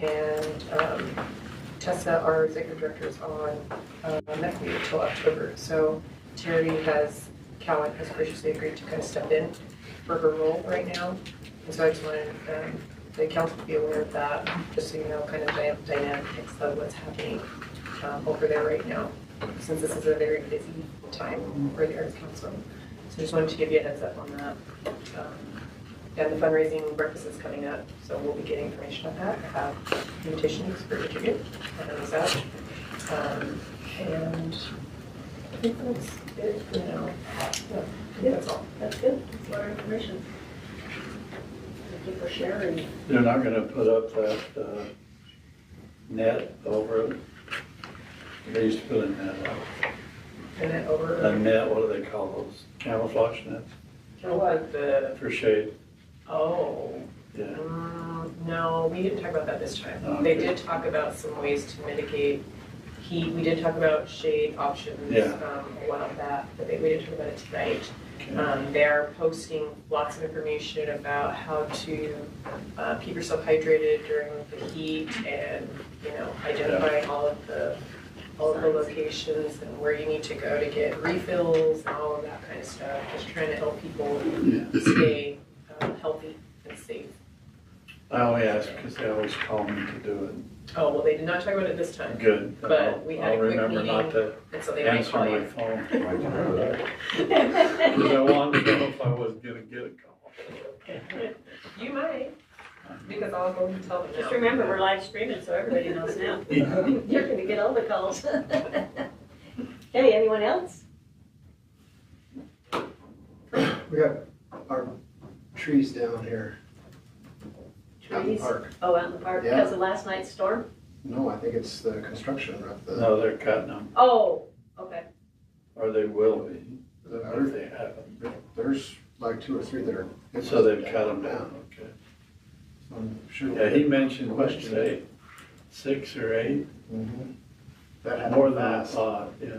and Tessa, our executive director, is on that leave until October. So Terry Cowan has graciously agreed to kind of step in for her role right now. And so I just wanted the council to be aware of that, just so you know kind of dynamics of what's happening over there right now, since this is a very busy time for the Arts Council. So just wanted to give you a heads up on that. And the fundraising breakfast is coming up, so we'll be getting information on that. I have invitations for each of you. And those out. And I think that's it for now. Yeah, that's all. That's good. That's a lot of information. Thank you for sharing. They're not going to put up that net over it. They used to put a net up. And then over. A net, what do they call those? Camouflage nets? For shade. Oh. Yeah. No, we didn't talk about that this time. Oh, okay. They did talk about some ways to mitigate heat. We did talk about shade options a while back, but we didn't talk about it tonight. Okay. They're posting lots of information about how to keep yourself hydrated during the heat, and identifying all of the locations and where you need to go to get refills and all of that kind of stuff. Just trying to help people stay healthy and safe. I only ask because they always call me to do it. Oh, well, they did not talk about it this time. Good. But we had a quick meeting, not to and so they answer might call my you. phone. Because I wanted to know if I was going to get a call. You might, because I'll go and tell them. Just remember, we're live streaming, so everybody knows now. You're going to get all the calls. Hey, anyone else? We got our trees down here. Out in the Trees? park. Oh, out in the park, Yeah. because of last night's storm? No, I think it's the construction of the. No, they're cutting them. Oh, okay. Or they will be. the- Or they haven't. There's like 2 or 3 that are. So they've cut them down, okay. I'm sure. Yeah, he mentioned, what did you say, 6 or 8? Mhm. That happened More than I fast. thought, yeah.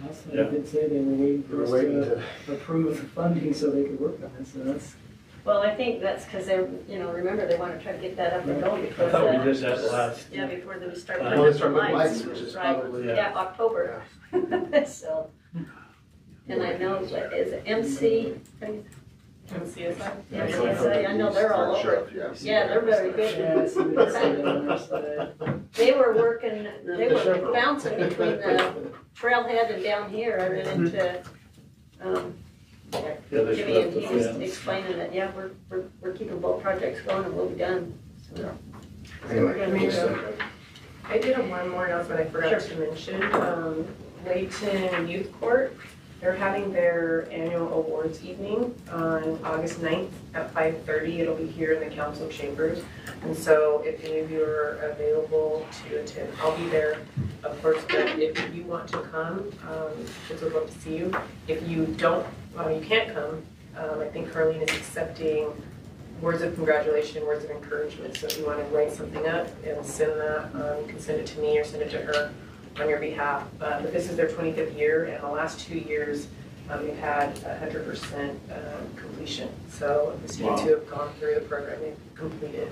Also, Yeah. they did say they were waiting We were for waiting us to. to approve funding so they could work on it, so that's. Well, I think that's because they're, remember, they want to try to get that up and going I before thought we the, did that last. yeah, before we start Well, putting they up the start putting lights. lights, which is Right. probably. Yeah, October. So, and I know, is it MC? MCSI? MCSI, I know they're all over it. Yeah, they're very good. Yeah, I see what they said on their side. They were working, they were bouncing between the trailhead and down here and then into, Yeah, they Jimmy, put and up the he was fence. explaining that, yeah, we're keeping both projects going and we'll be done. So, Anyway, We're gonna just, I did have one more announcement I forgot to mention. Layton Youth Court, they're having their annual awards evening on August 9th at 5:30. It'll be here in the council chambers. And so if any of you are available to attend, I'll be there, of course, but if you want to come, kids would love to see you. If you don't, you can't come, I think Carlene is accepting words of congratulation, words of encouragement. So if you want to write something up and send that, you can send it to me or send it to her on your behalf. But this is their 25th year, and the last 2 years they've had 100% completion. So the students who have gone through the program, they've completed.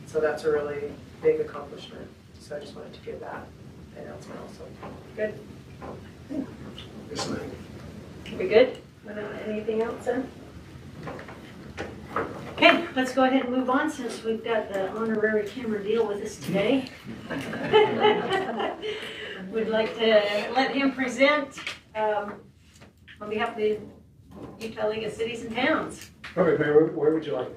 So that's a really big accomplishment. So I just wanted to give that announcement also. Good. Yes, ma'am. We good? Anything else, then? Okay, let's go ahead and move on since we've got the honorary camera deal with us today. We'd like to let him present on behalf of the Utah League of Cities and Towns. Perfect, Mayor, where would you like me?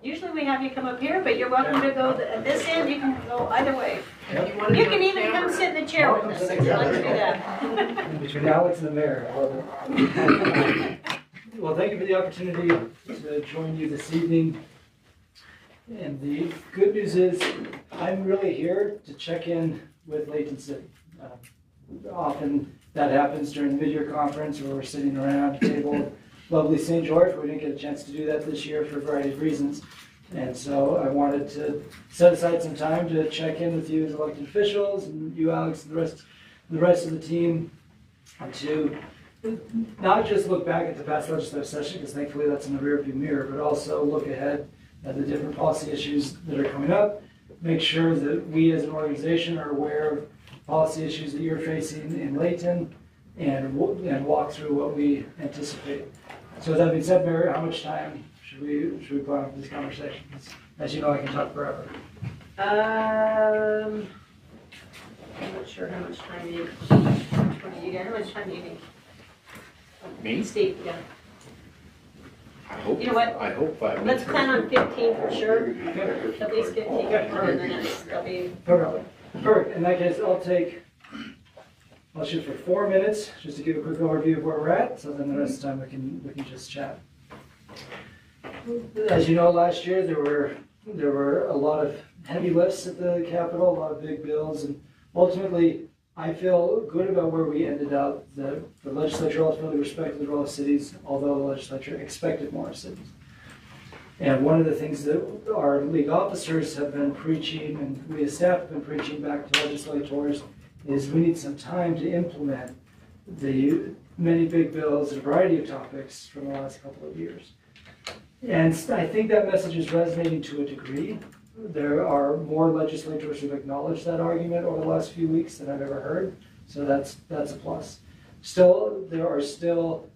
Usually we have you come up here, but you're welcome to go at this end. You can go either way. If you want to You go can even camera- come sit in the chair with us if you'd like to do that. Between Alex and the mayor, I love it. Well, thank you for the opportunity to join you this evening. And the good news is, I'm really here to check in with Layton City. Often that happens during the mid-year conference where we're sitting around a table at lovely St. George. We didn't get a chance to do that this year for a variety of reasons. And so I wanted to set aside some time to check in with you as elected officials and you, Alex, and the rest of the team to not just look back at the past legislative session, because thankfully that's in the rearview mirror, but also look ahead at the different policy issues that are coming up, make sure that we as an organization are aware of policy issues that you're facing in Layton, and walk through what we anticipate. So with that being said, Mayor, how much time should we plan for this conversation? As you know, I can talk forever. I'm not sure how much time you, what do you got, how much time do you need? Me? Steve, yeah. I You know what? hope 5 Let's minutes. plan on 15 for sure, Okay. at least 15, and then it's, that'll be, Perfect. In that case, I'll shoot for 4 minutes, just to give a quick overview of where we're at, so then the rest of the time we can just chat. As you know, last year there were a lot of heavy lifts at the Capitol, a lot of big bills, and ultimately I feel good about where we ended up. The legislature ultimately respected the role of cities, although the legislature expected more of cities. And one of the things that our league officers have been preaching, and we as staff have been preaching back to legislators, is we need some time to implement the many big bills and a variety of topics from the last couple of years. And I think that message is resonating to a degree. There are more legislators who've acknowledged that argument over the last few weeks than I've ever heard, so that's a plus. Still, there are still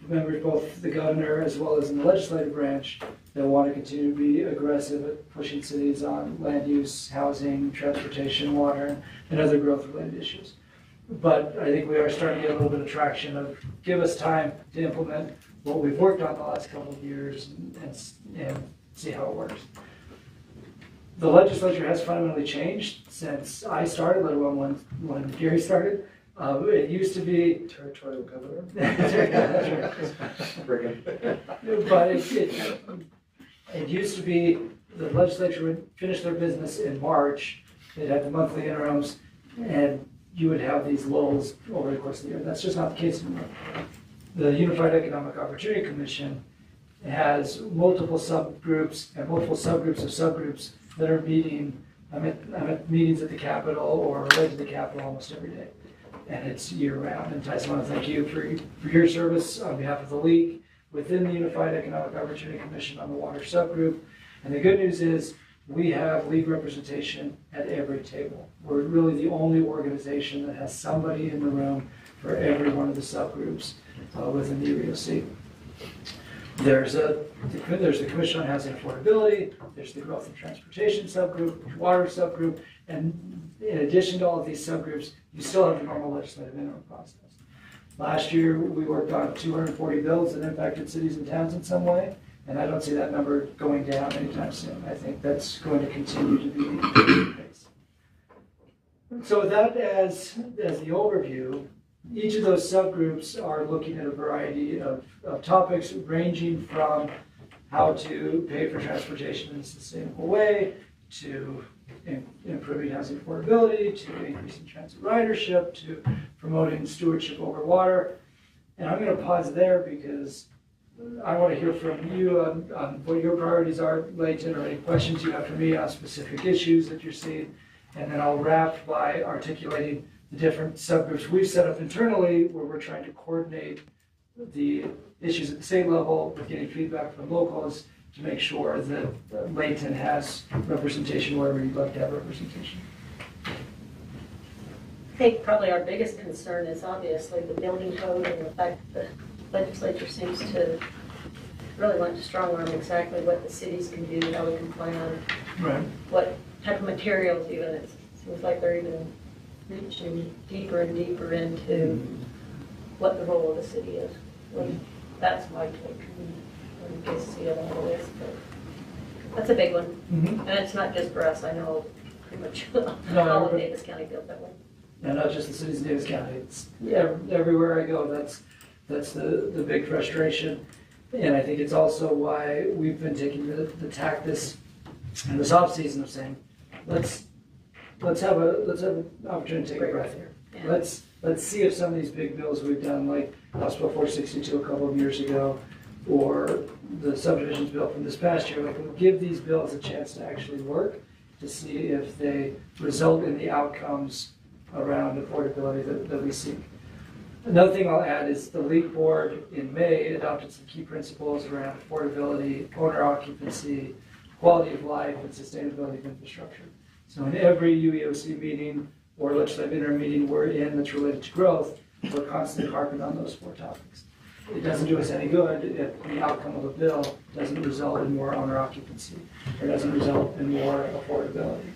members, both the governor as well as in the legislative branch, that want to continue to be aggressive at pushing cities on land use, housing, transportation, water, and other growth-related issues. But I think we are starting to get a little bit of traction of give us time to implement what we've worked on the last couple of years and see how it works. The legislature has fundamentally changed since I started, let alone when Gary started. It used to be Territorial governor. but it used to be the legislature would finish their business in March. They'd have the monthly interims, and you would have these lulls over the course of the year. That's just not the case anymore. The Unified Economic Opportunity Commission has multiple subgroups and multiple subgroups of subgroups that are meeting. I'm at meetings at the Capitol or related to the Capitol almost every day, and it's year-round. And Tyson, I want to thank you for your service on behalf of the league within the Unified Economic Opportunity Commission on the water subgroup. And the good news is we have league representation at every table. We're really the only organization that has somebody in the room for every one of the subgroups within the UEOC. There's the Commission on Housing Affordability, there's the Growth and Transportation subgroup, the Water subgroup, and in addition to all of these subgroups, you still have the normal legislative interim process. Last year, we worked on 240 bills that impacted cities and towns in some way, and I don't see that number going down anytime soon. I think that's going to continue to be the case. So with that as the overview, each of those subgroups are looking at a variety of topics ranging from how to pay for transportation in a sustainable way, to improving housing affordability, to increasing transit ridership, to promoting stewardship over water. And I'm going to pause there because I want to hear from you on what your priorities are, Layton, or any questions you have for me on specific issues that you're seeing. And then I'll wrap by articulating the different subgroups we've set up internally where we're trying to coordinate the issues at the state level with getting feedback from locals to make sure that Layton has representation wherever you'd like to have representation. I think probably our biggest concern is obviously the building code and the fact that the legislature seems to really want to strong arm exactly what the cities can do, how we can plan, Right. what type of materials even. It seems like they're even reaching deeper and deeper into what the role of the city is. Well, that's my take. In case you see it on the list, but that's a big one. Mm-hmm. And it's not just for us. I know pretty much all of Davis County built that way. And not just the cities of Davis County. It's everywhere I go. That's the big frustration. And I think it's also why we've been taking the tack this off season of saying, let's have an opportunity to take a breath here. Yeah. Let's see if some of these big bills we've done, like House Bill 462 a couple of years ago, or the subdivisions bill from this past year, like we'll give these bills a chance to actually work to see if they result in the outcomes around affordability that we seek. Another thing I'll add is the league board in May adopted some key principles around affordability, owner occupancy, quality of life and sustainability of infrastructure. So in every UEOC meeting or legislative interim meeting we're in that's related to growth, we're constantly harping on those 4 topics. It doesn't do us any good if the outcome of a bill doesn't result in more owner occupancy or doesn't result in more affordability.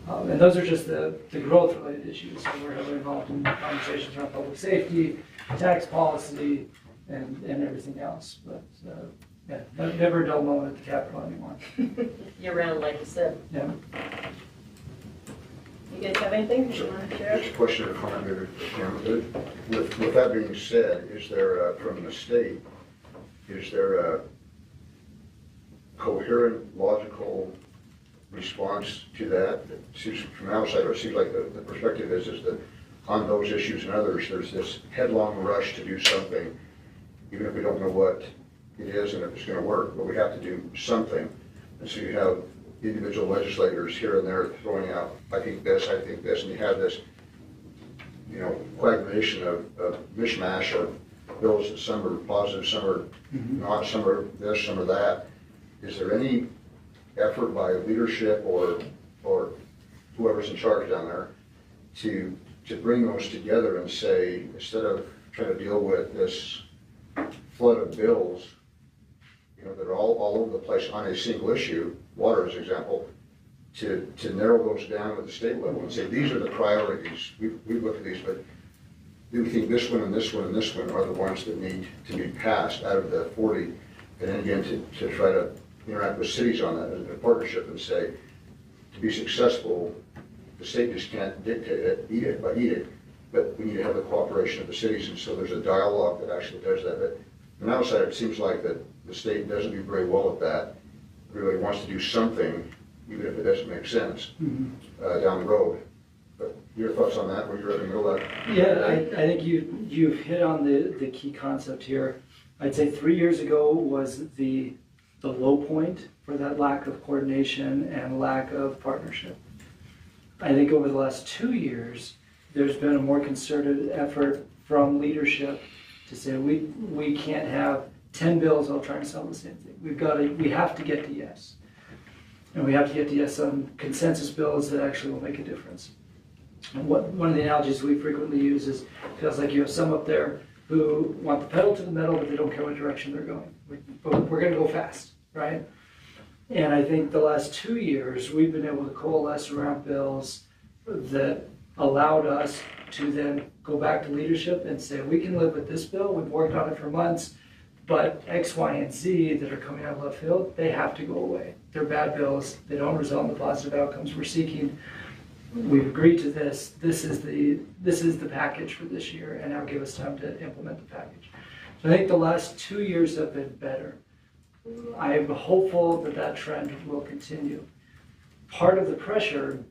And those are just the growth-related issues. So we're heavily involved in conversations around public safety, tax policy, and everything else. But yeah, never a dull moment at the Capitol anymore. Year round, like you said. Yeah. You guys have anything you want to share? Just a question or comment, maybe, with that being said, is there, from the state, is there a coherent, logical response to that? It seems from the outside, it seems like the perspective is that on those issues and others, there's this headlong rush to do something, even if we don't know what it is and if it's going to work, but we have to do something. And so you have individual legislators here and there throwing out, I think this, and you have this, quagmation of mishmash of bills that some are positive, some are not, some are this, some are that. Is there any effort by leadership or whoever's in charge down there to bring those together and say, instead of trying to deal with this flood of bills, that are all over the place on a single issue, water as an example, to narrow those down at the state level and say, these are the priorities. We've looked at these, but we think this one and this one and this one are the ones that need to be passed out of the 40. And then again, to try to interact with cities on that as a partnership and say, to be successful, the state just can't dictate it, eat it, but we need to have the cooperation of the cities. And so there's a dialogue that actually does that. But from the outside, it seems like that the state doesn't do very well at that, really wants to do something, even if it doesn't make sense, down the road. But your thoughts on that, where you're in the middle of that? Yeah, I think you've hit on the key concept here. I'd say 3 years ago was the low point for that lack of coordination and lack of partnership. I think over the last 2 years, there's been a more concerted effort from leadership to say we can't have 10 bills all trying to sell the same thing. We have to get to yes. And we have to get to yes on consensus bills that actually will make a difference. And one of the analogies we frequently use is, it feels like you have some up there who want the pedal to the metal, but they don't care what direction they're going. But we're going to go fast, right? And I think the last 2 years, we've been able to coalesce around bills that allowed us to then go back to leadership and say, we can live with this bill, we've worked on it for months, but X, Y, and Z that are coming out of left field, they have to go away. They're bad bills, they don't result in the positive outcomes we're seeking. We've agreed to this, this is the package for this year, and now give us time to implement the package. So I think the last 2 years have been better. I am hopeful that that trend will continue. Part of the pressure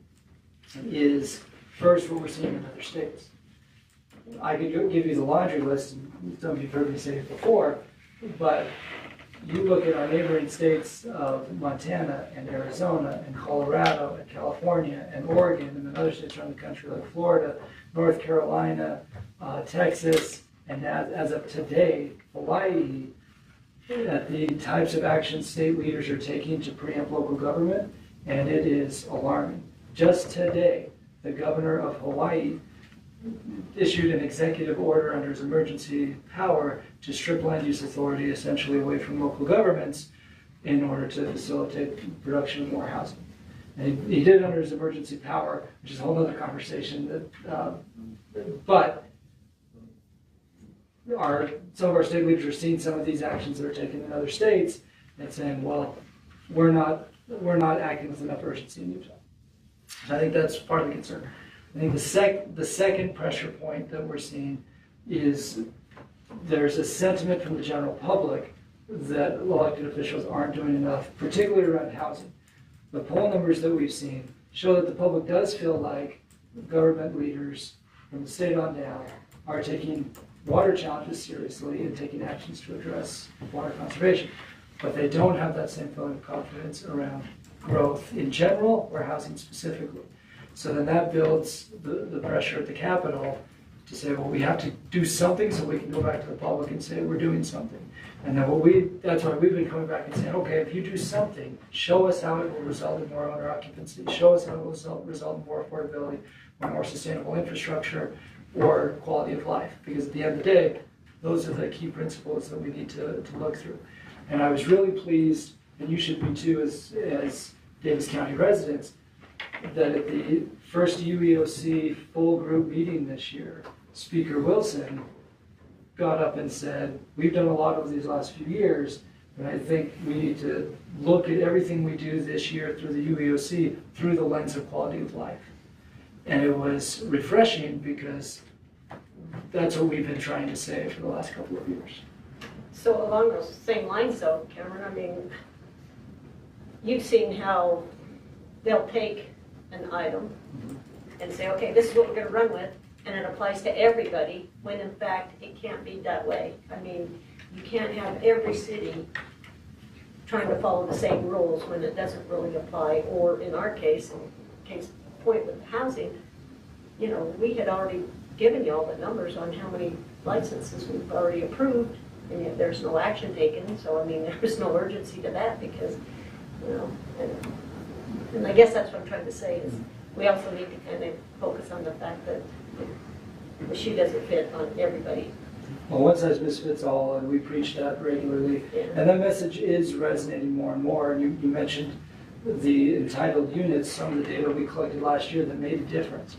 is, first, what we're seeing in other states. I could give you the laundry list, and some of you have heard me say it before, but you look at our neighboring states of Montana and Arizona and Colorado and California and Oregon and then other states around the country like Florida, North Carolina, Texas, and as of today, Hawaii, at the types of actions state leaders are taking to preempt local government, and it is alarming. Just today, the governor of Hawaii issued an executive order under his emergency power to strip land use authority essentially away from local governments in order to facilitate production of more housing. And he did it under his emergency power, which is a whole other conversation. But some of our state leaders are seeing some of these actions that are taken in other states and saying, well, we're not acting with enough urgency in Utah. So I think that's part of the concern. I think the second pressure point that we're seeing is there's a sentiment from the general public that elected officials aren't doing enough, particularly around housing. The poll numbers that we've seen show that the public does feel like government leaders from the state on down are taking water challenges seriously and taking actions to address water conservation. But they don't have that same feeling of confidence around growth in general or housing specifically. So then that builds the pressure at the Capitol to say, well, we have to do something so we can go back to the public and say we're doing something. And then that's why we've been coming back and saying, okay, if you do something, show us how it will result in more owner occupancy, show us how it will result in more affordability, or more sustainable infrastructure, or quality of life. Because at the end of the day, those are the key principles that we need to look through. And I was really pleased, and you should be too as Davis County residents, that at the first UEOC full group meeting this year, Speaker Wilson got up and said, we've done a lot over these last few years, but I think we need to look at everything we do this year through the UEOC through the lens of quality of life. And it was refreshing because that's what we've been trying to say for the last couple of years. So along those same lines though, Cameron, I mean, you've seen how they'll take an item and say, okay, this is what we're gonna run with, and it applies to everybody, when in fact, it can't be that way. I mean, you can't have every city trying to follow the same rules when it doesn't really apply, or in our case, point with housing, you know, we had already given you all the numbers on how many licenses we've already approved, and yet there's no action taken, so I mean, there's no urgency to that because, you know, and I guess that's what I'm trying to say is we also need to kind of focus on the fact that the shoe doesn't fit on everybody. Well, one size fits all, and we preach that regularly. Yeah. And that message is resonating more and more. And you mentioned the entitled units, some of the data we collected last year that made a difference.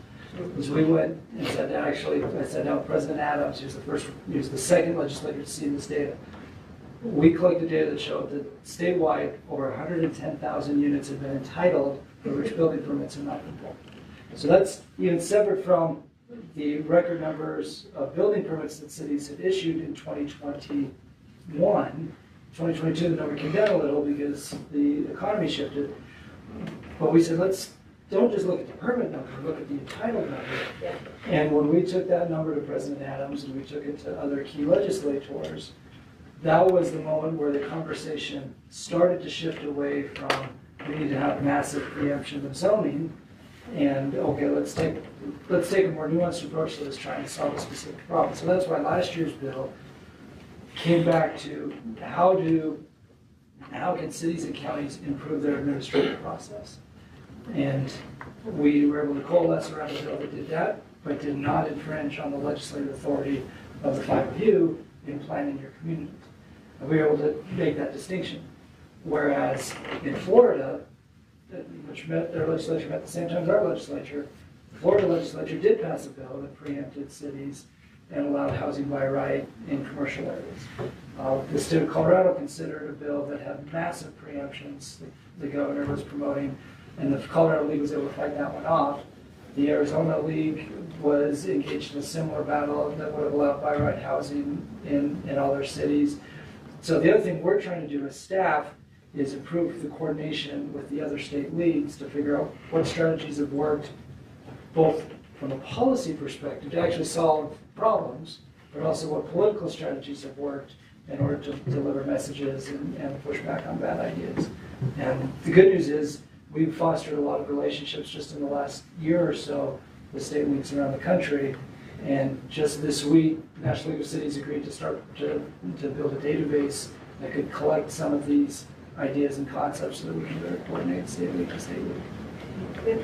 As we went and said, actually, I sat down with President Adams, he was the second legislator to see this data. We collected data that showed that statewide, over 110,000 units have been entitled for which building permits have not been pulled. So that's even separate from the record numbers of building permits that cities had issued in 2021. 2022, the number came down a little because the economy shifted. But we said, don't just look at the permit number, look at the entitled number. Yeah. And when we took that number to President Adams and we took it to other key legislators, that was the moment where the conversation started to shift away from we need to have massive preemption of zoning, and okay, let's take a more nuanced approach to this, trying to solve a specific problem. So that's why last year's bill came back to how can cities and counties improve their administrative process. And we were able to coalesce around a bill that did that, but did not infringe on the legislative authority of the five of you in planning your communities. And we were able to make that distinction. Whereas in Florida, which their legislature met at the same time as our legislature, the Florida legislature did pass a bill that preempted cities and allowed housing by right in commercial areas. The state of Colorado considered a bill that had massive preemptions that the governor was promoting, and the Colorado League was able to fight that one off. The Arizona League was engaged in a similar battle that would have allowed by right housing in all their cities. So the other thing we're trying to do as staff is improve the coordination with the other state leagues to figure out what strategies have worked, both from a policy perspective to actually solve problems, but also what political strategies have worked in order to deliver messages and push back on bad ideas. And the good news is we've fostered a lot of relationships just in the last year or so with state leagues around the country. And just this week, National League of Cities agreed to start to build a database that could collect some of these ideas and concepts so that we can better coordinate state league to state league.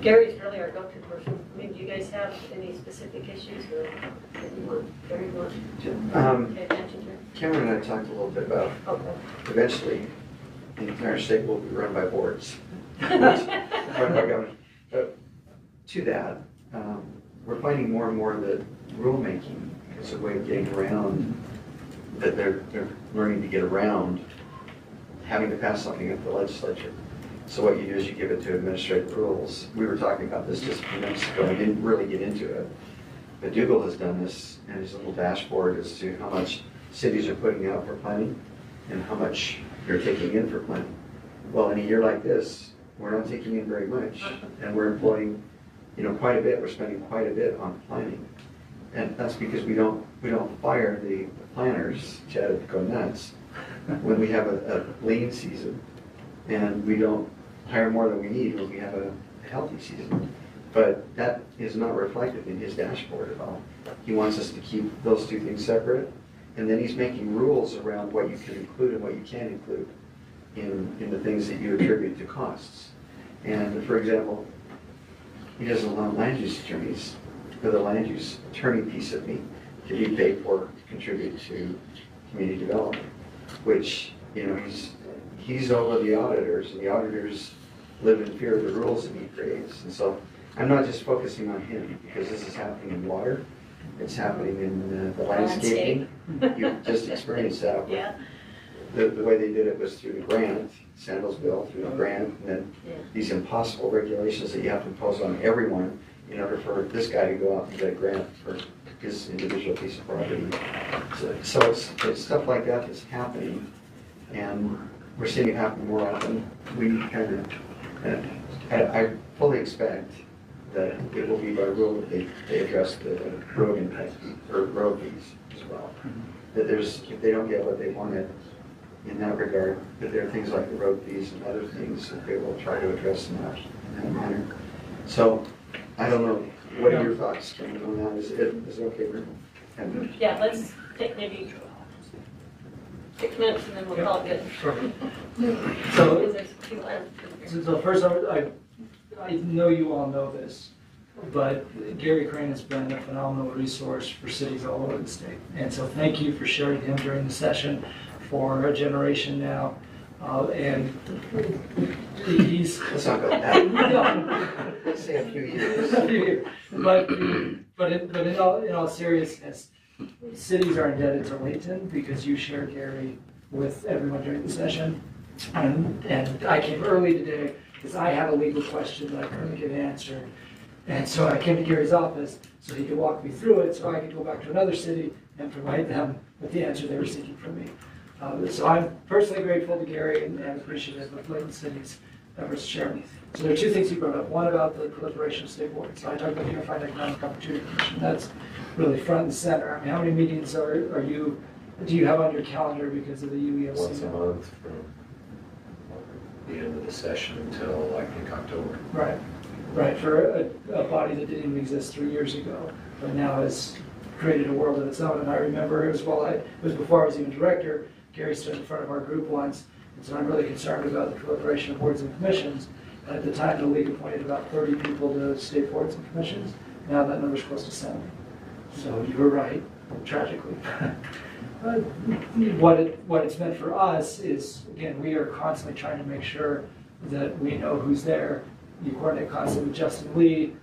Gary's really our go-to person. I mean, do you guys have any specific issues or that you want, Gary, you want to pay attention to? Cameron and I talked a little bit about Okay. eventually the entire state will be run by boards, run by government. But to that, we're finding more and more that rulemaking is a way of getting around, that they're learning to get around having to pass something at the legislature. So what you do is you give it to administrative rules. We were talking about this just a few minutes ago. We didn't really get into it. But Dougal has done this in his little dashboard as to how much cities are putting out for planning and how much they're taking in for planning. Well, in a year like this, we're not taking in very much, and we're employing, quite a bit. We're spending quite a bit on planning, and that's because we don't fire the planners to go nuts when we have a lean season, and we don't hire more than we need when we have a healthy season. But that is not reflected in his dashboard at all. He wants us to keep those two things separate, And then he's making rules around what you can include and what you can't include in the things that you attribute to costs. And for example, he doesn't allow land use attorneys, or the land use attorney piece of me, to be paid for to contribute to community development, which, you know, he's over the auditors, and the auditors live in fear of the rules that he creates. And so I'm not just focusing on him, because this is happening in water, it's happening in the landscaping. You've just experienced that. Yeah. The way they did it was through the grant, Sandals bill through the grant, and then these impossible regulations that you have to impose on everyone in order for this guy to go out and get a grant for his individual piece of property. So it's stuff like that that's happening, and we're seeing it happen more often. We kind of, I fully expect that it will be by rule that they address the road impact, or road fees as well. That if they don't get what they wanted in that regard, that there are things like the road fees and other things that they will try to address in that manner. So, I don't know, what are your thoughts, Kevin, on that? Is it okay, Rick? Yeah, let's take maybe 6 minutes and then we'll call it good. So, Because there's two left. so first, I know you all know this, but Gary Crane has been a phenomenal resource for cities all over the state. And so thank you for sharing him during the session for a generation now. And he's... Let's not go that. Let's say a few years. But in all seriousness, cities are indebted to Layton because you shared Gary with everyone during the session. And I came early today because I had a legal question that I couldn't get answered. And so I came to Gary's office so he could walk me through it so I could go back to another city and provide them with the answer they were seeking from me. So I'm personally grateful to Gary and appreciative of Layton City's efforts to share. So there are two things he brought up. One about the proliferation of state boards. So I talked about the Unified Economic Opportunity Commission. That's really front and center. I mean, how many meetings do you have on your calendar because of the UEFC? Once a month from the end of the session until I think October. Right, for a body that didn't even exist 3 years ago, but now has created a world of its own. And I remember it was before I was even director, Gary stood in front of our group once, and so I'm really concerned about the proliferation of boards and commissions. And at the time, the league appointed about 30 people to state boards and commissions. Now that number's close to 70. So you were right, tragically. What it's meant for us is, again, we are constantly trying to make sure that we know who's there. You coordinate constantly with Justin Lee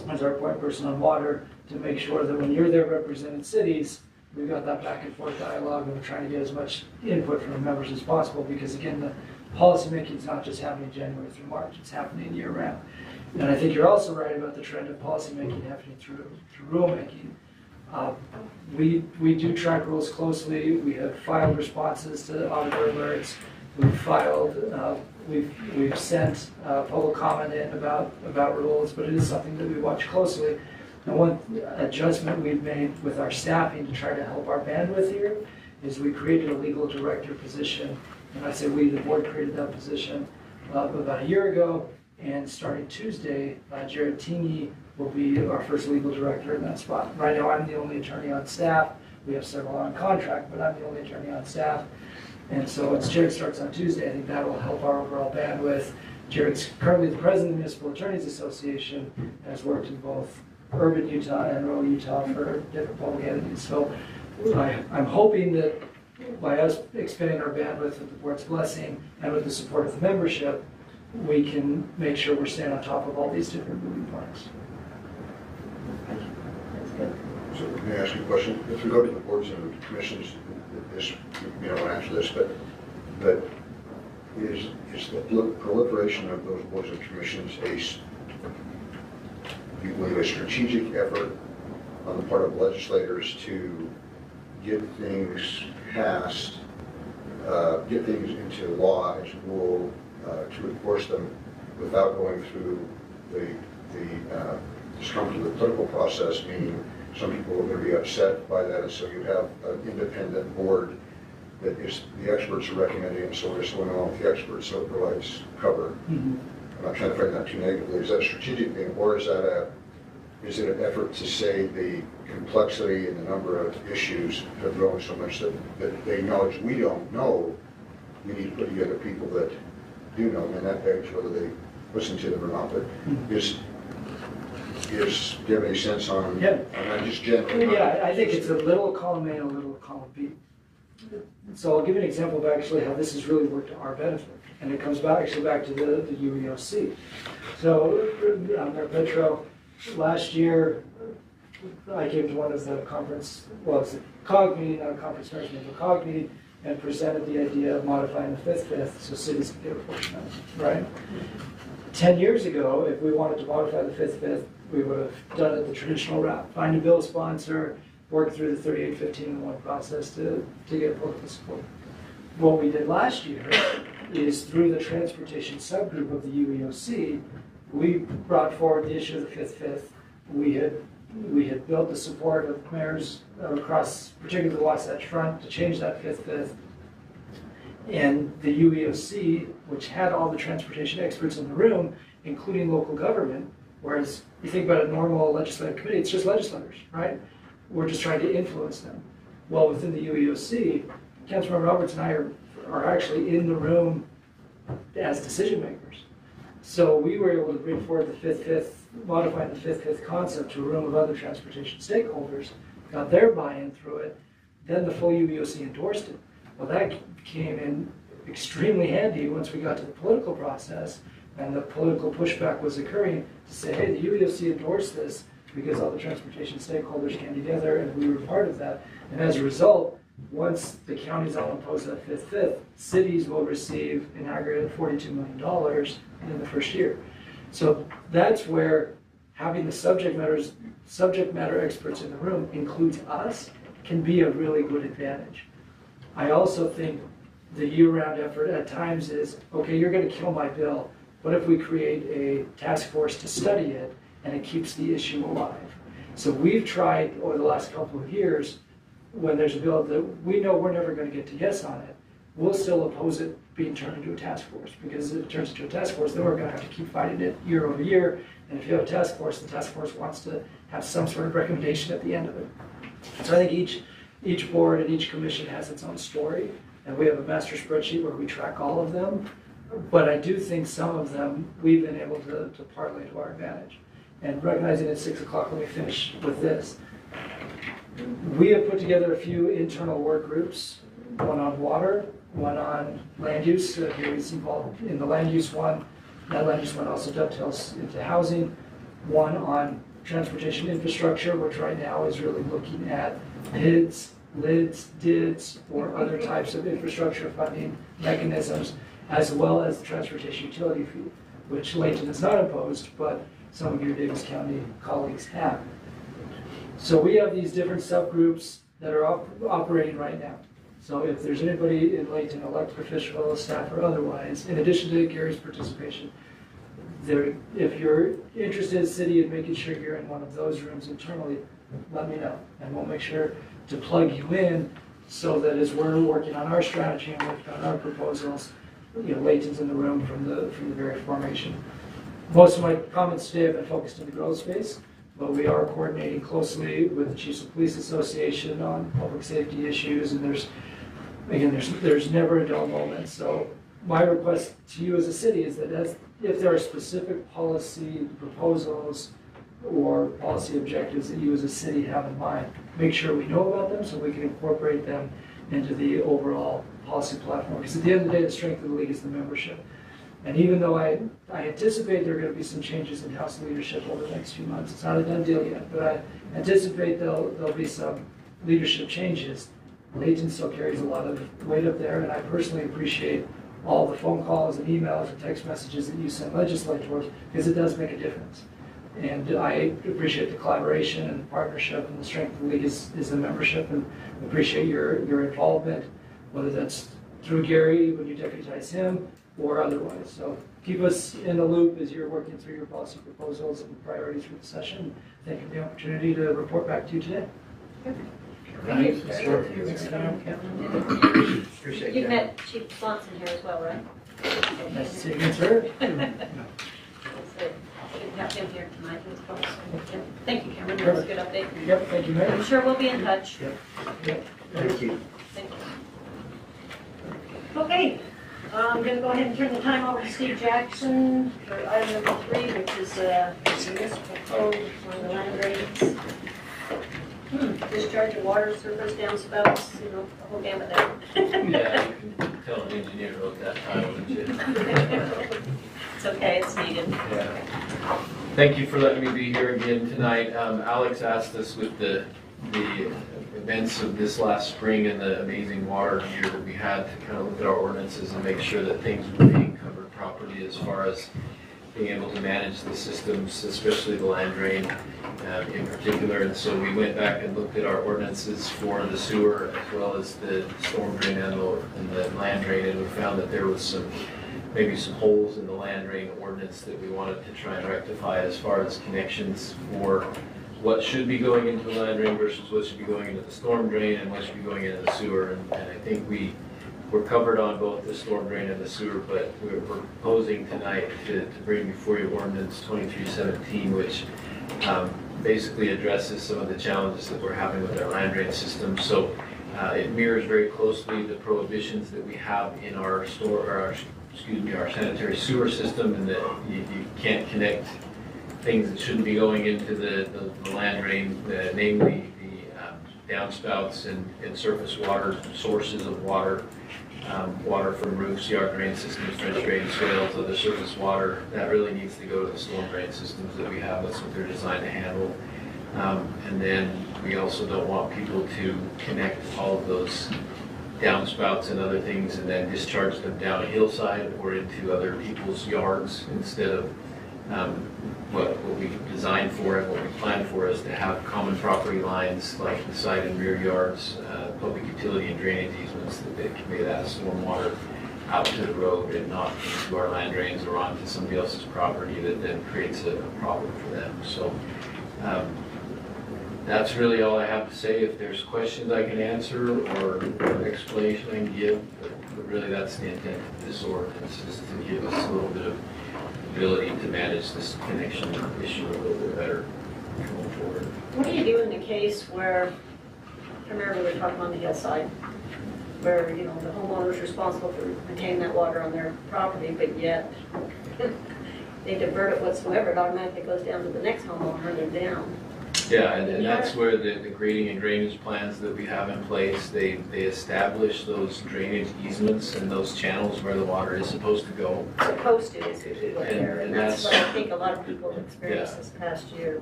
as our point person on water to make sure that when you're there representing cities, we've got that back and forth dialogue and we're trying to get as much input from the members as possible because again, the policy making is not just happening January through March, it's happening year round. And I think you're also right about the trend of policy making happening through rulemaking. We do track rules closely. We have filed responses to auditor alerts. We've filed, we've sent public comment in about rules, but it is something that we watch closely. And one adjustment we've made with our staffing to try to help our bandwidth here is we created a legal director position. And I say we, the board created that position about a year ago. And starting Tuesday, Jared Tingey will be our first legal director in that spot. Right now, I'm the only attorney on staff. We have several on contract, but I'm the only attorney on staff. And so once Jared starts on Tuesday, I think that will help our overall bandwidth. Jared's currently the president of the Municipal Attorneys Association and has worked in both urban Utah and rural Utah for different public entities. So I'm hoping that by us expanding our bandwidth with the board's blessing and with the support of the membership, we can make sure we're staying on top of all these different moving parts. That's good. So let me ask you a question. If we go to the boards and the commissions, you may not want to answer this, but is the proliferation of those boards and commissions a strategic effort on the part of legislators to get things passed, get things into law, into rule, to enforce them without going through the discomfort of the political process, meaning some people are going to be upset by that, and so you have an independent board that is the experts are recommending, and so we're just going along with the experts, so it provides cover. I'm not trying to frame that too negatively. Is that a strategic thing, or is that is it an effort to say the complexity and the number of issues have grown so much that they acknowledge we don't know, we need to put together people that do know, and that begs whether they listen to them or not, but do you have any sense on, Yeah. on just generally? Yeah, I think it's a little column A and a little column B. So I'll give you an example of actually how this has really worked to our benefit. And it comes back to the UEOC. So Mayor Petro, last year, I came to one of the conference, well, it's a COG meeting, not a conference meeting, but a COG meeting, and presented the idea of modifying the fifth so cities can get a portion of it, right? 10 years ago, if we wanted to modify the fifth, we would have done it the traditional route. Find a bill sponsor, work through the 3815-1 process to get political support. What we did last year is through the transportation subgroup of the UEOC, we brought forward the issue of the fifth. We had built the support of mayors across, particularly the Wasatch Front, to change that fifth. And the UEOC, which had all the transportation experts in the room, including local government, whereas you think about a normal legislative committee, it's just legislators, right? We're just trying to influence them. Well, within the UEOC, Councilmember Roberts and I are actually in the room as decision makers. So we were able to bring forward the fifth, modify the fifth concept to a room of other transportation stakeholders, got their buy-in through it, then the full UEOC endorsed it. Well, that came in extremely handy once we got to the political process and the political pushback was occurring to say, hey, the UEOC endorsed this because all the transportation stakeholders came together and we were part of that. And as a result, once the counties all impose that fifth, cities will receive in aggregate $42 million in the first year. So that's where having the subject matter experts in the room includes us can be a really good advantage. I also think the year-round effort at times is, okay, you're going to kill my bill. What if we create a task force to study it and it keeps the issue alive? So we've tried over the last couple of years, when there's a bill that we know we're never going to get to yes on it, we'll still oppose it being turned into a task force, because if it turns into a task force, then we're going to have to keep fighting it year over year. And if you have a task force, the task force wants to have some sort of recommendation at the end of it. So I think each board and each commission has its own story, and we have a master spreadsheet where we track all of them. But I do think some of them we've been able to parlay to our advantage. And recognizing at 6 o'clock when we finish with this, we have put together a few internal work groups, one on water, one on land use. Gary's involved in the land use one. That land use one also dovetails into housing. One on transportation infrastructure, which right now is really looking at PIDs, LIDs, DIDs, or other types of infrastructure funding mechanisms, as well as the transportation utility fee, which Layton has not imposed, but some of your Davis County colleagues have. So we have these different subgroups that are operating right now. So if there's anybody in Layton, elected official, staff, or otherwise, in addition to Gary's participation, if you're interested in the city in making sure you're in one of those rooms internally, let me know. And we'll make sure to plug you in so that as we're working on our strategy and working on our proposals, Layton's in the room from the very formation. Most of my comments today have been focused in the growth space, but we are coordinating closely with the Chiefs of Police Association on public safety issues, and there's never a dull moment. So my request to you as a city is that if there are specific policy proposals or policy objectives that you as a city have in mind, make sure we know about them so we can incorporate them into the overall policy platform. Because at the end of the day, the strength of the league is the membership. And even though I anticipate there are going to be some changes in House leadership over the next few months, it's not a done deal yet, but I anticipate there'll be some leadership changes. Layton still carries a lot of weight up there, and I personally appreciate all the phone calls and emails and text messages that you send legislators, because it does make a difference. And I appreciate the collaboration and the partnership, and the strength of the league is the membership, and appreciate your involvement, whether that's through Gary when you deputize him or otherwise. So keep us in the loop as you're working through your policy proposals and priorities for the session. Thank you for the opportunity to report back to you today. Thank you. Appreciate You've that. met Chief Swanson here as well, right? Nice to see you again, sir. That's good. have him here tonight as well. So, thank you, Cameron, that was a good update. Yep, thank you, Mayor. I'm sure we'll be in touch. Thank you. Thank you. Okay, I'm going to go ahead and turn the time over to Steve Jackson for item number 3, which is municipal code on the land rates. Discharge of water, surface downspouts, you know, the whole gamut there. Yeah, you can tell an engineer wrote that time, wouldn't you? It's okay, it's needed. Yeah. Thank you for letting me be here again tonight. Alex asked us with the events of this last spring and the amazing water year that we had to kind of look at our ordinances and make sure that things were being covered properly as far as being able to manage the systems, especially the land drain in particular. And so we went back and looked at our ordinances for the sewer as well as the storm drain and the land drain, and we found that there was maybe some holes in the land drain ordinance that we wanted to try and rectify as far as connections for what should be going into the land drain versus what should be going into the storm drain and what should be going into the sewer. And I think we're covered on both the storm drain and the sewer, but we're proposing tonight to bring before you ordinance 2317, which basically addresses some of the challenges that we're having with our land drain system. So it mirrors very closely the prohibitions that we have in our our sanitary sewer system, and that you can't connect things that shouldn't be going into the land drain, namely the downspouts and surface water sources of water. Water from roofs, yard drain systems, trench drain swales, other surface water, that really needs to go to the storm drain systems that we have. That's what they're designed to handle. And then we also don't want people to connect all of those downspouts and other things and then discharge them down a hillside or into other people's yards, instead of what we designed for and what we planned for is to have common property lines like the side and rear yards, public utility and drainage easements that convey that stormwater out to the road and not into our land drains or onto somebody else's property that then creates a problem for them. So that's really all I have to say. If there's questions I can answer or explanation I can give, but really that's the intent of this ordinance, is to give us a little bit of ability to manage this connection issue a little bit better going forward. What do you do in the case where, primarily we're talking on the hillside, where, you know, the homeowner is responsible for maintaining that water on their property, but yet they divert it whatsoever, it automatically goes down to the next homeowner and they're down. Yeah, and that's where the grading and drainage plans that we have in place, they establish those drainage easements and those channels where the water is supposed to go. Supposed to is usually what they're, and that's what I think a lot of people have experienced Yeah. this past year.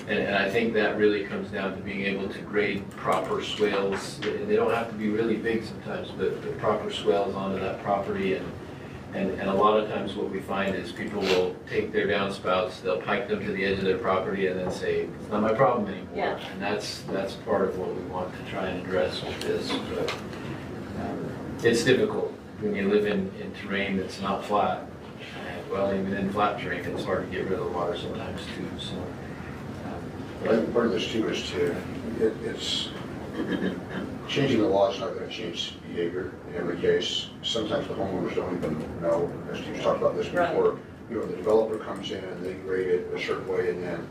And I think that really comes down to being able to grade proper swales. They don't have to be really big sometimes, but the proper swales onto that property. And a lot of times what we find is people will take their downspouts, they'll pike them to the edge of their property and then say, it's not my problem anymore. Yeah. And that's part of what we want to try and address with this. But it's difficult when you live in terrain that's not flat. Well, even in flat terrain, it's hard to get rid of the water sometimes too. So. I think part of this too is it's changing the law is not going to change behavior in every case. Sometimes the homeowners don't even know, as you've talked about this before. Right. You know, the developer comes in and they grade it a certain way, and then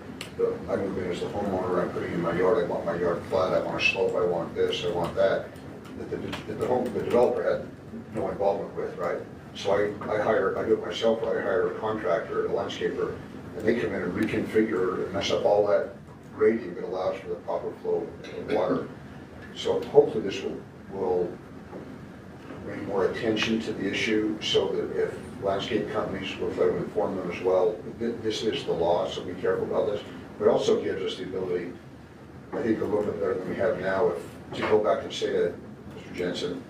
I move in as the homeowner, I'm putting in my yard, I want my yard flat, I want a slope, I want this, I want that. That the developer had no involvement with, right? So I do it myself, or I hire a contractor, a landscaper, and they come in and reconfigure and mess up all that grading that allows for the proper flow of water. So hopefully this will bring more attention to the issue, so that if landscape companies will try to inform them as well, this is the law, so be careful about this. But it also gives us the ability, I think, a little bit better than we have now, to go back and say to Mr. Jensen,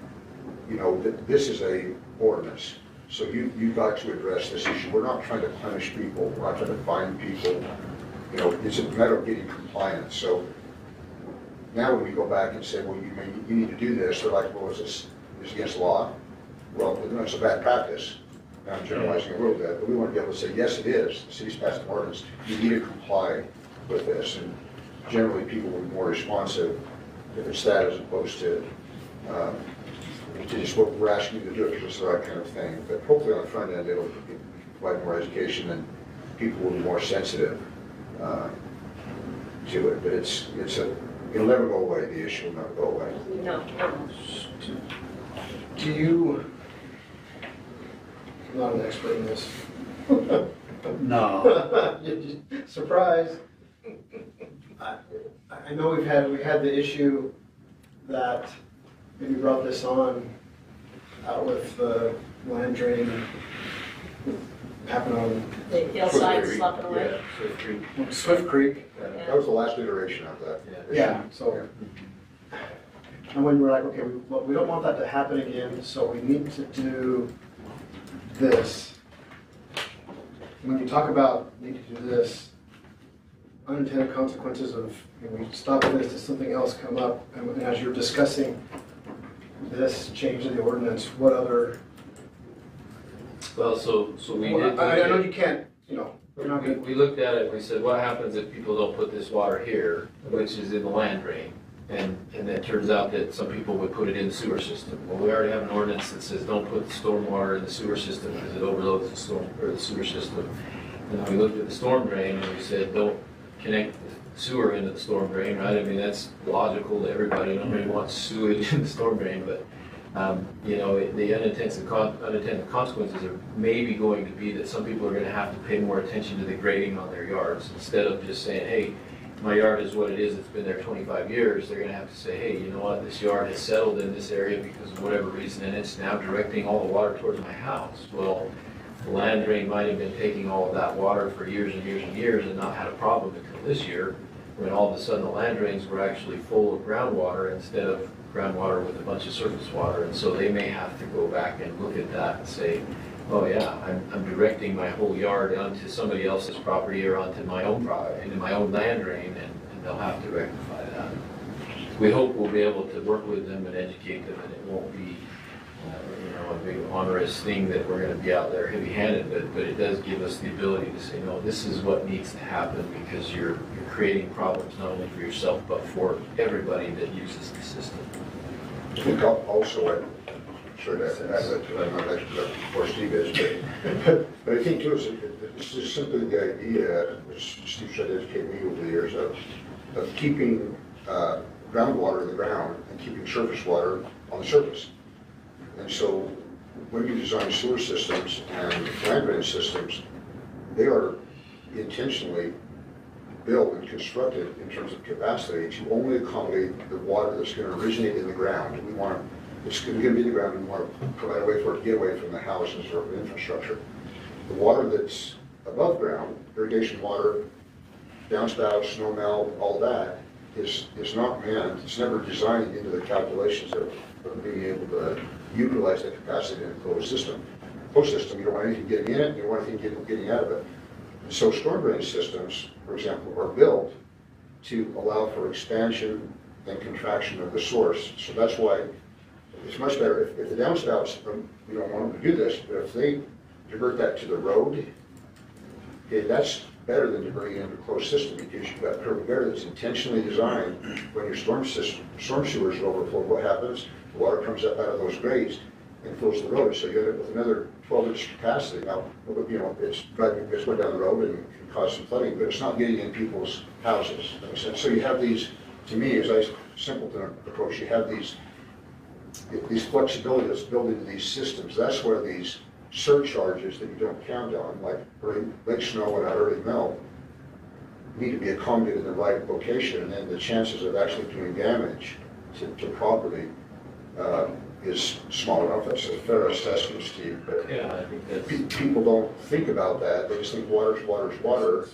you know, this is a ordinance, so you've got to address this issue. We're not trying to punish people, we're not trying to fine people. You know, it's a matter of getting compliance. So now when we go back and say, well, you need to do this, they're like, well, is this against the law? Well, it's a bad practice. Now I'm generalizing a little bit, but we want to be able to say, yes, it is. The city's passed an ordinance. You need to comply with this. And generally, people will be more responsive if it's that, as opposed to just what we're asking you to do it because it's the right kind of thing. But hopefully on the front end, it'll provide more education. And people will be more sensitive to it. But it'll never go away, the issue will never go away. No. Do you, I'm not an expert in this. No. Surprise. I know we had the issue that, and you brought this on, out with the land drain happened on The hillside sloughing away. Yeah, Swift Creek. Swift Creek. That was the last iteration of that. Yeah, so, and when we're like, okay, we don't want that to happen again, so we need to do this. When you talk about need to do this, unintended consequences of, we stop this, does something else come up? And as you're discussing this change in the ordinance, what other, Well, so we did. I know you can't, you're not gonna. We looked at it, we said, what happens if people don't put this water here, which is in the land drain? And it turns out that some people would put it in the sewer system. Well, we already have an ordinance that says don't put the storm water in the sewer system because it overloads the storm, or the sewer system. And then we looked at the storm drain and we said, don't connect the sewer into the storm drain, right? I mean, that's logical to everybody. Nobody wants sewage in the storm drain, but the unintended consequences are maybe going to be that some people are going to have to pay more attention to the grading on their yards instead of just saying, hey, my yard is what it is, it's been there 25 years. They're going to have to say, hey, you know what, this yard has settled in this area because of whatever reason, and it's now directing all the water towards my house. Well, the land drain might have been taking all of that water for years and years and years and not had a problem until this year, when all of a sudden the land drains were actually full of groundwater instead of groundwater with a bunch of surface water. And so they may have to go back and look at that and say, oh yeah, I'm directing my whole yard onto somebody else's property or onto my own property, into my own land drain, and they'll have to rectify that. We hope we'll be able to work with them and educate them, and it won't be a big onerous thing that we're going to be out there heavy-handed, but it does give us the ability to say, no, this is what needs to happen because you're creating problems not only for yourself but for everybody that uses the system. I think also, I'm sure that I'm not an expert before Steve is, but I think too, it's just simply the idea, which Steve tried to educate me over the years, of keeping groundwater in the ground and keeping surface water on the surface. And so when you design sewer systems and land drain systems, they are intentionally built and constructed in terms of capacity to only accommodate the water that's going to originate in the ground. It's going to be in the ground, and we want to provide a way for it to get away from the houses or infrastructure. The water that's above ground, irrigation water, downspouts, snow melt, all that, is not meant, it's never designed into the calculations of being able to utilize that capacity in a closed system. Closed system, you don't want anything getting in it, you don't want anything getting out of it. And so storm drain systems, for example, are built to allow for expansion and contraction of the source. So that's why it's much better if the downspouts, we don't want them to do this, but if they divert that to the road, okay, that's better than diverting it into a closed system because you've got curb and gutter that's intentionally designed. When your storm sewers are overflowed, what happens? The water comes up out of those grades and fills the road. So you end up with another 12-inch capacity. Now, it's going down the road and can cause some flooding, but it's not getting in people's houses. So you have these, to me, as I simpleton approach, you have these flexibility that's built into these systems. That's where these surcharges that you don't count on, like lake snow and early melt, need to be accommodated in the right location, and then the chances of actually doing damage to property is small enough. That's a fair assessment, Steve. But Yeah, I think that's. People don't think about that. They just think water's water.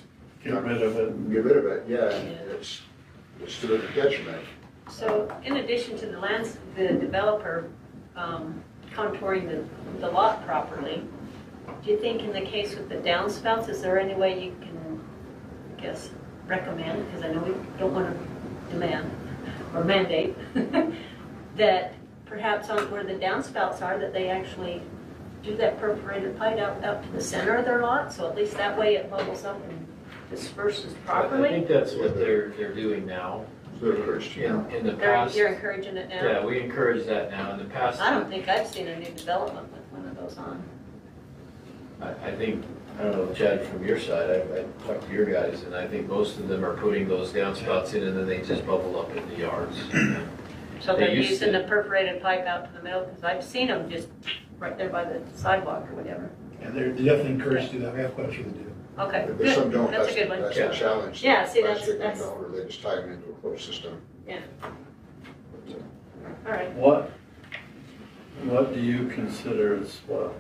Get rid of it. Get rid of it, yeah. And it's to the detriment. So in addition to the developer contouring the lot properly, do you think in the case with the downspouts, is there any way you can, I guess, recommend, because I know we don't want to demand or mandate, that perhaps on where the downspouts are, that they actually do that perforated pipe out to the center of their lot, so at least that way it bubbles up and disperses properly? I think that's what they're doing now. They're encouraged to. In the past. You're encouraging it now? Yeah, we encourage that now. In the past. I don't think I've seen a new development with one of those on. I think, I don't know, Chad, from your side, I talked to your guys, and I think most of them are putting those downspouts in and then they just bubble up in the yards. So They they're used using to- the perforated pipe out to the middle, because I've seen them just right there by the sidewalk or whatever. And they're definitely encouraged to do that. We have quite a few that do. Okay, But some good, don't, that's a good one. that's the challenge. Yeah, see, Last year, that's- Or they just tie them into a closed system. All right. What do you consider a swell?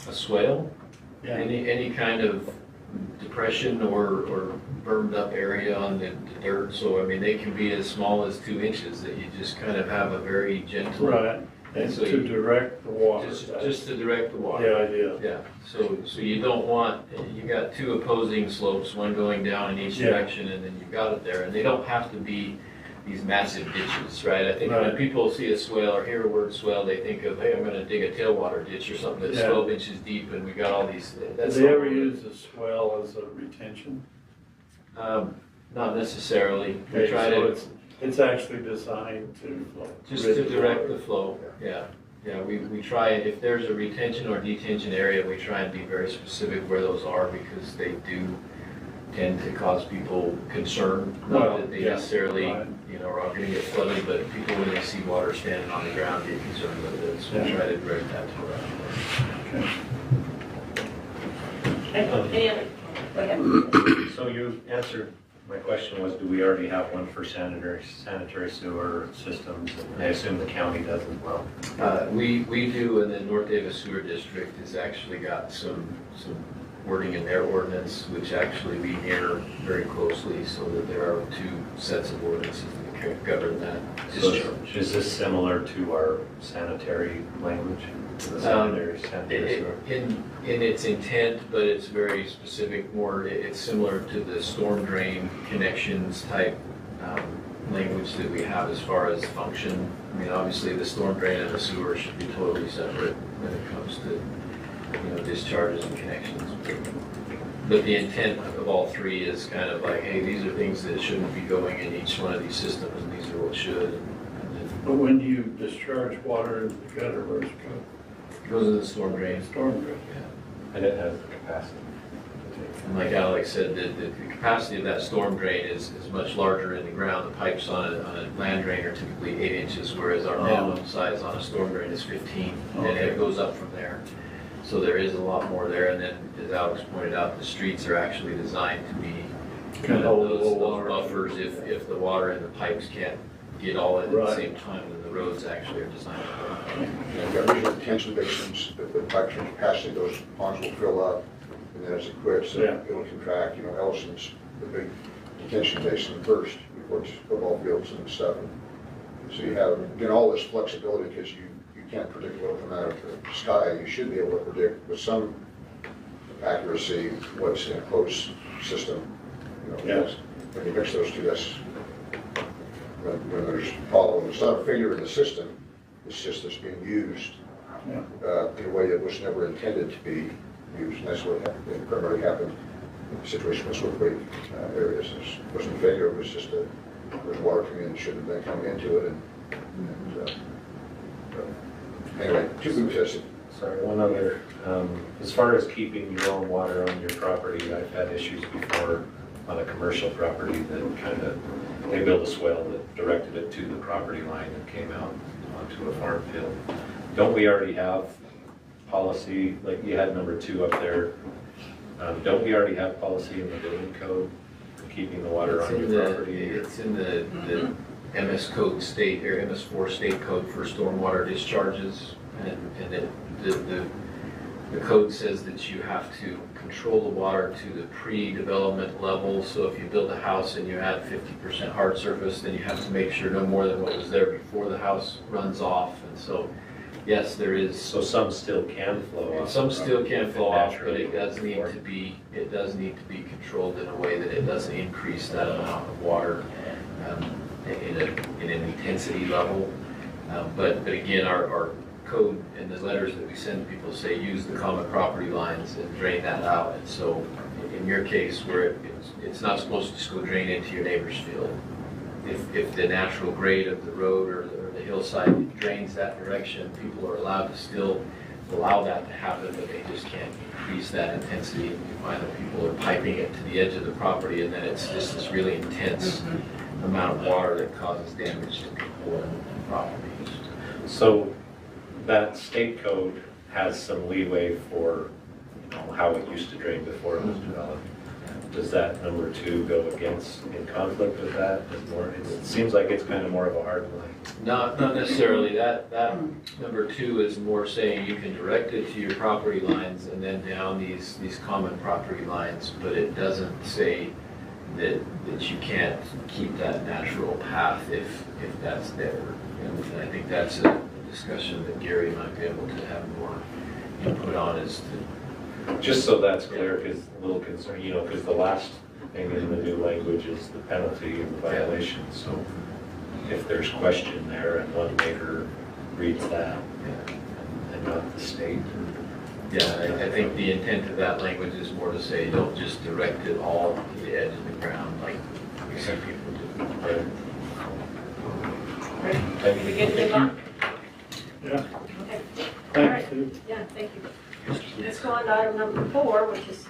A swale, Yeah. any kind of depression or burned up area on the dirt, so I mean, they can be as small as 2 inches that you just kind of have a very gentle. Right, and So to you- direct the water. Just to direct the The water. idea. Yeah, so you don't want, you got 2 opposing slopes, one going down in each Yeah. direction, and then you've got it there, and they don't have to be these massive ditches, right? I think when Right. people see a swale or hear a word swale, they think of, hey, I'm gonna dig a tailwater ditch or something that's Yeah. 12 inches deep, and we got all these, Did that's. they not ever what it use a swell as a retention? Not necessarily. We Okay, try so to, it's actually designed to. just rid to the direct water. the flow, yeah. Yeah, we try, if there's a retention or detention area, we try and be very specific where those are because they do tend to cause people concern. Well, Not that they yeah, necessarily, right. are all gonna get flooded, but people when they see water standing on the ground get concerned with it. So we Yeah. try to direct that to where. Okay. Any other? Go ahead. So you answered, my question was, do we already have one for sanitary sewer systems? And I assume the county does as well. We do, and then North Davis Sewer District has actually got some wording in their ordinance, which actually we mirror very closely, so that there are 2 sets of ordinances that govern that So discharge. is this similar to our sanitary language? The sanitary sewer? In its intent, but it's very specific, more, it's similar to the storm drain connections type language that we have as far as function. I mean, obviously, the storm drain and the sewer should be totally separate when it comes to, discharges and connections. But the intent of all 3 is kind of like, hey, these are things that shouldn't be going in each one of these systems, and these are what should. And then But when you discharge water into the gutter, where's it go? it goes in the storm drain. Storm drain. And it has the capacity to take. And like Alex said, the capacity of that storm drain is much larger in the ground. The pipes on a land drain are typically 8 inches, whereas our minimum size on a storm drain is 15, and it goes up from there. So there is a lot more there, and then, as Alex pointed out, the streets are actually designed to be kind of those buffers if the water in the pipes can't get all in at the Right. same time, then the roads actually are designed for that. And you've got regional detention basins, the pipe train capacity, those ponds will fill up, and then as it quits, Yeah. it'll contract. Ellison's the big detention basin first, before it's football fields and stuff. So you have, all this flexibility, because you can't predict what will come out of the sky. You should be able to predict with some accuracy what's in a closed system. Yes. When you mix those 2, that's, when there's problems, it's not a failure in the system, it's just it's being used in a way that was never intended to be used. And that's what primarily happened in the situation with Swiftway areas. It wasn't a failure, it was just there's water coming in that shouldn't have been coming into it. Anyway, 2 groups has Sorry, one other, as far as keeping your own water on your property, I've had issues before on a commercial property that kind of, they built a swale that directed it to the property line and came out onto a farm field. Don't we already have policy, like you had number 2 up there, don't we already have policy in the building code for keeping the water on your property? It's in the MS code state, or MS4 state code for stormwater discharges, and the code says that you have to control the water to the pre-development level. So if you build a house and you add 50% hard surface, then you have to make sure no more than what was there before the house runs off. And so, yes, there is. So some still can flow off. Some still can flow off, but naturally it does need to be, controlled in a way that it doesn't increase that amount of water in an intensity level. But again, our code and the letters that we send people say use the common property lines and drain that out. And so in your case, where it's not supposed to just go drain into your neighbor's field, if the natural grade of the road or the hillside drains that direction, people are allowed to still allow that to happen, but they just can't increase that intensity. You find that people are piping it to the edge of the property, and then it's just this really intense amount of water that causes damage to people and property. So that state code has some leeway for, you know, how it used to drain before it was developed. Does that number 2 go against, in conflict with that? It seems like it's kind of more of a hard line. Not necessarily. That number 2 is more saying you can direct it to your property lines and then down these common property lines, but it doesn't say that you can't keep that natural path if that's there. And I think that's a discussion that Gary might be able to have more input on, is to Just so that's clear, because a little concern, you know, because the last thing in the new language is the penalty and the violation. So if there's question there and one neighbor reads that and not the state. Yeah, I think the intent of that language is more to say, don't just direct it all to the edge of the ground like some people do. Ready? We get to move on? Yeah. Okay. All Thanks, right. Steve. Yeah, thank you. Let's go on to item number 4, which is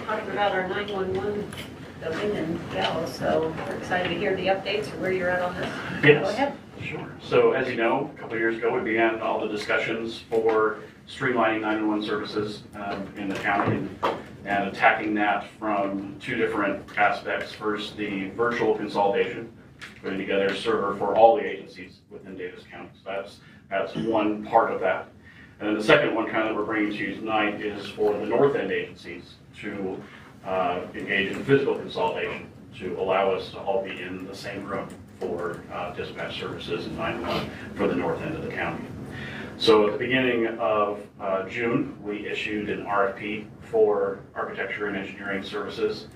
talking about our 911 building in Dallas. So we're excited to hear the updates or where you're at on this. Yes. Go ahead. Sure. So as you know, a couple of years ago, we began all the discussions for streamlining 911 services in the county and attacking that from 2 different aspects. First, the virtual consolidation, putting together a server for all the agencies within Davis County. So that's one part of that. And then the second one kind of that we're bringing to you tonight is for the north end agencies to engage in physical consolidation to allow us to all be in the same room for dispatch services and 911 for the north end of the county. So at the beginning of June, we issued an RFP for architecture and engineering services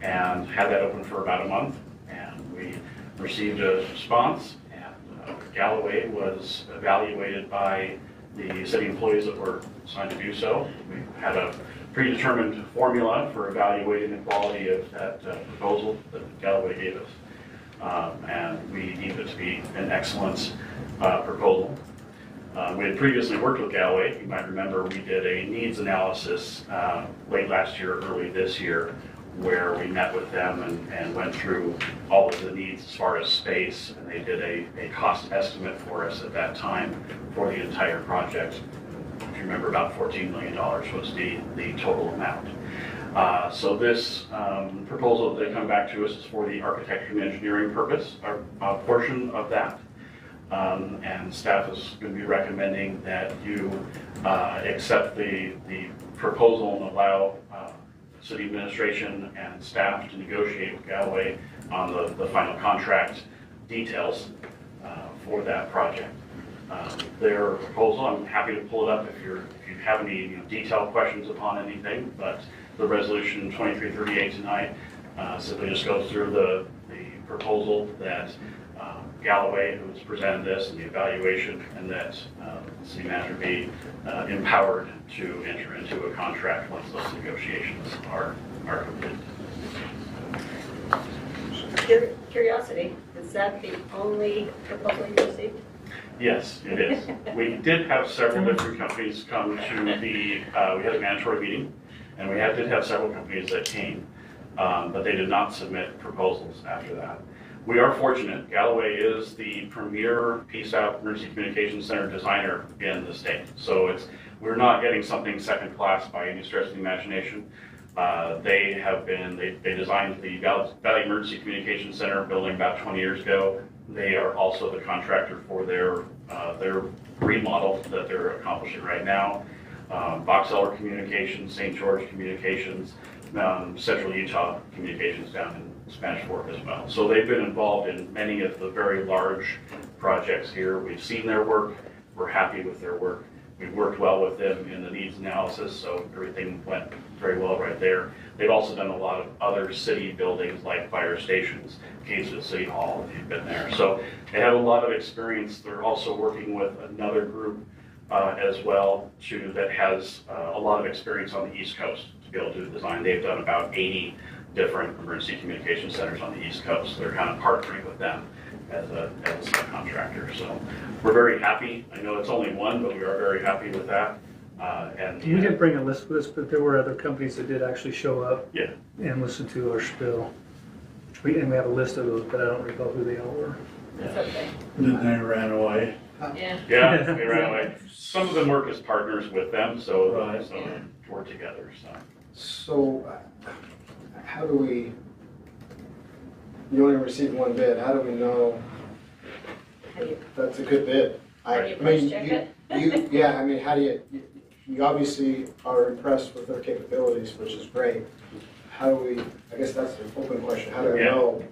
and had that open for about a month. And we received a response, and Galloway was evaluated by the city employees that were assigned to do so. We had a predetermined formula for evaluating the quality of that proposal that Galloway gave us. And we deemed it to be an excellent proposal. We had previously worked with Galloway. You might remember we did a needs analysis late last year, early this year, where we met with them and went through all of the needs as far as space, and they did a cost estimate for us at that time for the entire project. If you remember, about $14 million was the total amount. So this proposal that they come back to us is for the architecture and engineering purpose, or portion of that. And staff is going to be recommending that you accept the proposal and allow city administration and staff to negotiate with Galloway on the final contract details for that project. Their proposal, I'm happy to pull it up if you have any detailed questions upon anything, but the resolution 2338 tonight simply just goes through the proposal that Galloway, who has presented this, and the evaluation, and that the city manager be empowered to enter into a contract once those negotiations are completed. Curiosity, is that the only proposal you received? Yes, it is. We did have several different companies come to we had a mandatory meeting, and we did have several companies that came, but they did not submit proposals after that. We are fortunate. Galloway is the premier PSAP emergency communications center designer in the state. So we're not getting something second class by any stretch of the imagination. They designed the Valley Emergency Communications Center building about 20 years ago. They are also the contractor for their remodel that they're accomplishing right now. Box Elder Communications, St. George Communications, Central Utah Communications down in Spanish Fork as well. So they've been involved in many of the very large projects here. We've seen their work. We're happy with their work. We've worked well with them in the needs analysis, so everything went very well right there. They've also done a lot of other city buildings like fire stations, Gainesville City Hall, if you've been there. So they have a lot of experience. They're also working with another group as well that has a lot of experience on the East Coast to be able to design. They've done about 80 different emergency communication centers on the East Coast. They're kind of partnering with them as a subcontractor. So we're very happy. I know it's only one, but we are very happy with that. We didn't bring a list with us, but there were other companies that did actually show up Yeah. and listen to our spiel. And we have a list of those, but I don't recall who they all were. That's okay. Then they ran away. Yeah. Yeah, they ran away. Some of them work as partners with them, so Right. so work together, so. So, how do we, you only received one bid, how do we know How do you, that's a good bid? how do you price check it? Yeah, I mean, how do you obviously are impressed with their capabilities, which is great. How do we, I guess that's an open question, how do we Yeah. know?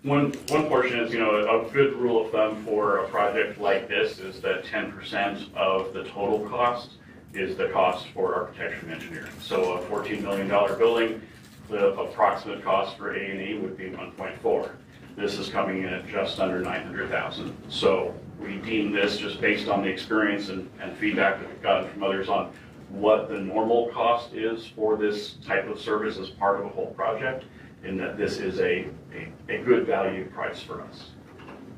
One portion is, a good rule of thumb for a project like this is that 10% of the total cost is the cost for architecture and engineering. So a $14 million building, the approximate cost for A&E would be 1.4. This is coming in at just under 900,000. So we deem this, just based on the experience and feedback that we've gotten from others on what the normal cost is for this type of service as part of a whole project, in that this is a good value price for us.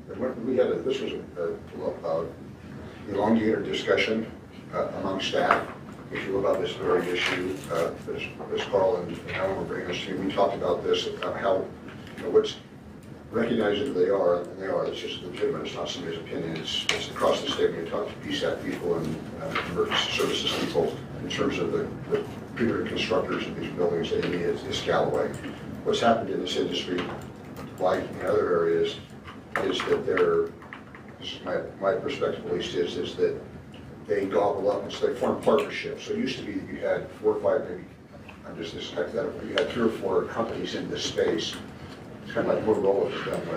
This was a elongated discussion among staff, if you will, about this very issue. As Carl and Alan were bringing us to, we talked about this, how, what's recognizing that they are, and they are, it's just legitimate, it's not somebody's opinion, it's across the state when you talk to PSAT people and emergency services people, in terms of the premier constructors of these buildings, that is Galloway. What's happened in this industry, like in other areas, is that this is my perspective at least, is that they gobble up, and so they form partnerships. So it used to be that you had 4 or 5, maybe, I'm just this hypothetical, you had 3 or 4 companies in this space. It's kind of like Motorola has done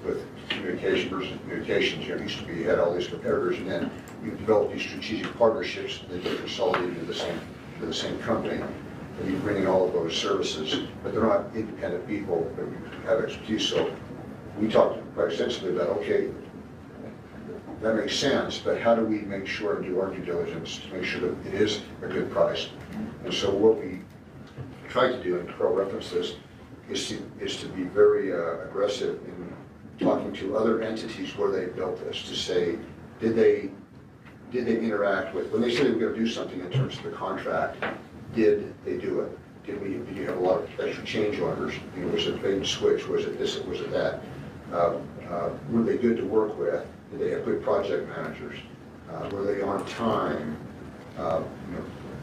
with communication versus communications. It used to be you had all these competitors, and then you develop these strategic partnerships, and they get consolidated into the same company. And you bring in all of those services, but they're not independent people that have expertise. So we talked quite extensively about, okay, that makes sense, but how do we make sure and do our due diligence to make sure that it is a good price? And so what we tried to do, and Carl referenced this, is to be very aggressive in talking to other entities where they built this, to say, did they interact with, when they said they were going to do something in terms of the contract, did they do it? Did you have a lot of extra change orders? Was it bait and switch? Was it this? Was it that? Were they good to work with? Did they have good project managers? Were they on time?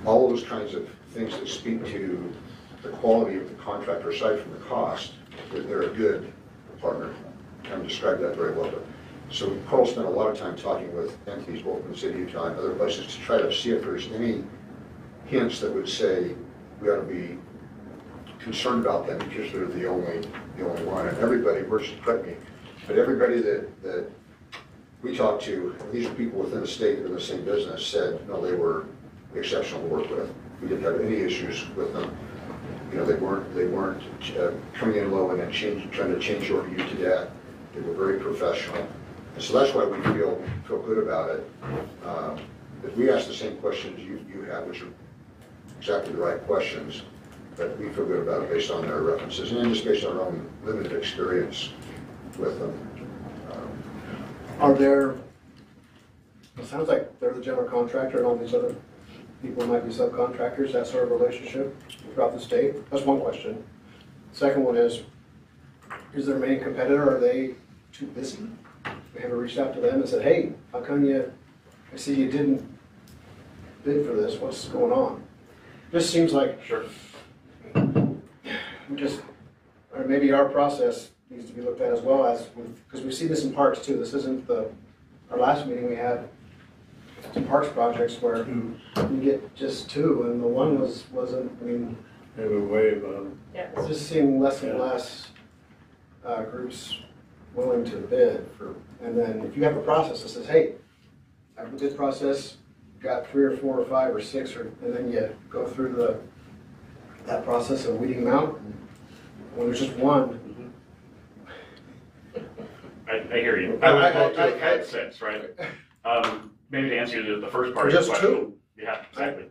All those kinds of things that speak to the quality of the contractor, aside from the cost, that they're a good partner. Kind of described that very well. So Carl spent a lot of time talking with entities both in the city of Utah and other places to try to see if there's any hints that would say we ought to be concerned about them because they're the only one. And everybody, correct me, but everybody that we talked to, these are people within the state that are in the same business, said no, they were exceptional to work with. We didn't have any issues with them. They weren't coming in low and then trying to change order you to death. They were very professional. And so that's why we feel good about it. If we ask the same questions you have, which are exactly the right questions, but we feel good about it based on their references and then just based on our own limited experience with them. Are there, it sounds like they're the general contractor and all these other people might be subcontractors, that sort of relationship throughout the state? That's one question. Second one is their main competitor, are they too busy? We haven't reached out to them and said, hey, how come I see you didn't bid for this, what's going on? This seems like, Sure. or maybe our process needs to be looked at as well as, because we see this in parks too. This isn't our last meeting we had some parks projects where you get just 2 and the one wasn't, I mean. They were way above. Yeah. It's just seeing less and less groups willing to bid for, and then if you have a process that says, hey, I have a bid process, got 3 or 4 or 5 or 6, and then you go through that process of weeding them out. And when there's just one. I hear you. I would vote to have had 6, right? Maybe to answer the first part of your Just question. 2. Yeah, exactly.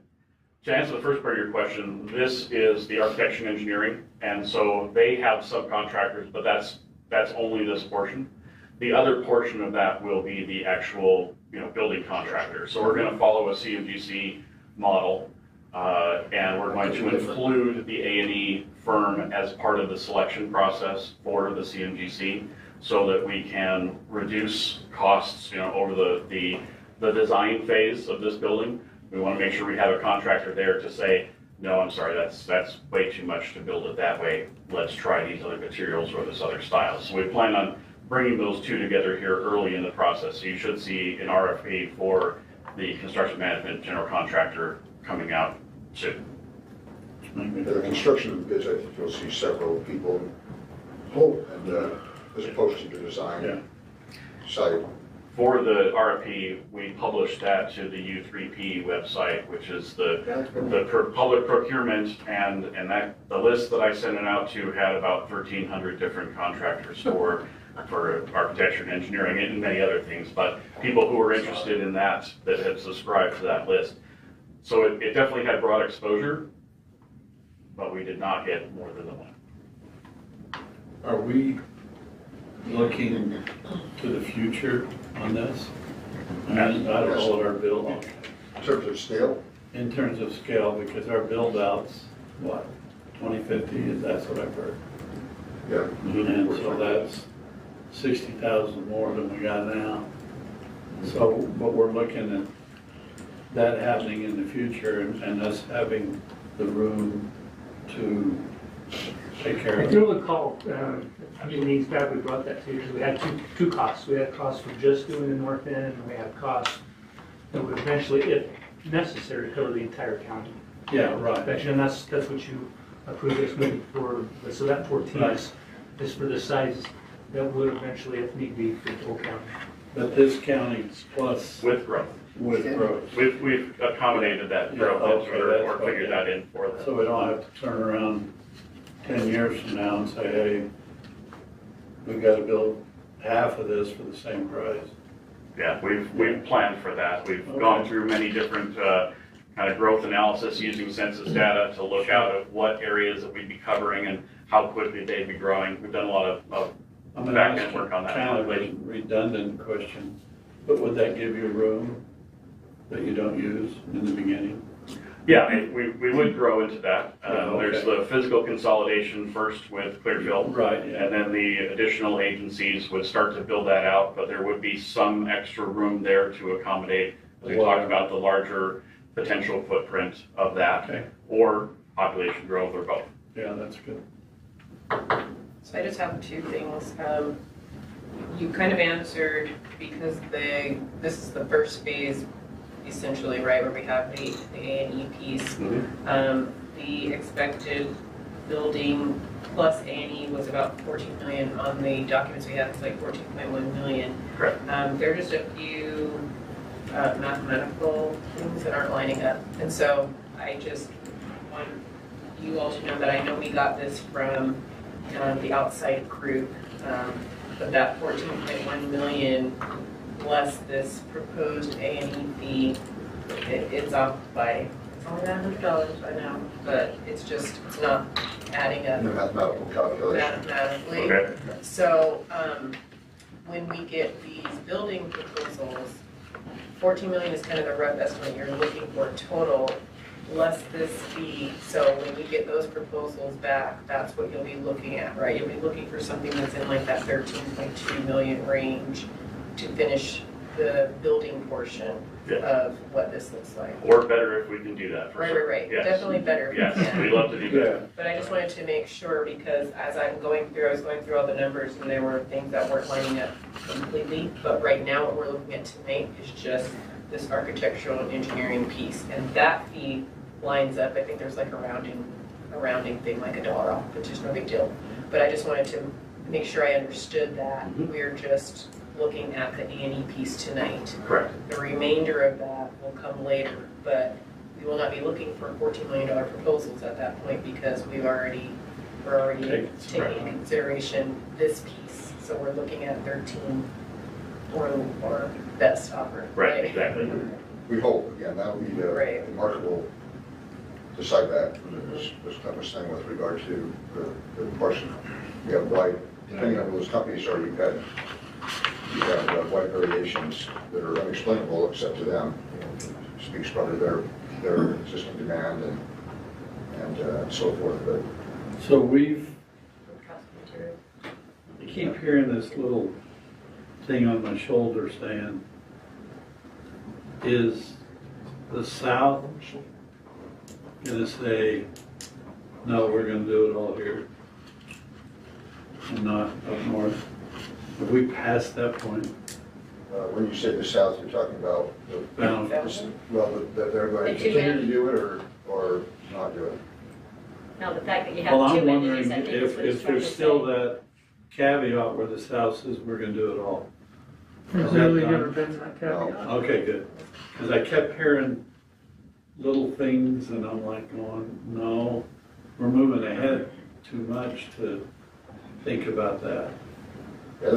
To answer the first part of your question, this is the architecture and engineering, and so they have subcontractors, but that's only this portion. The other portion of that will be the actual, building contractor. So we're gonna follow a CMGC model, and we're going to include the A&E firm as part of the selection process for the CMGC, so that we can reduce costs, over the design phase of this building. We want to make sure we have a contractor there to say, no, I'm sorry, that's way too much to build it that way. Let's try these other materials or this other style. So we plan on bringing those two together here early in the process. So you should see an RFP for the construction management general contractor coming out soon. The construction of the bids, I think you'll see several people, and as opposed to the design side. For the RFP, we published that to the U3P website, which is the public procurement, and that the list that I sent it out to had about 1,300 different contractors for architecture and engineering and many other things, but people who were interested in that had subscribed to that list. So it definitely had broad exposure, but we did not get more than the one. Are we looking to the future on this? I mean, I don't know what our build, In terms of scale? in terms of scale, because our build outs, what, 2050, that's what I've heard. Yeah. And so that's 60,000 more than we got now. So, but we're looking at that happening in the future and us having the room to take care I of do it. recall, a few meetings back, we brought that to you, because we had two costs. We had costs for just doing the north end, and we had costs that would eventually, if necessary, cover the entire county. Yeah, right. And that's what you approved this moving for, so that 14 is for the size that would eventually, if need be, for the whole county. But this county's plus With growth. with growth. We've accommodated that growth or figured that in for them. So we don't have to turn around 10 years from now and say, hey, we've got to build half of this for the same price. Yeah, we've planned for that. We've gone through many different kind of growth analysis using census data to look out at what areas that we'd be covering and how quickly they'd be growing. We've done a lot of I'm going to ask back-end work on that. kind of a redundant question, but would that give you room that you don't use in the beginning? Yeah, we would grow into that. Okay. There's the physical consolidation first with Clearfield. Right, yeah. And then the additional agencies would start to build that out, but there would be some extra room there to accommodate, as we talked about, the larger potential footprint of that, Okay. or population growth, or both. Yeah, that's good. So I just have two things. You kind of answered because this is the first phase, essentially, right, where we have the A&E piece. The expected building plus A&E was about 14 million. On the documents we have, it's like 14.1 million. Correct. There are just a few mathematical things that aren't lining up. And so I just want you all to know that I know we got this from the outside group, but that 14.1 million plus this proposed A&E fee, it's off by, it's only $900, I know, but it's not adding up In the mathematical calculation. mathematically. Okay. So when we get these building proposals, 14 million is kind of the rough estimate you're looking for total, less this fee. So when we get those proposals back, that's what you'll be looking at, right? You'll be looking for something that's in like that 13.2 million range to finish the building portion of what this looks like. Or better if we can do that. Right. Yes. Definitely better if we Yes, can. we love to do that. But I just wanted to make sure, because as I was going through all the numbers, and there were things that weren't lining up completely. But right now, what we're looking at tonight is just this architectural and engineering piece. And that fee lines up, I think there's like a rounding thing, like $1 off, which is no big deal. But I just wanted to make sure I understood that. We're just looking at the A&E piece tonight. Correct. The remainder of that will come later, but we will not be looking for $14 million proposals at that point, because we're already taking into consideration this piece. So we're looking at 13 or best offer. Right, exactly. We hope, again, that would be the market will decide that. This type of thing with regard to the portion. We have wide, depending on those companies, or you've got you have wide variations that are unexplainable except to them. Speaks probably their existing demand and so forth, but So we've, Cost of material. I keep hearing this little thing on my shoulder saying, is the South gonna say, no, we're gonna do it all here and not up north? Have we passed that point? when you say the South, you're talking about, Bound. that they're going to The two continue ends. to do it or not do it? Now, the fact that you Well, have I'm two wondering entities, I think is if, what he's if trying to there's still say. that caveat where the South says we're gonna do it all. There's Is that really done? never been that caveat. Okay, good. Because I kept hearing little things and I'm like going, no, we're moving ahead too much to think about that. Yeah, So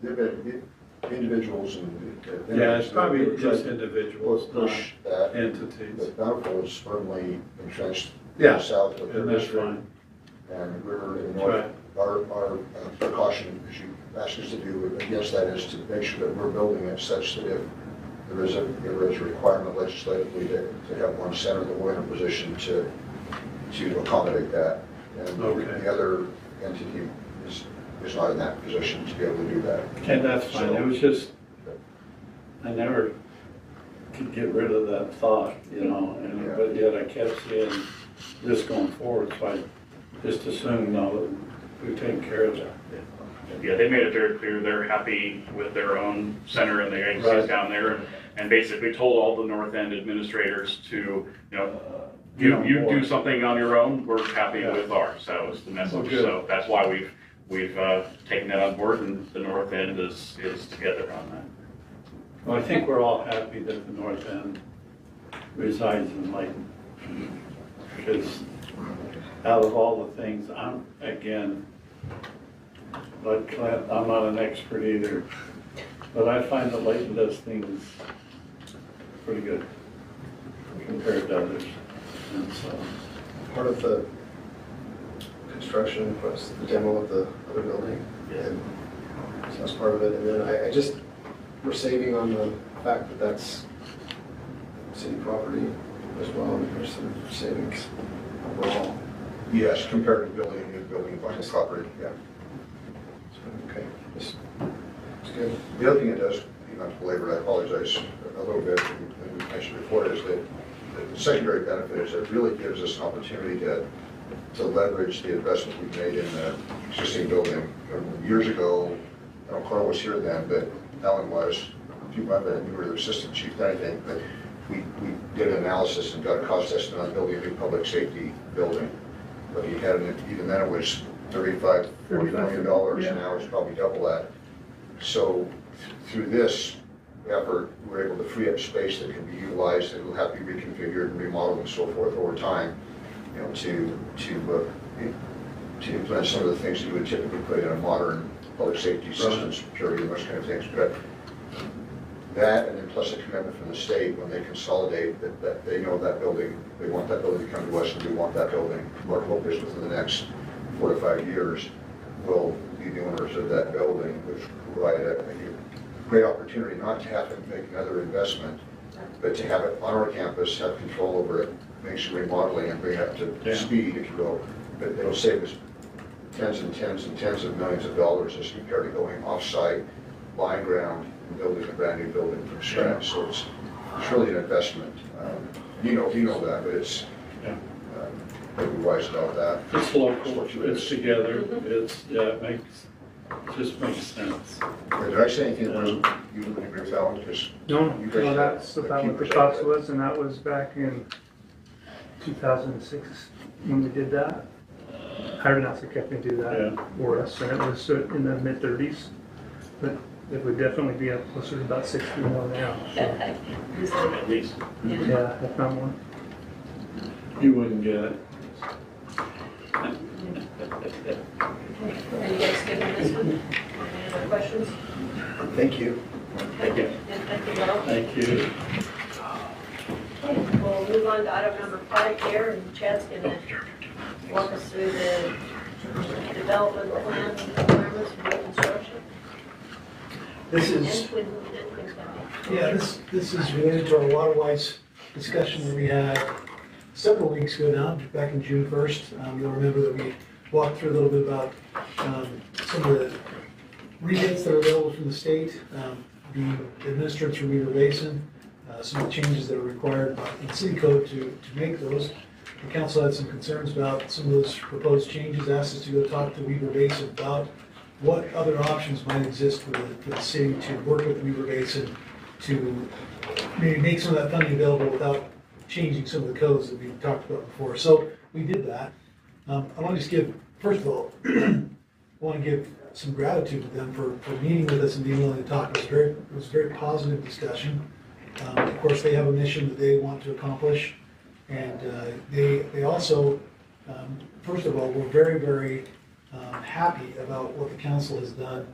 there've been individuals and. Yeah, it's probably that just try to individuals, not push that. entities. But Bountiful is firmly entrenched in Yeah, the South with their and that's district. fine. And we're in the That's north. right. Our precaution, as you asked us to do against that, is to make sure that we're building it such that if there is a requirement legislatively to have one center, that we're in a position to accommodate that. And Okay. the other entity is not in that position to be able to do that. And that's fine. It was just, I never could get rid of that thought, you know, and, Yeah. but yet I kept seeing this going forward, so I just assumed, no, that we've taken care of that. Yeah, they made it very clear they're happy with their own center and the Right. agencies down there, and basically told all the North End administrators to, you do something on your own, we're happy Yeah. with ours. That was the message. Well, good. So that's why we've taken that on board, and the North End is together on that. Well, I think we're all happy that the North End resides in Layton. Because out of all the things, I'm not an expert either, but I find that Layton does things pretty good compared to others. And so, Part of the construction was the demo of the other building. And so that's part of it. And then I just, we're saving on the fact that that's city property as well. And there's some savings overall. Yes, compared to building a new building by property, yeah. So, okay, it's good. The other thing it does, not to belabor, I apologize a little bit, and we mentioned before, is that the secondary benefit is it really gives us an opportunity to leverage the investment we've made in the existing building. Years ago, I don't know, Carl was here then, but Alan was, you were the assistant chief, if anything, but we did an analysis and got a cost estimate on building a new public safety building. But he had, even then it was $35, $40 million, and now it's probably double that. So through this effort, we're able to free up space that can be utilized, that will have to be reconfigured and remodeled and so forth over time, to implement some of the things that you would typically put in a modern public safety system, security and those kind of things. But that, and then plus a commitment from the state when they consolidate that they know that building, they want that building to come to us, and we want that building. Our hope is within the next 4 to 5 years, we'll be the owners of that building, which will provide a great opportunity not to have to make another investment, but to have it on our campus, have control over it, make some remodeling and bring it up to speed, if you will. But it'll save us tens and tens and tens of millions of dollars as compared to going off-site, buying ground, and building a brand new building from scratch. So it's really an investment. You know that, but it's, be wise about that. it's local, it's together, it just makes sense. Did I say anything that you wouldn't agree with Alan? Because No, you guys no, have that's a about key what the perspective. cost was, and that was back in 2006 when we did that. Hired an outside company to do Yeah. that for us, and it was in the mid-30s. But it would definitely be up closer to about 60 mil now. So, At least. yeah, if not more. You wouldn't get it. Are you guys good on this one? Any other questions? Thank you. Thank you. And thank you, Bill. Thank you. Okay, we'll move on to item number 5 here, and Chad's gonna walk us through the development plan requirements for new construction. This is, And Twin County. yeah, this is related to our water-wise discussion that we had several weeks ago now, back in June 1st. You'll remember that we walked through a little bit about some of the rebates that are available from the state being administered through Weaver Basin, some of the changes that are required in city code to make those. The council had some concerns about some of those proposed changes, asked us to go talk to Weaver Basin about what other options might exist for the city to work with Weaver Basin to maybe make some of that funding available without changing some of the codes that we talked about before. So we did that. I want to just give, first of all, I want to give some gratitude to them for meeting with us and being willing to talk. It was a very positive discussion. Of course, they have a mission that they want to accomplish. And they also, first of all, were very, very happy about what the council has done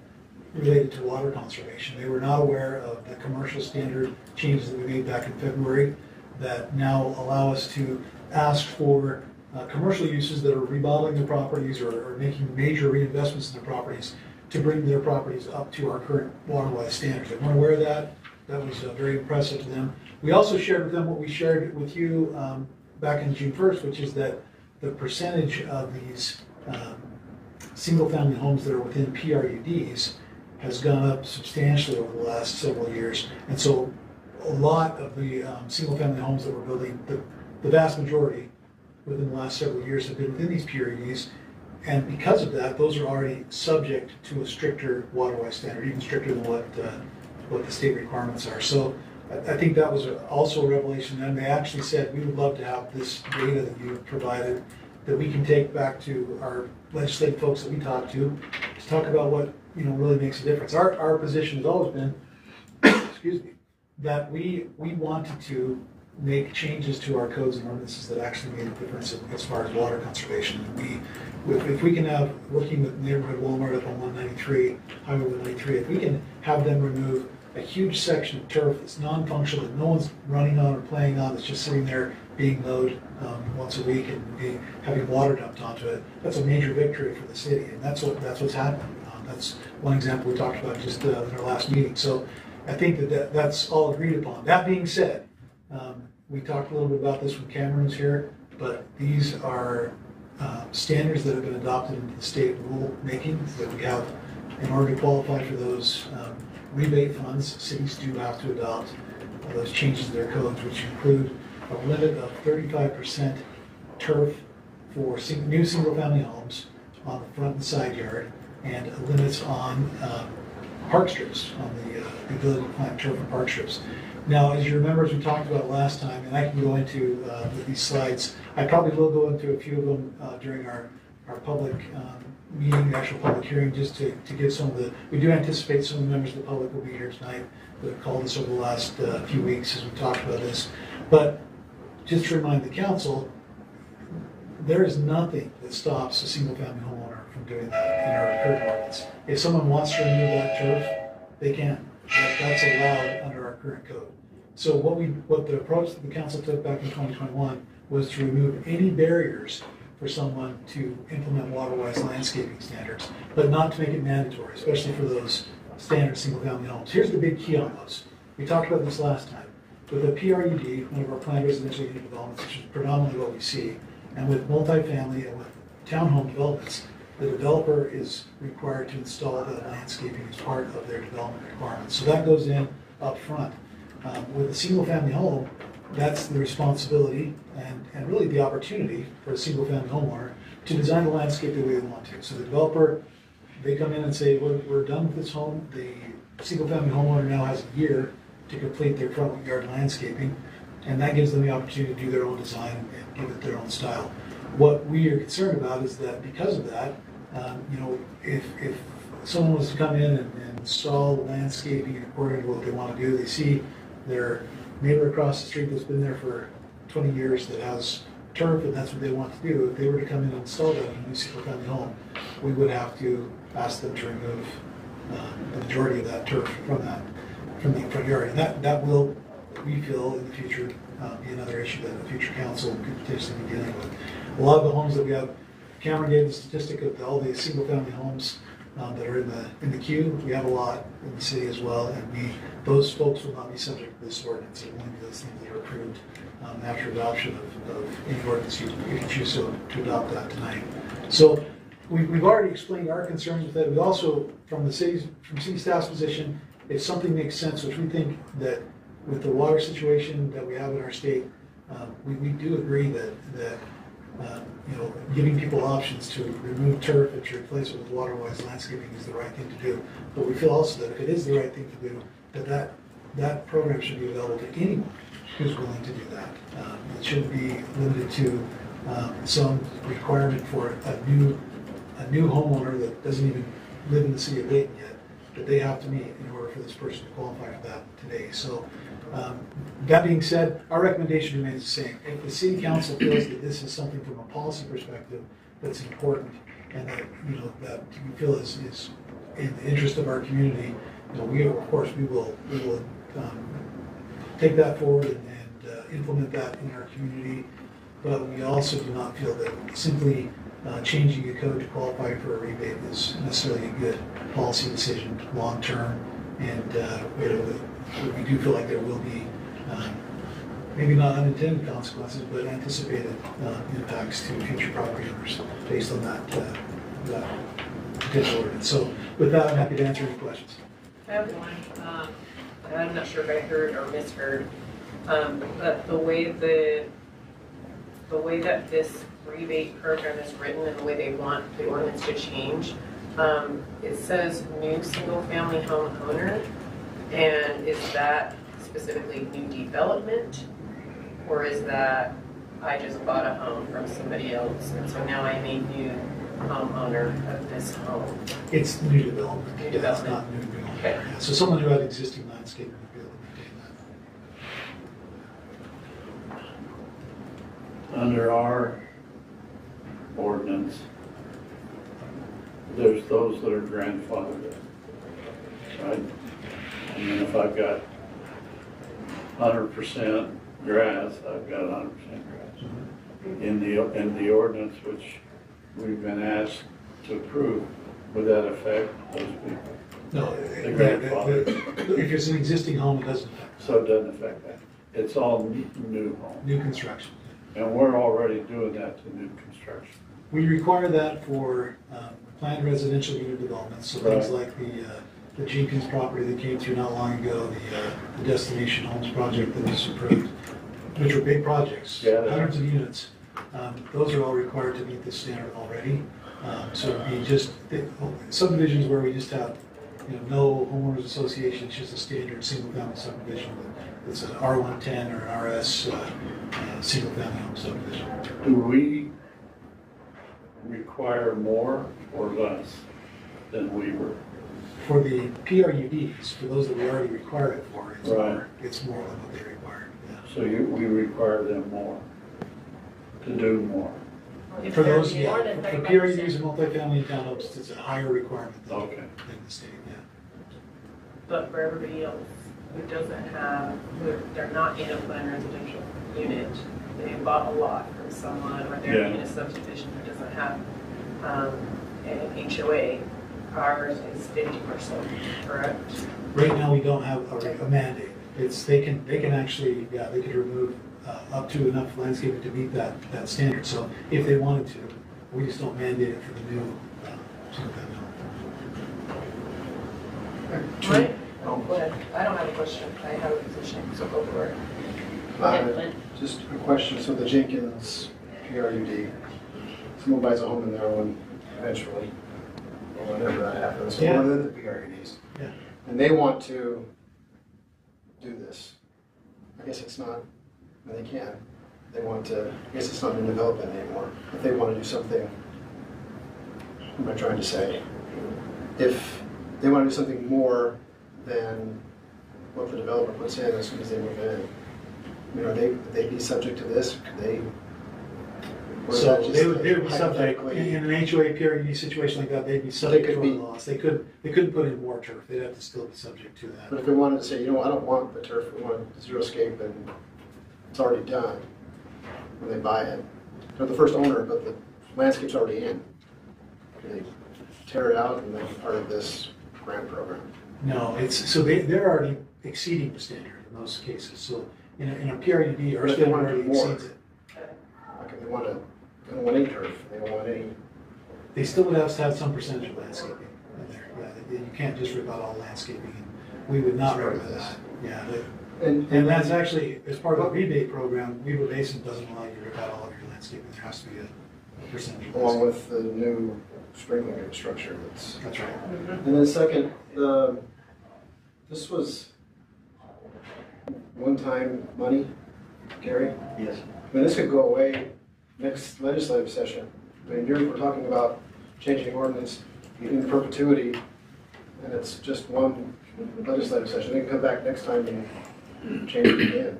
related to water conservation. They were not aware of the commercial standard changes that we made back in February that now allow us to ask for commercial uses that are remodeling their properties or making major reinvestments in their properties to bring their properties up to our current water-wise standards. They weren't aware of that. That was very impressive to them. We also shared with them what we shared with you back in June 1st, which is that the percentage of these single-family homes that are within PRUDs has gone up substantially over the last several years. And so a lot of the single-family homes that we're building, the vast majority within the last several years have been within these PRUDs. And because of that, those are already subject to a stricter water-wise standard, even stricter than what the state requirements are. So I think that was also a revelation. And they actually said, we would love to have this data that you have provided that we can take back to our legislative folks that we talk to talk about what really makes a difference. Our position has always been, excuse me, that we wanted to make changes to our codes and ordinances that actually made a difference as far as water conservation. If we can have, working with neighborhood Walmart up on 193, Highway 193, if we can have them remove a huge section of turf that's non-functional, that no one's running on or playing on, that's just sitting there being mowed once a week and having water dumped onto it, that's a major victory for the city, and that's what's happening. That's one example we talked about just in our last meeting. So I think that's all agreed upon. That being said, we talked a little bit about this when Cameron was here, but these are standards that have been adopted into the state rule making that we have in order to qualify for those rebate funds. Cities do have to adopt those changes to their codes, which include a limit of 35% turf for new single-family homes on the front and side yard, and limits on park strips, on the ability to plant turf and park strips. Now, as you remember, as we talked about last time, and I can go into these slides, I probably will go into a few of them during our public meeting, the actual public hearing, just to give some of the, we do anticipate some of the members of the public will be here tonight that have called us over the last few weeks as we talked about this. But just to remind the council, there is nothing that stops a single-family homeowner from doing that in our current ordinance. If someone wants to remove that turf, they can. That's allowed under our current code. So what the approach that the council took back in 2021 was to remove any barriers for someone to implement water-wise landscaping standards, but not to make it mandatory, especially for those standard single-family homes. Here's the big key on those. We talked about this last time. With a PRUD, one of our planned residential unit developments, which is predominantly what we see, and with multifamily and with townhome developments, the developer is required to install the landscaping as part of their development requirements. So that goes in up front. With a single-family home, that's the responsibility and really the opportunity for a single-family homeowner to design the landscape the way they want to. So the developer, they come in and say, we're done with this home. The single-family homeowner now has a year to complete their front yard landscaping, and that gives them the opportunity to do their own design and give it their own style. What we are concerned about is that because of that, if someone was to come in and install landscaping according to what they want to do, they see their neighbor across the street that's been there for 20 years that has turf and that's what they want to do. If they were to come in and install that in a new single-family home, we would have to ask them to remove the majority of that turf from the front yard. And that will, we feel, in the future be another issue that the future council could potentially be dealing with. A lot of the homes that we have, Cameron gave the statistic of all the single-family homes that are in the queue. We have a lot in the city as well, and those folks will not be subject to this ordinance. It will only be those things that are approved after adoption of any ordinance if you choose to adopt that tonight. So we've already explained our concerns with it. We also, from city staff's position, if something makes sense, which we think that with the water situation that we have in our state, we do agree that giving people options to remove turf and to replace it with water-wise landscaping is the right thing to do. But we feel also that if it is the right thing to do, that program should be available to anyone who's willing to do that. It shouldn't be limited to some requirement for a new homeowner that doesn't even live in the city of Layton yet, that they have to meet in order for this person to qualify for that today. So that being said, our recommendation remains the same. If the city council feels that this is something from a policy perspective that's important and that that we feel is in the interest of our community, we will take that forward and implement that in our community. But we also do not feel that simply changing a code to qualify for a rebate is necessarily a good policy decision long term. And we do feel like there will be maybe not unintended consequences, but anticipated impacts to future property owners based on that potential ordinance. So with that, I'm happy to answer any questions. I have one. I'm not sure if I heard or misheard, but the way that this rebate program is written and the way they want the ordinance to change, it says new single-family home owner, and is that specifically new development, or is that I just bought a home from somebody else and so now I'm a new homeowner of this home? It's new development. New development. It's not new development. Okay. Yeah, so someone who had existing landscaping would be able to maintain that. Under our ordinance, there's those that are grandfathered in, right? And then if I've got 100% grass, I've got 100% grass. In the ordinance, which we've been asked to approve, would that affect those people? No, The grandfather. if it's an existing home, it doesn't affect. So it doesn't affect that. It's all new home. New construction. And we're already doing that to new construction. We require that for planned residential unit developments, so things Right. like the Jenkins property that came through not long ago, the Destination Homes project that was approved, which are big projects, Yeah. hundreds of units. Those are all required to meet this standard already. So it'd be just subdivisions where we just have no homeowners association, it's just a standard single-family subdivision. It's an R110 or an RS single-family home subdivision. Do we require more or less than we were? For the PRUDs, for those that we already require it for, Right. it's more than what they require. Yeah. So we require them more, to do more. For those, More yeah, than for 35%. PRUDs and multifamily townhomes, it's a higher requirement than Okay. the state, yeah. But for everybody else who doesn't have, they're not in a planned residential unit, they bought a lot from someone, or they're Yeah. in a subdivision that doesn't have an HOA, ours is 50%, correct? Right now, we don't have a mandate. They can actually, they could remove up to enough landscaping to meet that standard. So if they wanted to, we just don't mandate it for the new single-family home. Right? Oh, go ahead. I don't have a question. I have a position, so go for it. Just a question, so the Jenkins PRUD, someone buys a home in their own eventually, or whenever that happens, Yeah. one of the PRUDs. Yeah. And they want to do this. I guess it's not, they can. They want to, I guess it's not in development anymore. If they want to do something, what am I trying to say? If they want to do something more than what the developer puts in as soon as they move in, would they be subject to this? Could they? Or is So that just they would be subject, hypothetically- in an HOA PRUD situation like that, they'd be subject could to our be- laws. They couldn't put in more turf. They'd have to still be subject to But that. if they wanted to say, I don't want the turf, we want zero scape, and it's already done when they buy it. They're the first owner, but the landscape's already in. Could they tear it out and make it part of this grant program? No, so they're already exceeding the standard in most cases, so in a PRUD, our But they standard wanna do already more. exceeds it. Like, they don't want any turf, they don't want any, They still would have to have some percentage of landscaping in there, yeah, you can't just rip out all landscaping, and we would not recommend that, yeah. And that's actually, as part of the rebate program, Weaver Basin doesn't allow you to rip out all of your landscaping, there has to be a percentage. of along landscaping. with the new sprinkling infrastructure that's. That's right. And then second, this was one-time money, Gary? Yes. I mean, this could go away next legislative session. I mean, we're talking about changing ordinance in perpetuity, and it's just one legislative session. They can come back next time and change it again.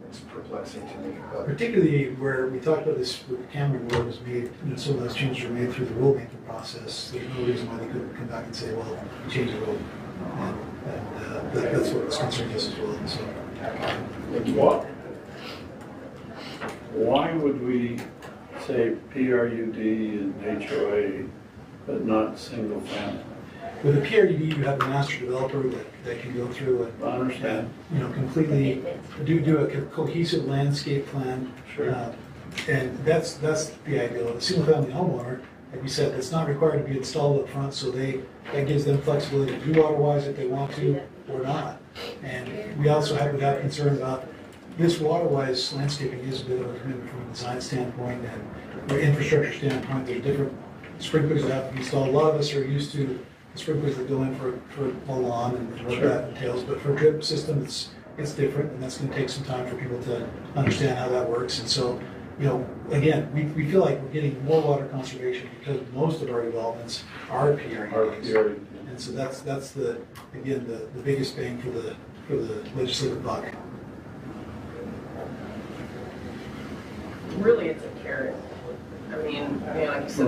It's perplexing to me. But Particularly where we talked about this with Cameron, where it was made, some of those changes were made through the rulemaking process. There's no reason why they couldn't come back and say, well, we changed the rule. And that's what was concerning us as well, so. Why would we say PRUD and HOA, but not single family? With a PRUD, you have a master developer that can go through I understand. and, completely do a cohesive landscape plan. Sure. And that's the ideal. A single family homeowner, like we said, it's not required to be installed up front, so that gives them flexibility to do water wise if they want to or not. And we also have to have concern about this water wise landscaping is a bit of a commitment from a design standpoint and from an infrastructure standpoint. There's different sprinklers that have to be installed. A lot of us are used to the sprinklers that go in for a lawn and what that entails, but for a drip system, it's different, and that's going to take some time for people to understand how that works. And so, again, we feel like we're getting more water conservation because most of our developments are PRUDs. And so that's the biggest bang for the legislative buck. Really, it's a carrot. I mean, like you said,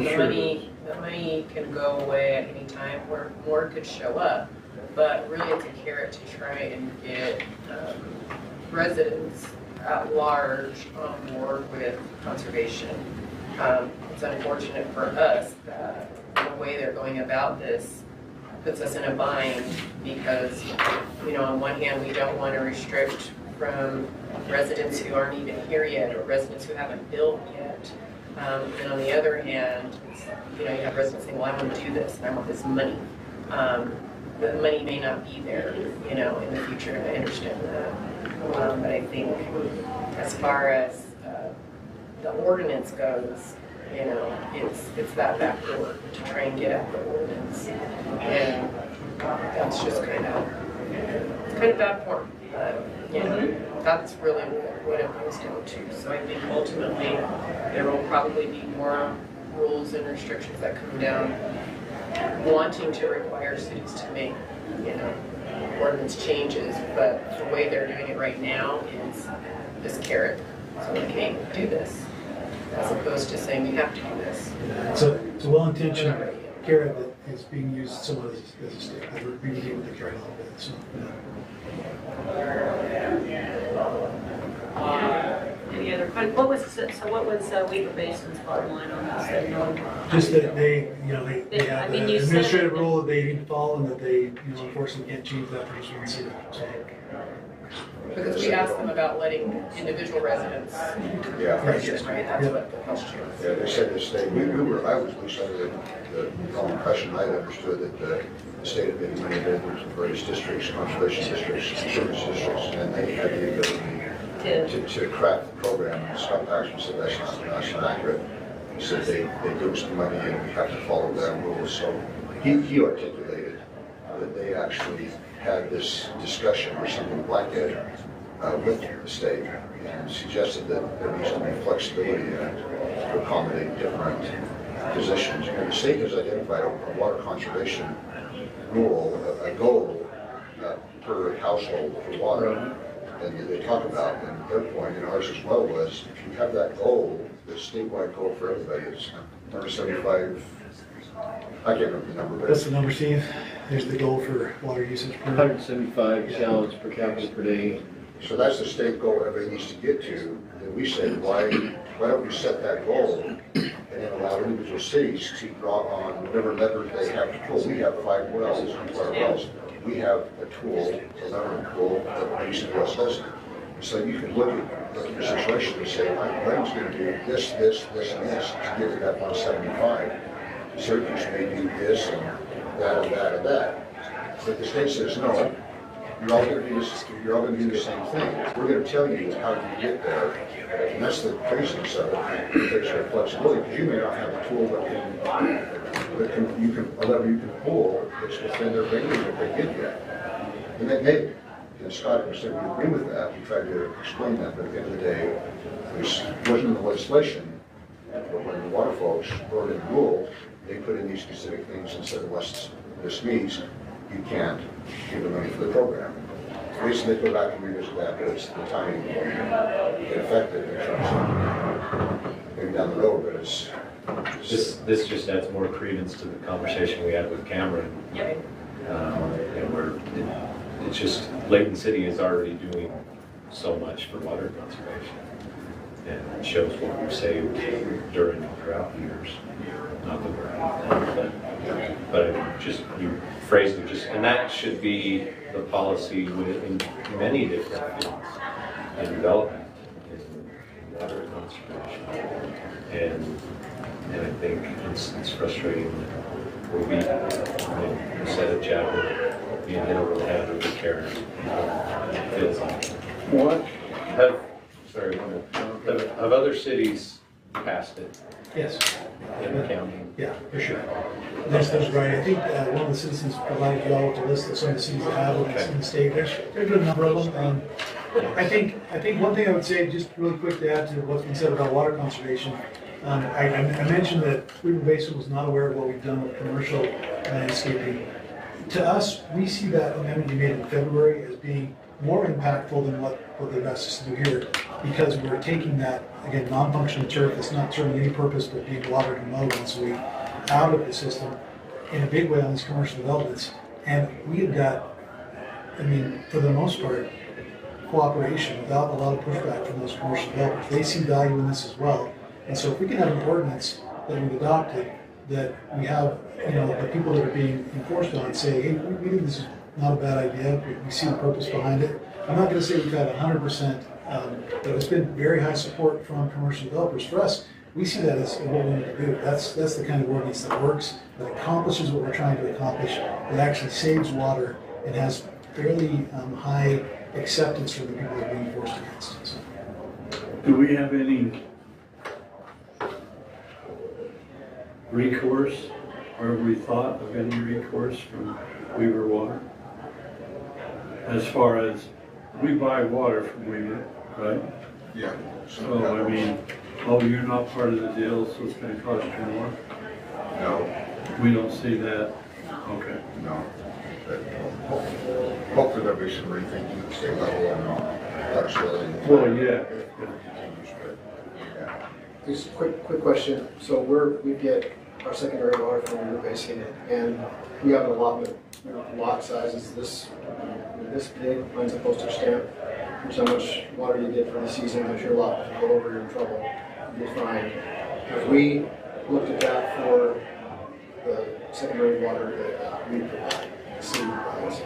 the money can go away at any time where more could show up, but really it's a carrot to try and get residents at large on board with conservation. It's unfortunate for us that the way they're going about this puts us in a bind because, on one hand, we don't want to restrict from residents who aren't even here yet or residents who haven't built yet. And on the other hand, you have residents saying, well, I want to do this and I want this money. The money may not be there, in the future, and I understand that. But I think as far as the ordinance goes, it's that back door to try and get at the ordinance. And that's just kind of bad form. That's really what it comes down to. So I think ultimately there will probably be more rules and restrictions that come down wanting to require cities to make, ordinance changes. But the way they're doing it right now is this carrot. So like, hey, do this. As opposed to saying you have to do this. It's a well-intentioned carrot that is being used somewhat as a stick. We're being able to carry a little bit. So, Any other questions? What was Weaver Basin's bottom line on this? just that they have I mean, the you said administrative that- rule that they need to follow, and that they, unfortunately can't change that for just one city. So, Because we asked them about letting individual residents question, right? That's what the question is. Yeah, they said the state, I was at least under the wrong impression, I understood that the state had been money there, there's various districts, conservation districts, service districts, and they had the ability to craft the program, and Scott Paxton said that's not accurate. He said they give us the money and we have to follow that rule, so he articulated that they actually had this discussion or something like it with the state and suggested that there needs to be flexibility in it to accommodate different positions. And the state has identified a water conservation rule, a goal per household for water. And they talk about, and their point, and ours as well, was if you have that goal, the statewide goal for everybody is number 75, I can't remember the number, but that's the number, Steve. There's the goal for water usage per 175 gallons per capita per day. so that's the state goal everybody needs to get to. And we said, why don't we set that goal and and then allow individual cities to draw on whatever leverage they have to pull. We have 5 wells, 5 wells. We have a tool, a levering tool, that recently else doesn't. So you can look at your situation and say, Layton's going to do this, this, this, and this to get to that 175. Syracuse may do this and that and that and that. But the state says, no, you're all going to do this, you're all going to do the same thing. We're going to tell you how to get there. And that's the craziness of it. It takes your flexibility, because you may not have a tool a lever you can pull that's within their range if they get you. And they may. And Scott and I said we agree with that. We tried to explain that, but at the end of the day, it wasn't in the legislation. But when the water folks wrote in the rule, they put in these specific things and said, unless this means you can't give the money for the program. Basically, they go back and revisit that, but it's the timing will get affected in terms of maybe down the road, but it's. This just adds more credence to the conversation we had with Cameron. Yep. It's just, Layton City is already doing so much for water conservation. And it shows what we've saved during drought years. Not that we're, but just, you phrased it just, and that should be the policy in many different fields in development, in water conservation. And I think it's frustrating that we'll be, you said it, Chad, being hit over the head with the carrot. It feels like. What? Have other cities passed it Yes. in the county? Yeah, for sure. That's right. I think one of the citizens provided you all with a list of some of the cities that have it in the state. There's a good number of them. I think one thing I would say, just really quick to add to what's been said about water conservation, I mentioned that Weaver Basin was not aware of what we've done with commercial landscaping. To us, we see that amendment you made in February as being more impactful than what they've asked us to do here, because we're taking that, again, non-functional turf that's not serving any purpose but being watered and mowed once a week out of the system in a big way on these commercial developments. And we had got, I mean, for the most part, cooperation without a lot of pushback from those commercial developers. They see value in this as well. And so if we can have an ordinance that we've adopted, that we have, the people that are being enforced on say, hey, we think this is not a bad idea, we see the purpose behind it. I'm not going to say we've had 100%, but it's been very high support from commercial developers. For us, we see that as what we need to do. That's the kind of ordinance that works, that accomplishes what we're trying to accomplish, that actually saves water and has fairly high acceptance from the people that are being forced against it. So. Do we have any recourse, or have we thought of any recourse from Weaver Water? As far as, we buy water from Weaver, right? Yeah. So, I mean, you're not part of the deal, so it's gonna cost you more? No, We don't see that? Okay. no. But hopefully there'll be some rethinking at the state level and flexibility. Well, yeah. Just a quick question. So we get our secondary water from Weaver Basin, and we have an allotment. Lot size is this big. Mine's a postage stamp. Here's how much water you get for the season. If your lot go over, you're in trouble. You're fine. If we looked at that for the secondary water that we provide, the city provides,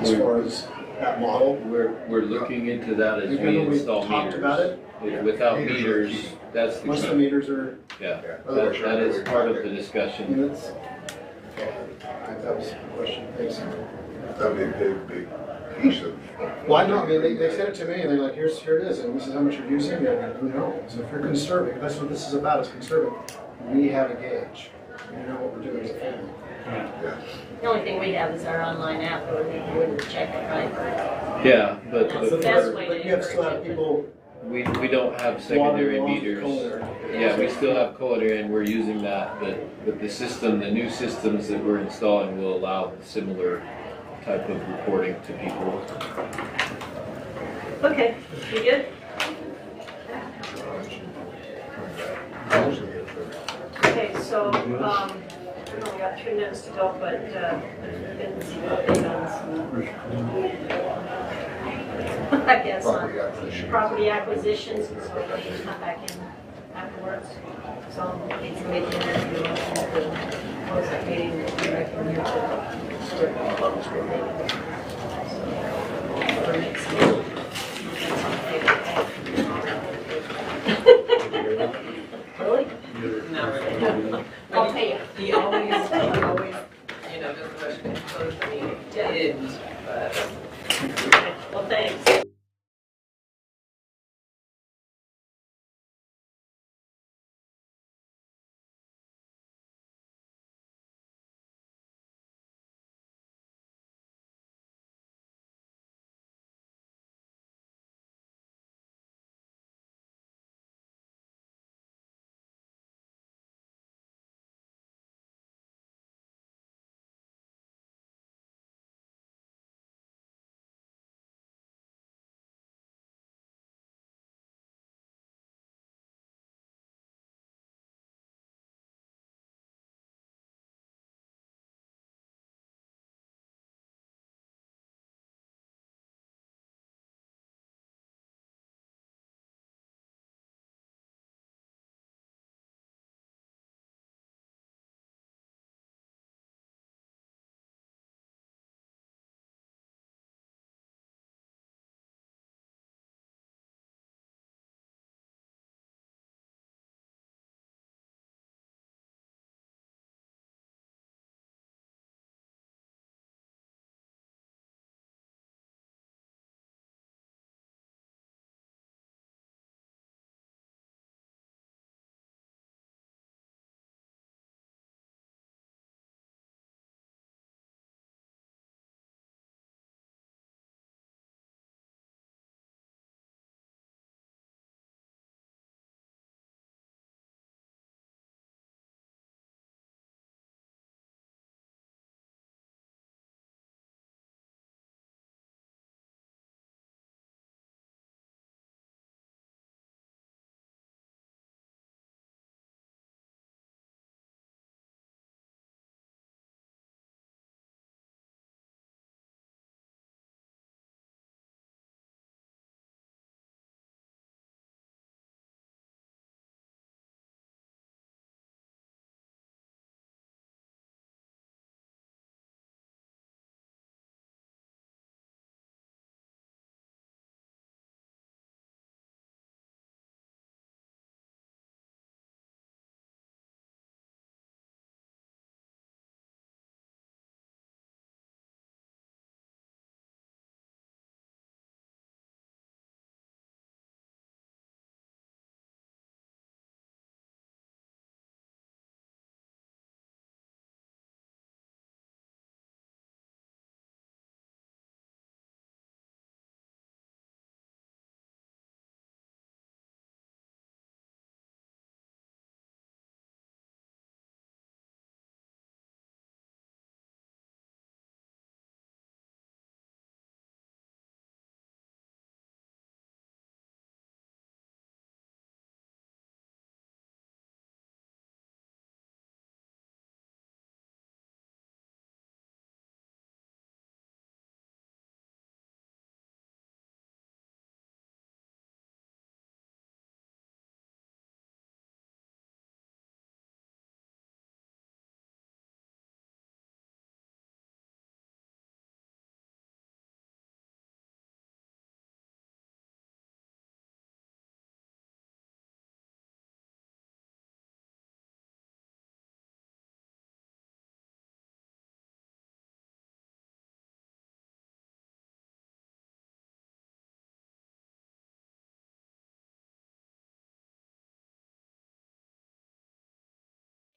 as far as that model, We're looking into that as we remember we install talked meters. about it. Without meters, that's the Once the key. meters are Yeah, that is part of the discussion. units. That was the question. Thanks. That'd be a big piece of. Well, I know, I mean, they sent it to me, and they're like, here it is, and this is how much you're using, and who knows? So if you're conserving, that's what this is about, is conserving. We have a gauge. We know what we're doing as a family. Yeah. The only thing we have is our online app, where we wouldn't check it, right? Yeah, but That's the but best way to But you have still have encourage it. people. we don't have secondary watering meters. off the color. Yeah, we still have culinary and we're using that, but the new systems that we're installing will allow similar type of reporting to people. Okay, you good? Okay, so, we only got 3 minutes to go, but, been some I guess, on property acquisitions, and so we'll just come back in after reports. So it's making it a motion to close that meeting and come back in here to start the public meeting. So, for next meeting. Really? Not really. I'll pay you. He always, you know, does rush to close the meeting. Yeah. He didn't, but. Well, thanks.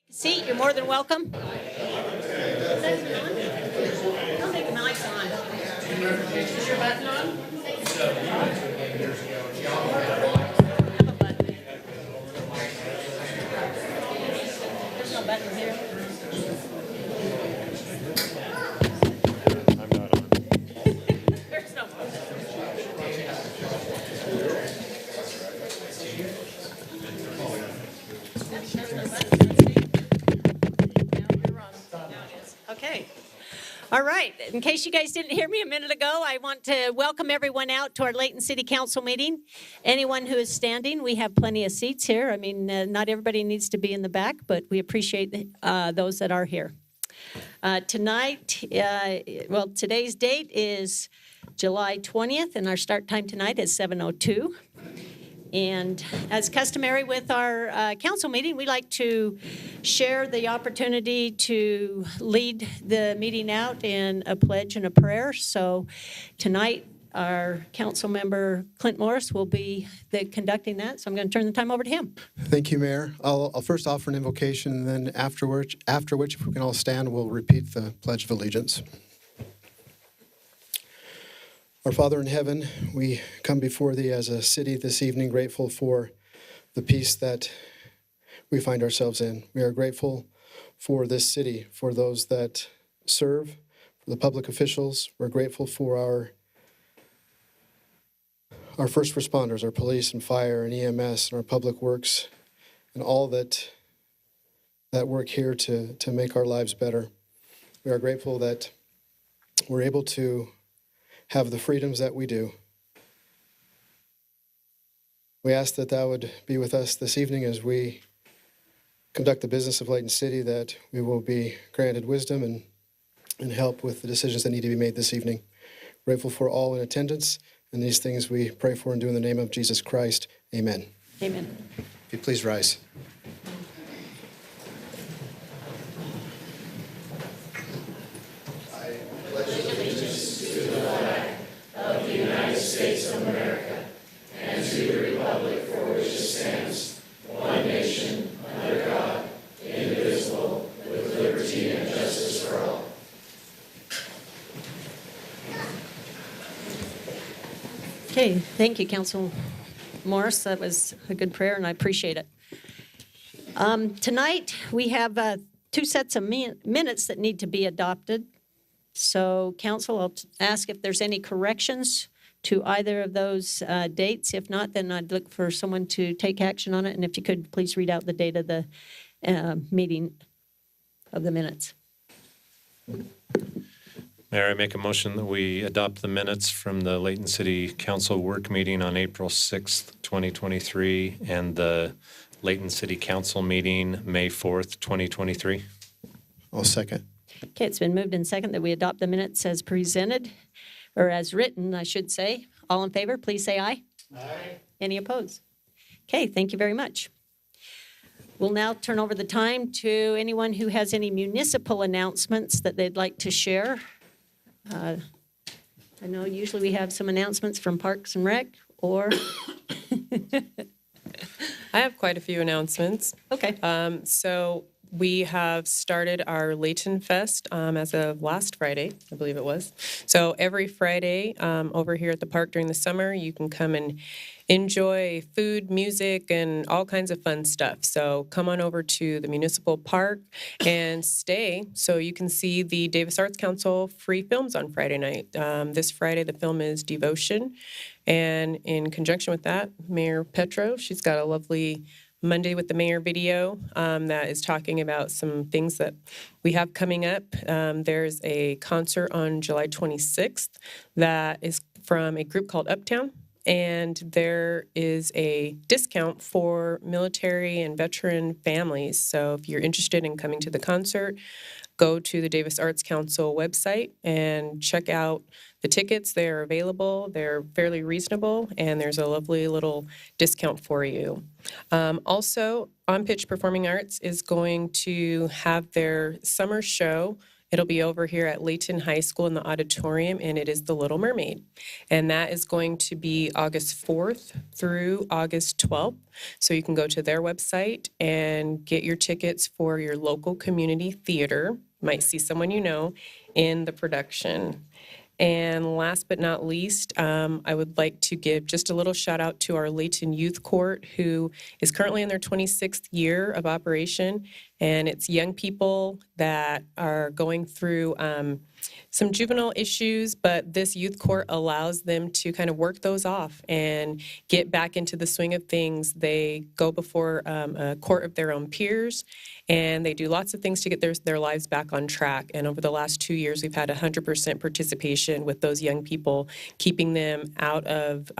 Seat, you're more than welcome. Don't take the mics on. Is your button on? Have a button. There's no button here. I'm not on. There's no button. Okay. All right. in case you guys didn't hear me a minute ago, I want to welcome everyone out to our Layton City Council meeting. Anyone who is standing, we have plenty of seats here. I mean, not everybody needs to be in the back, but we appreciate those that are here. Tonight, today's date is July 20th, and our start time tonight is 7:02. And as customary with our council meeting, we like to share the opportunity to lead the meeting out in a pledge and a prayer. So tonight, our council member, Clint Morris, will be conducting that. So I'm going to turn the time over to him. Thank you, Mayor. I'll first offer an invocation, and then after which, if we can all stand, we'll repeat the Pledge of Allegiance. Our Father in heaven, we come before thee as a city this evening, grateful for the peace that we find ourselves in. We are grateful for this city, for those that serve, for the public officials. We're grateful for our first responders, our police and fire and EMS and our public works, and all that work here to make our lives better. We are grateful that we're able to have the freedoms that we do. We ask that thou would be with us this evening as we conduct the business of Layton City, that we will be granted wisdom and help with the decisions that need to be made this evening. Grateful for all in attendance, and these things we pray for and do in the name of Jesus Christ. Amen. Amen. If you please rise. Okay, thank you, Council Morris. That was a good prayer, and I appreciate it. Tonight, we have two sets of minutes that need to be adopted. So, Council, I'll ask if there's any corrections to either of those dates. If not, then I'd look for someone to take action on it. And if you could, please read out the date of the meeting of the minutes. Mayor, I make a motion that we adopt the minutes from the Layton City Council work meeting on April 6th, 2023, and the Layton City Council meeting May 4th, 2023. I'll second. Okay, it's been moved and second that we adopt the minutes as presented, or as written, I should say. All in favor, please say aye. Aye. Any opposed? Okay, thank you very much. We'll now turn over the time to anyone who has any municipal announcements that they'd like to share. I know usually we have some announcements from Parks and Rec, or... I have quite a few announcements. Okay. So we have started our Layton Fest as of last Friday, I believe it was. So every Friday over here at the park during the summer, you can come and enjoy food, music, and all kinds of fun stuff. So come on over to the municipal park and stay so you can see the Davis Arts Council free films on Friday night. This Friday, the film is Devotion. And in conjunction with that, Mayor Petro, she's got a lovely Monday with the Mayor video that is talking about some things that we have coming up. There's a concert on July 26th that is from a group called Uptown. And there is a discount for military and veteran families. So if you're interested in coming to the concert, go to the Davis Arts Council website and check out the tickets. They are available. They're fairly reasonable, and there's a lovely little discount for you. Also, On Pitch Performing Arts is going to have their summer show. It'll be over here at Layton High School in the auditorium, and it is The Little Mermaid. And that is going to be August 4th through August 12th. So you can go to their website and get your tickets for your local community theater. Might see someone you know in the production. And last but not least, I would like to give just a little shout out to our Layton Youth Court, who is currently in their 26th year of operation. And it's young people that are going through some juvenile issues, but this youth court allows them to kind of work those off and get back into the swing of things. They go before a court of their own peers, and they do lots of things to get their lives back on track. And over the last 2 years, we've had 100% participation with those young people, keeping them out of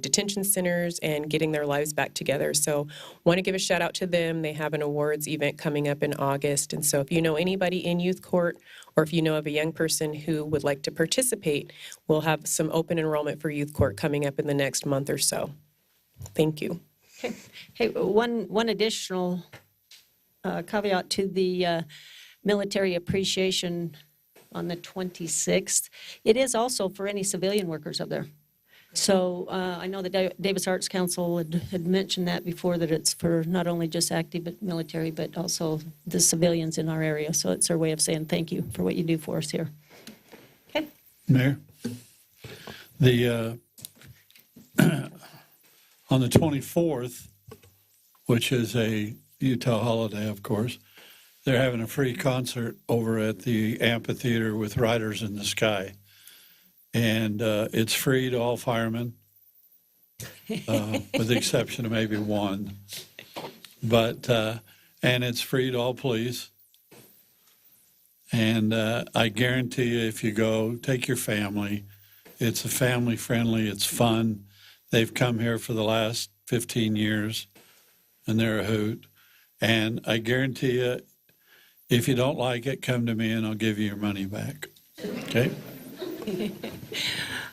detention centers and getting their lives back together. So want to give a shout out to them. They have an awards event coming up in August. And so if you know anybody in youth court, or if you know of a young person who would like to participate, we'll have some open enrollment for youth court coming up in the next month or so. Thank you. Okay. Hey, one additional caveat to the military appreciation on the 26th. It is also for any civilian workers up there. So I know the Davis Arts Council had mentioned that before, that it's for not only just active military, but also the civilians in our area. So it's our way of saying thank you for what you do for us here. Okay. Mayor, on the 24th, which is a Utah holiday, of course, they're having a free concert over at the amphitheater with Riders in the Sky. And it's free to all firemen, with the exception of maybe one. But, and it's free to all police. And I guarantee you, if you go, take your family. It's a family friendly, it's fun. They've come here for the last 15 years, and they're a hoot. And I guarantee you, if you don't like it, come to me and I'll give you your money back. Okay?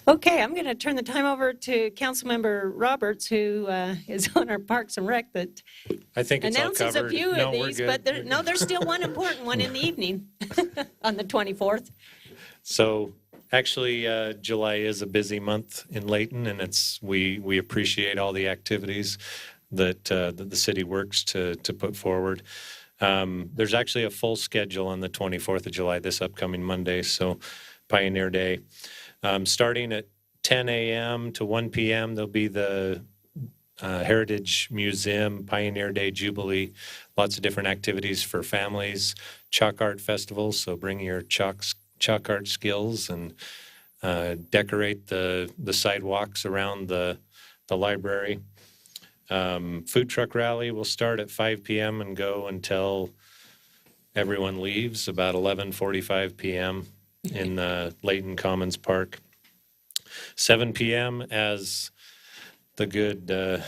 Okay, I'm going to turn the time over to Councilmember Roberts, who is on our Parks and Rec, that I think it's all announces a covered. few No, of we're these, good. but there's still one important one in the evening on the 24th. So actually, July is a busy month in Layton, and we appreciate all the activities that the city works to put forward. There's actually a full schedule on the 24th of July, this upcoming Monday, so Pioneer Day. Starting at 10 a.m. to 1 p.m., there'll be the Heritage Museum Pioneer Day Jubilee. Lots of different activities for families. Chalk Art Festival, so bring your chalk art skills and decorate the sidewalks around the library. Food truck rally will start at 5 p.m. and go until everyone leaves, about 11:45 p.m. in Layton Commons Park. 7 p.m., as the good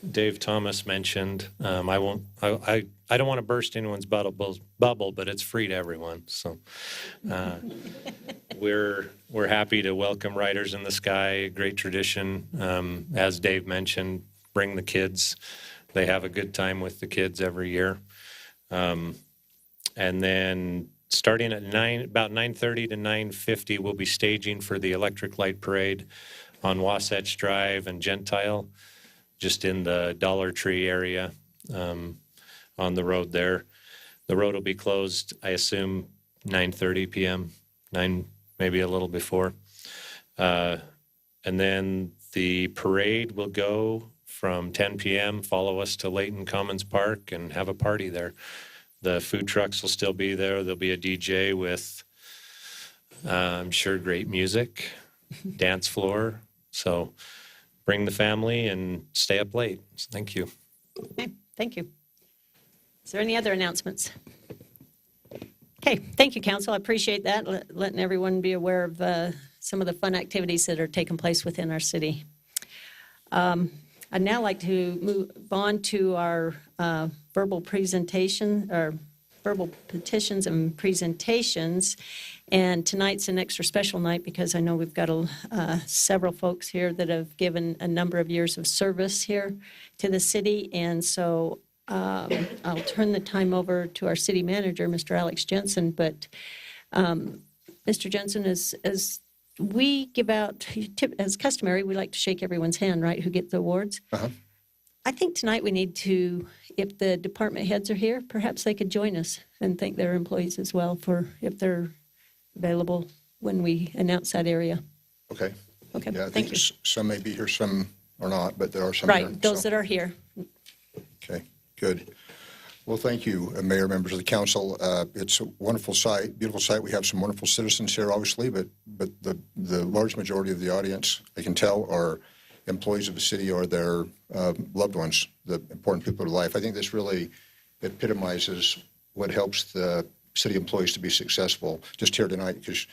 Dave Thomas mentioned. I don't want to burst anyone's bubble, but it's free to everyone. So we're happy to welcome Riders in the Sky. Great tradition. As Dave mentioned, bring the kids. They have a good time with the kids every year. And then starting at about 9:30 to 9:50, we'll be staging for the Electric Light Parade on Wasatch Drive and Gentile, just in the Dollar Tree area on the road there. The road will be closed, I assume, 9:30 p.m., maybe a little before. And then the parade will go from 10 p.m., follow us to Layton Commons Park and have a party there. The food trucks will still be there. There'll be a DJ with, I'm sure, great music, dance floor. So bring the family and stay up late. Thank you. Okay, thank you. Is there any other announcements? Okay, thank you, Council. I appreciate that, letting everyone be aware of some of the fun activities that are taking place within our city. I'd now like to move on to our verbal presentation, or verbal petitions and presentations. And tonight's an extra special night because I know we've got several folks here that have given a number of years of service here to the city. And so I'll turn the time over to our city manager, Mr. Alex Jensen. But Mr. Jensen, as we give out, as customary, we like to shake everyone's hand, right, who get the awards. Uh-huh. I think tonight we need to, if the department heads are here, perhaps they could join us and thank their employees as well for if they're available when we announce that area. Okay. Okay, Yeah, I thank think you. some may be here, some are not, but there are some here. Right, those so. that are here. Okay, good. Well, thank you, Mayor, members of the council. It's a wonderful site, beautiful site. We have some wonderful citizens here, obviously, but the large majority of the audience, I can tell, are employees of the city or their loved ones, the important people of life. I think this really epitomizes what helps the city employees to be successful just here tonight, because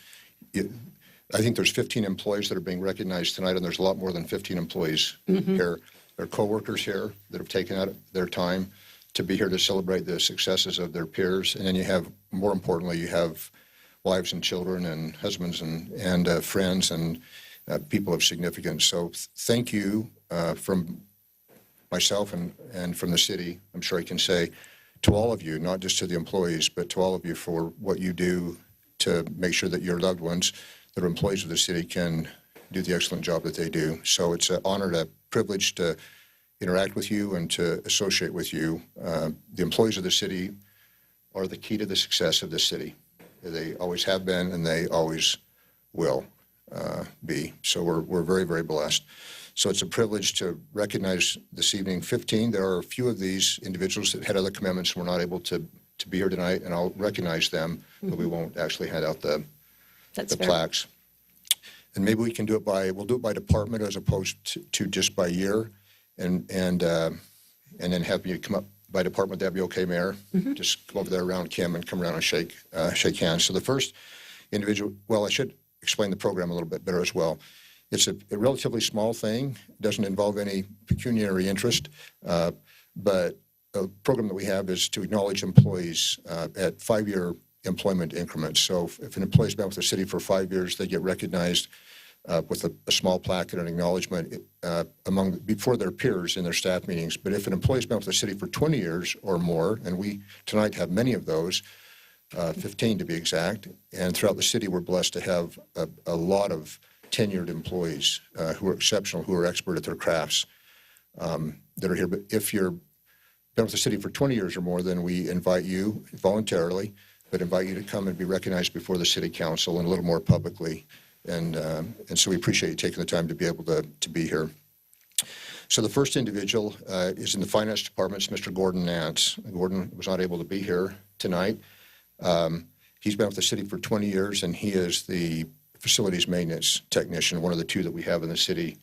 I think there's 15 employees that are being recognized tonight, and there's a lot more than 15 employees here. There are coworkers here that have taken out their time to be here to celebrate the successes of their peers. And then you have, more importantly, you have wives and children and husbands and friends and people of significance. So thank you from myself and from the city, I'm sure I can say, to all of you, not just to the employees, but to all of you for what you do to make sure that your loved ones that are employees of the city can do the excellent job that they do. So it's an honor, a privilege to interact with you and to associate with you. The employees of the city are the key to the success of the city. They always have been, and they always will be. So we're very, very blessed. So it's a privilege to recognize this evening 15. There are a few of these individuals that had other commitments and were not able to be here tonight, and I'll recognize them, but we won't actually hand out the plaques. And maybe we can do it we'll do it by department as opposed to just by year. And then have you come up by department. That'd be okay, Mayor? Just go over there around Kim and come around and shake hands. So the first individual, well, I should explain the program a little bit better as well. It's a relatively small thing. It doesn't involve any pecuniary interest, but a program that we have is to acknowledge employees at 5-year employment increments. So if an employee's been with the city for 5 years, they get recognized with a small plaque and an acknowledgement before their peers in their staff meetings. But if an employee's been with the city for 20 years or more, and we tonight have many of those, 15 to be exact, and throughout the city we're blessed to have a lot of tenured employees who are exceptional, who are expert at their crafts that are here. But if you're been with the city for 20 years or more, then we invite you voluntarily, but invite you to come and be recognized before the city council and a little more publicly. And so we appreciate you taking the time to be able to be here. So the first individual is in the finance department. It's Mr. Gordon Nance. Gordon was not able to be here tonight. He's been with the city for 20 years, and he is the facilities maintenance technician, one of the two that we have in the city.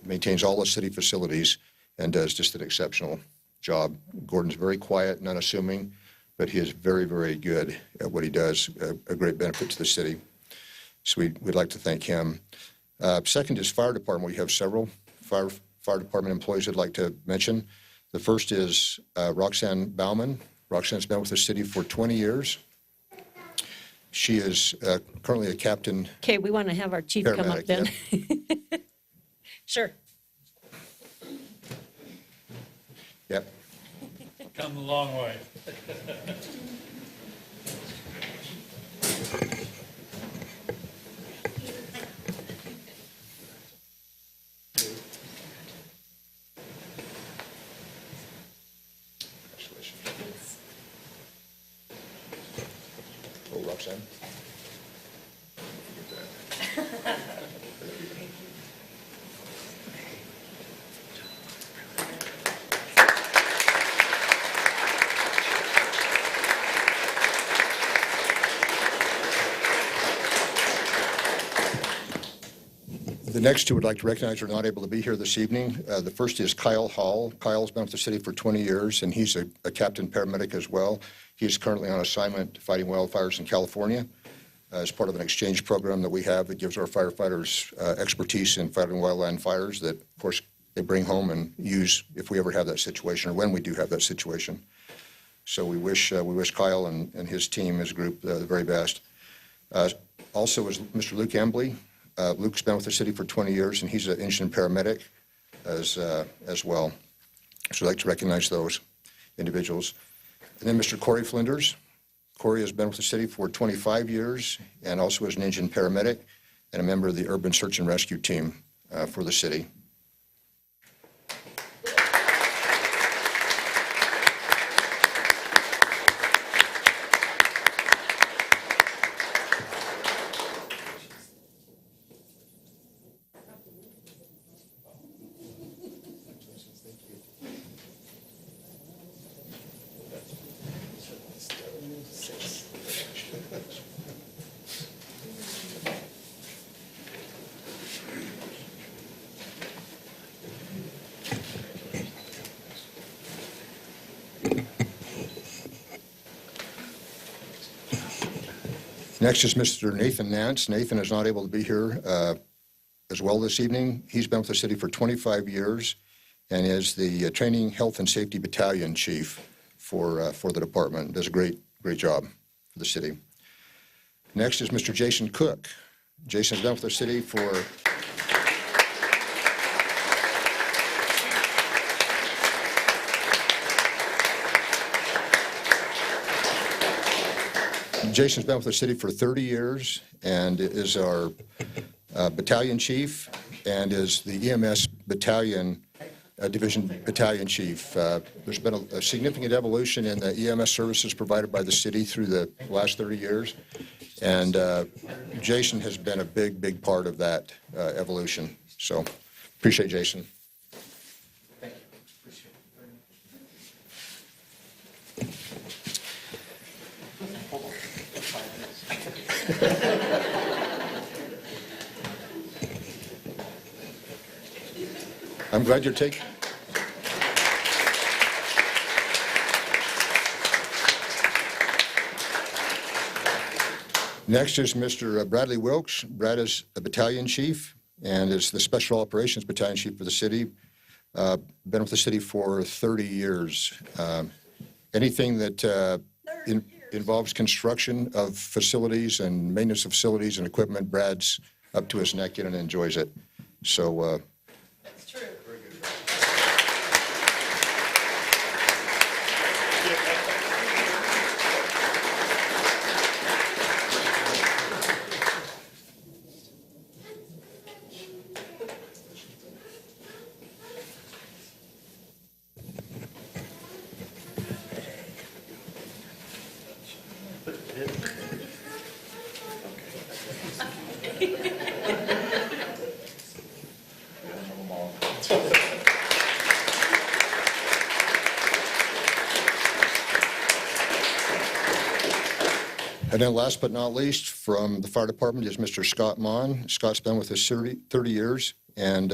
Maintains all the city facilities and does just an exceptional job. Gordon's very quiet and unassuming, but he is very, very good at what he does, a great benefit to the city. So we'd like to thank him. Second is fire department. We have several fire department employees I'd like to mention. The first is Roxanne Bauman. Roxanne's been with the city for 20 years. She is currently a captain. Okay, we want to have our chief come up then. Yep. Sure. Yep. Come a long way. Oh, Roxanne. The next two would like to recognize are not able to be here this evening. The first is Kyle Hall. Kyle's been with the city for 20 years, and he's a captain paramedic as well. He's currently on assignment fighting wildfires in California as part of an exchange program that we have that gives our firefighters expertise in fighting wildland fires that, of course, they bring home and use if we ever have that situation or when we do have that situation. So we wish Kyle and his team, his group, the very best. Also is Mr. Luke Embley. Luke's been with the city for 20 years, and he's an engine paramedic as well. So I'd like to recognize those individuals. And then Mr. Corey Flinders. Corey has been with the city for 25 years and also is an engine paramedic and a member of the urban search and rescue team for the city. Next is Mr. Nathan Nance. Nathan is not able to be here as well this evening. He's been with the city for 25 years and is the Training Health and Safety Battalion Chief for the department. Does a great job for the city. Next is Mr. Jason Cook. Jason's been with the city for Jason's been with the city for 30 years and is our battalion chief and is the EMS battalion division battalion chief. There's been a significant evolution in the EMS services provided by the city through the last 30 years, and Jason has been a big part of that evolution. So appreciate Jason. I'm glad you're taking. Next is Mr. Bradley Wilkes. Brad is a battalion chief and is the Special Operations Battalion Chief for the city. Been with the city for 30 years. Anything that involves construction of facilities and maintenance of facilities and equipment, Brad's up to his neck in and enjoys it. So. That's true. And then last but not least, from the fire department is Mr. Scott Mon. Scott's been with us 30 years and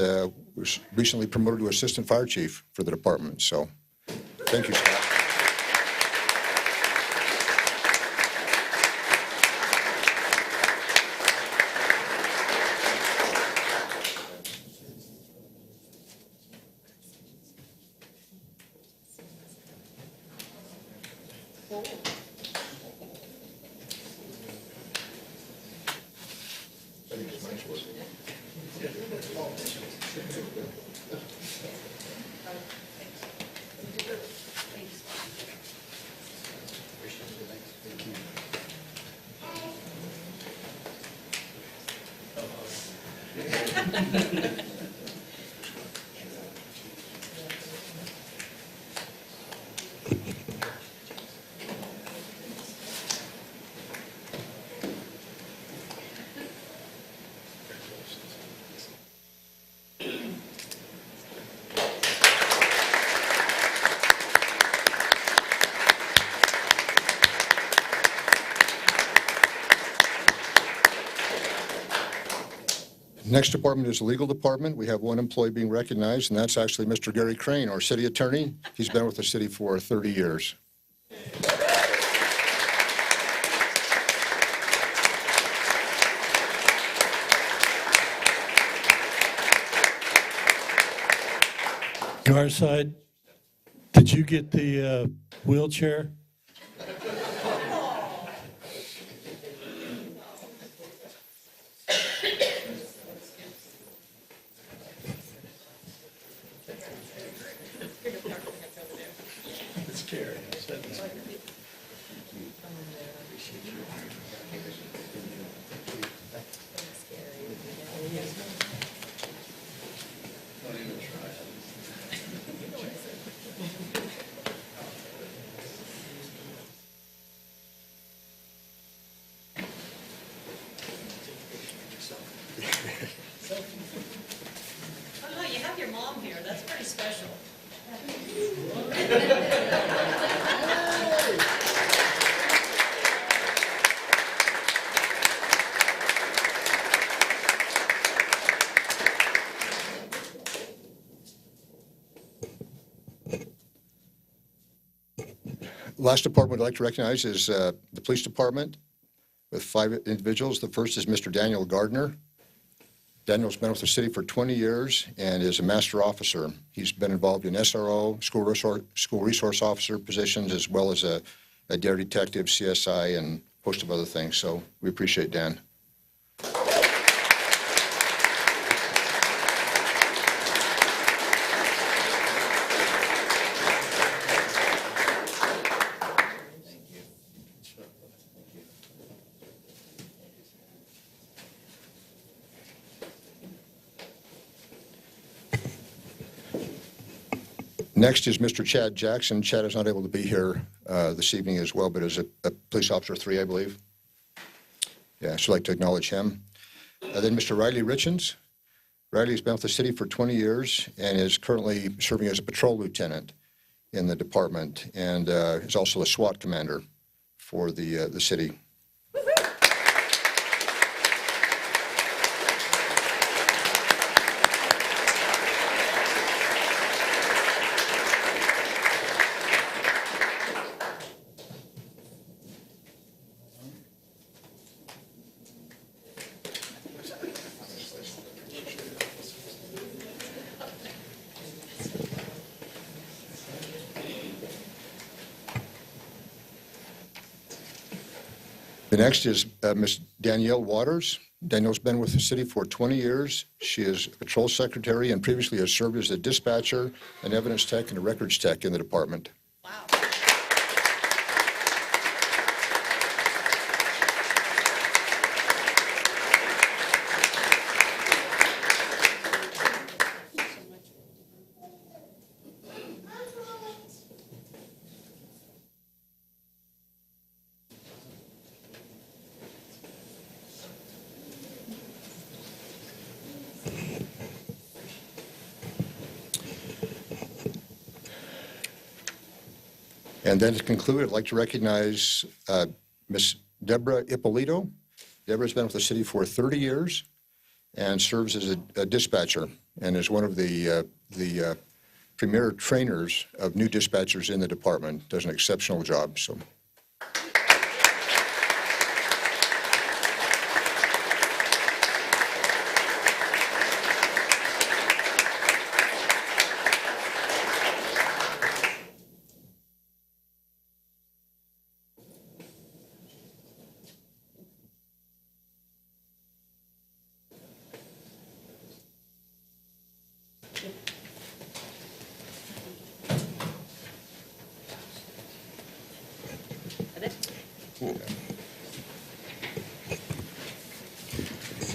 was recently promoted to assistant fire chief for the department. So thank you, Scott. Next department is the legal department. We have one employee being recognized, and that's actually Mr. Gary Crane, our city attorney. He's been with the city for 30 years. Garside, did you get the wheelchair? Oh, no, you have your mom here. That's pretty special. Last department I'd like to recognize is the police department. with 5 individuals. The first is Mr. Daniel Gardner. Daniel's been with the city for 20 years and is a master officer. He's been involved in SRO, school resource officer positions, as well as a dare detective, CSI, and a host of other things. So we appreciate Dan. Next is Mr. Chad Jackson. Chad is not able to be here this evening as well, but is a police officer 3, I believe. Yeah, so I'd like to acknowledge him. Then Mr. Riley Richens. Riley's been with the city for 20 years and is currently serving as a patrol lieutenant in the department, and is also a SWAT commander for the city. The next is Ms. Danielle Waters. Danielle's been with the city for 20 years. She is a patrol secretary and previously has served as a dispatcher, an evidence tech, and a records tech in the department. And then to conclude, I'd like to recognize Ms. Deborah Ippolito. Deborah's been with the city for 30 years and serves as a dispatcher and is one of the premier trainers of new dispatchers in the department. Does an exceptional job. So.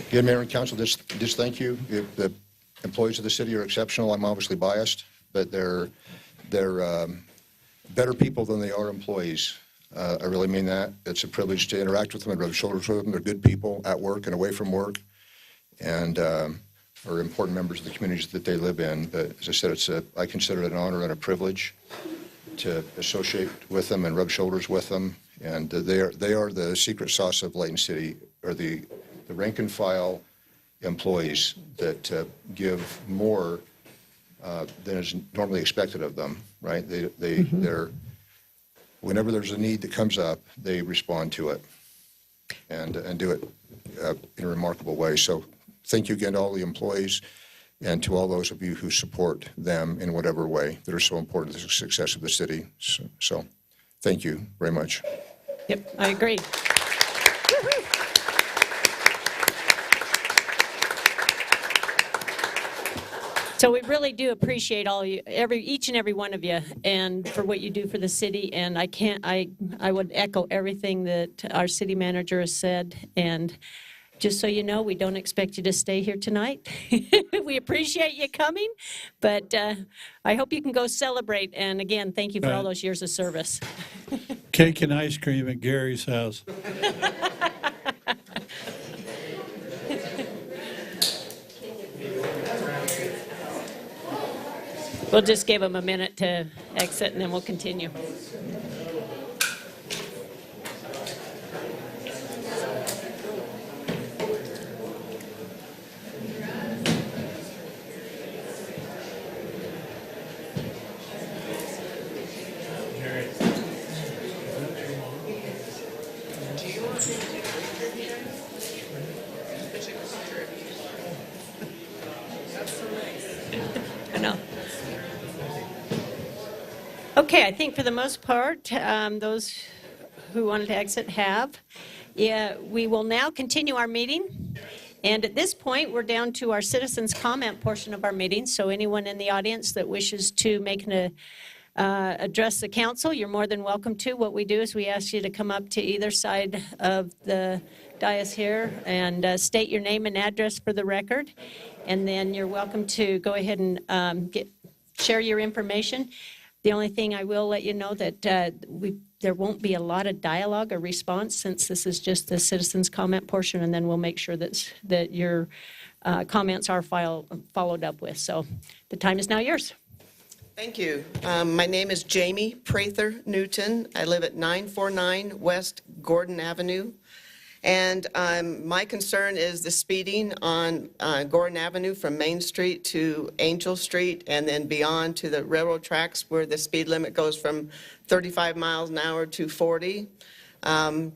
Again, Mayor and Council, just thank you. The employees of the city are exceptional. I'm obviously biased, but they're better people than they are employees. I really mean that. It's a privilege to interact with them and rub shoulders with them. They're good people at work and away from work, and are important members of the communities that they live in. But as I said, I consider it an honor and a privilege to associate with them and rub shoulders with them. And they are the secret sauce of Layton City, or the rank and file employees that give more than is normally expected of them, right? They're whenever there's a need that comes up, they respond to it and do it in a remarkable way. So thank you again to all the employees and to all those of you who support them in whatever way that are so important to the success of the city. So thank you very much. Yep, I agree. So we really do appreciate all you, each and every one of you, and for what you do for the city. And I would echo everything that our city manager has said. And just so you know, we don't expect you to stay here tonight. We appreciate you coming, but I hope you can go celebrate. And again, thank you for all those years of service. Cake and ice cream at Gary's house. We'll just give them a minute to exit, and then we'll continue. Do you want me to I know. Okay, I think for the most part, those who wanted to exit have. Yeah, we will now continue our meeting. And at this point, we're down to our citizens' comment portion of our meeting. So anyone in the audience that wishes to make an address the council, you're more than welcome to. What we do is we ask you to come up to either side of the dais here and state your name and address for the record. And then you're welcome to go ahead and share your information. The only thing I will let you know that there won't be a lot of dialogue or response since this is just the citizens' comment portion, and then we'll make sure that your comments are followed up with. So the time is now yours. Thank you. My name is Jamie Prather Newton. I live at 949 West Gordon Avenue. And my concern is the speeding on Gordon Avenue from Main Street to Angel Street and then beyond to the railroad tracks where the speed limit goes from 35 miles an hour to 40. A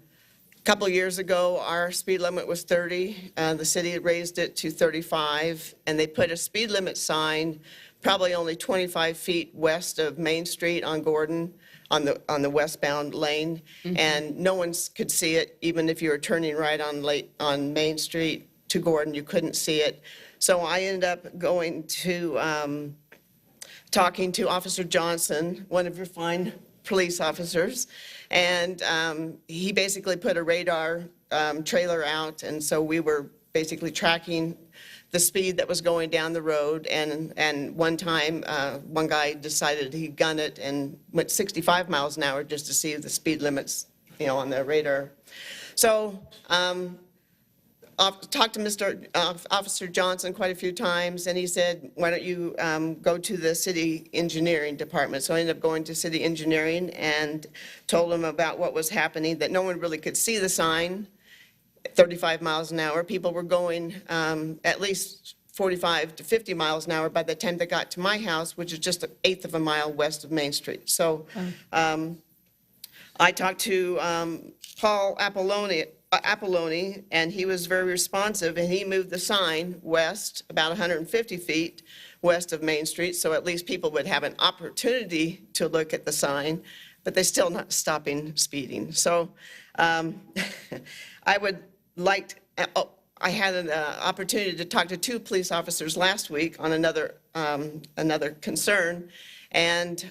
couple of years ago, our speed limit was 30. The city raised it to 35, and they put a speed limit sign probably only 25 feet west of Main Street on Gordon, on the westbound lane, and no one could see it. Even if you were turning right on Main Street to Gordon, you couldn't see it. So I ended up going to talking to Officer Johnson, one of your fine police officers, and he basically put a radar trailer out, and so we were basically tracking the speed that was going down the road, and one time one guy decided he'd gun it and went 65 miles an hour just to see the speed limits, on the radar. So I've talked to Officer Johnson quite a few times, and he said, why don't you go to the city engineering department? So I ended up going to city engineering and told them about what was happening, that no one really could see the sign. 35 miles an hour. People were going at least 45 to 50 miles an hour by the time they got to my house, which is just an eighth of a mile west of Main Street. So I talked to Paul Apolloni, and he was very responsive, and he moved the sign west about 150 feet west of Main Street, so at least people would have an opportunity to look at the sign, but they're still not stopping speeding. So I would like, I had an opportunity to talk to two police officers last week on another concern, and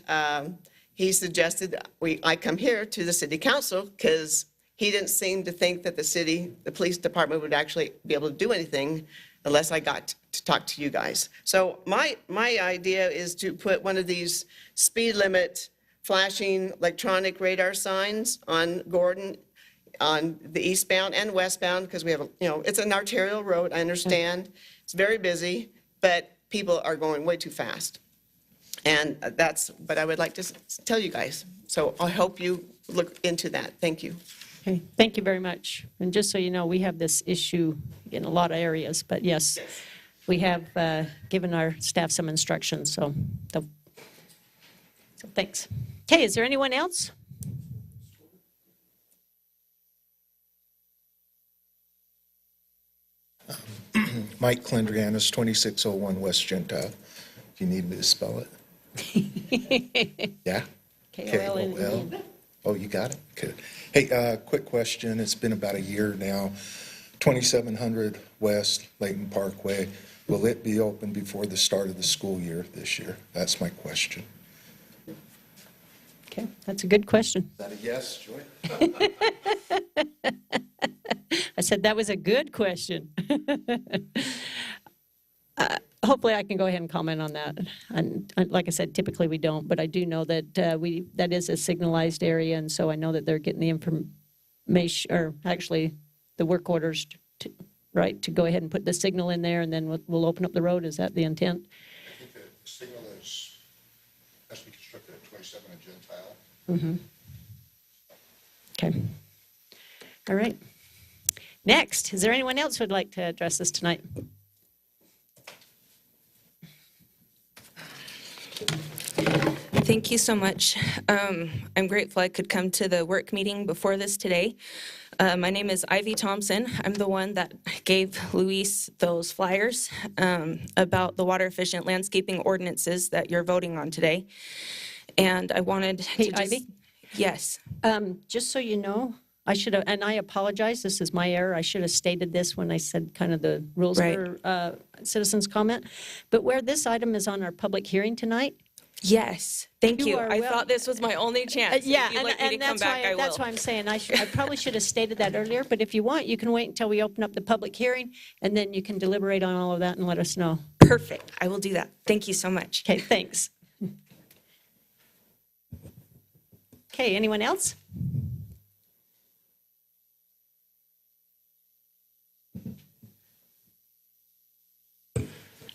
he suggested I come here to the city council because he didn't seem to think that the police department would actually be able to do anything unless I got to talk to you guys. So my idea is to put one of these speed limit flashing electronic radar signs on Gordon, on the eastbound and westbound, because we have, it's an arterial road, I understand. It's very busy, but people are going way too fast. And that's what I would like to tell you guys. So I hope you look into that. Thank you. Okay, thank you very much. And just so you know, we have this issue in a lot of areas, but yes, we have given our staff some instructions, so thanks. Okay, is there anyone else? Mike Clendrianis, 2601 West Gentile. If you need me to spell it. Yeah? K-O-L-N-E. Oh, you got it? Good. Hey, quick question. It's been about a year now. 2700 West Layton Parkway. Will it be open before the start of the school year this year? That's my question. Okay, that's a good question. Is that a yes, Joy? I said that was a good question. Hopefully I can go ahead and comment on that. And like I said, typically we don't, but I do know that that is a signalized area, and so I know that they're getting the information, or actually the work orders, to go ahead and put the signal in there, and then we'll open up the road. Is that the intent? I think the signal has to be constructed at 27 and Gentile. Mm-hmm. Okay. All right. Next, is there anyone else who would like to address this tonight? Thank you so much. I'm grateful I could come to the work meeting before this today. My name is Ivy Thompson. I'm the one that gave Luis those flyers about the water efficient landscaping ordinances that you're voting on today. And I wanted to just... Ivy? Yes. Just so you know, I should have, and I apologize, this is my error. I should have stated this when I said kind of the rules for citizens' comment. But where this item is on our public hearing tonight. Yes, thank you. I well, thought this was my only chance. Yeah, if you'd like me to come back, I will. That's why I'm saying I probably should have stated that earlier, but if you want, you can wait until we open up the public hearing, and then you can deliberate on all of that and let us know. Perfect. I will do that. Thank you so much. Okay, thanks. Okay, anyone else?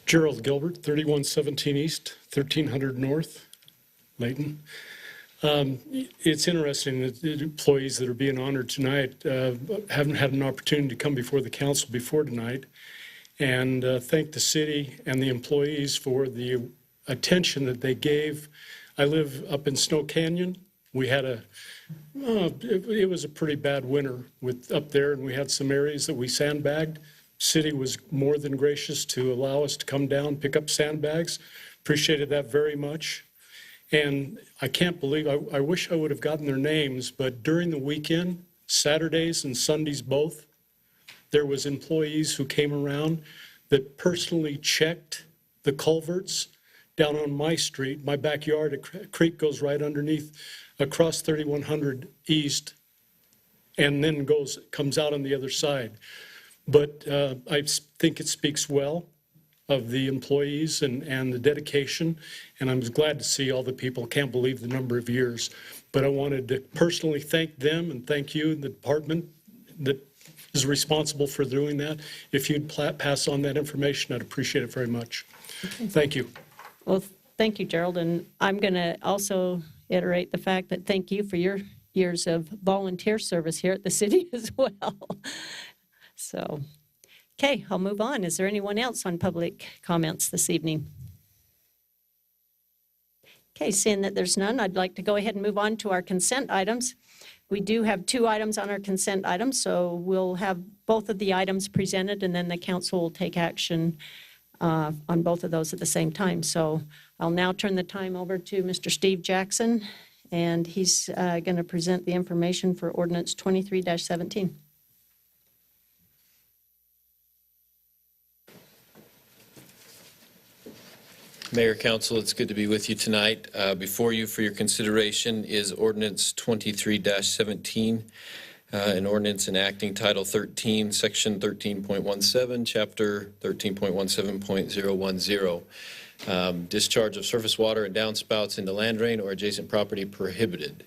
Gerald Gilbert, 3117 East, 1300 North, Layton. It's interesting that the employees that are being honored tonight haven't had an opportunity to come before the council before tonight, and thank the city and the employees for the attention that they gave. I live up in Snow Canyon. We had it was a pretty bad winter up there, and we had some areas that we sandbagged. City was more than gracious to allow us to come down, pick up sandbags. Appreciated that very much. And I can't believe, I wish I would have gotten their names, but during the weekend, Saturdays and Sundays both, there was employees who came around that personally checked the culverts down on my street, my backyard. A creek goes right underneath, across 3100 East, and then comes out on the other side. But I think it speaks well of the employees and the dedication, and I'm glad to see all the people. Can't believe the number of years. But I wanted to personally thank them and thank you, the department that is responsible for doing that. If you'd pass on that information, I'd appreciate it very much. Okay. Thank you. Well, thank you, Gerald. And I'm going to also iterate the fact that thank you for your years of volunteer service here at the city as well. So, okay, I'll move on. Is there anyone else on public comments this evening? Okay, seeing that there's none, I'd like to go ahead and move on to our consent items. We do have 2 items on our consent items, so we'll have both of the items presented, and then the council will take action on both of those at the same time. So I'll now turn the time over to Mr. Steve Jackson, and he's going to present the information for Ordinance 23-17. Mayor, Council, it's good to be with you tonight. Before you for your consideration is Ordinance 23-17, an ordinance enacting Title 13, Section 13.17, Chapter 13.17.010, discharge of surface water and downspouts into land drain or adjacent property prohibited.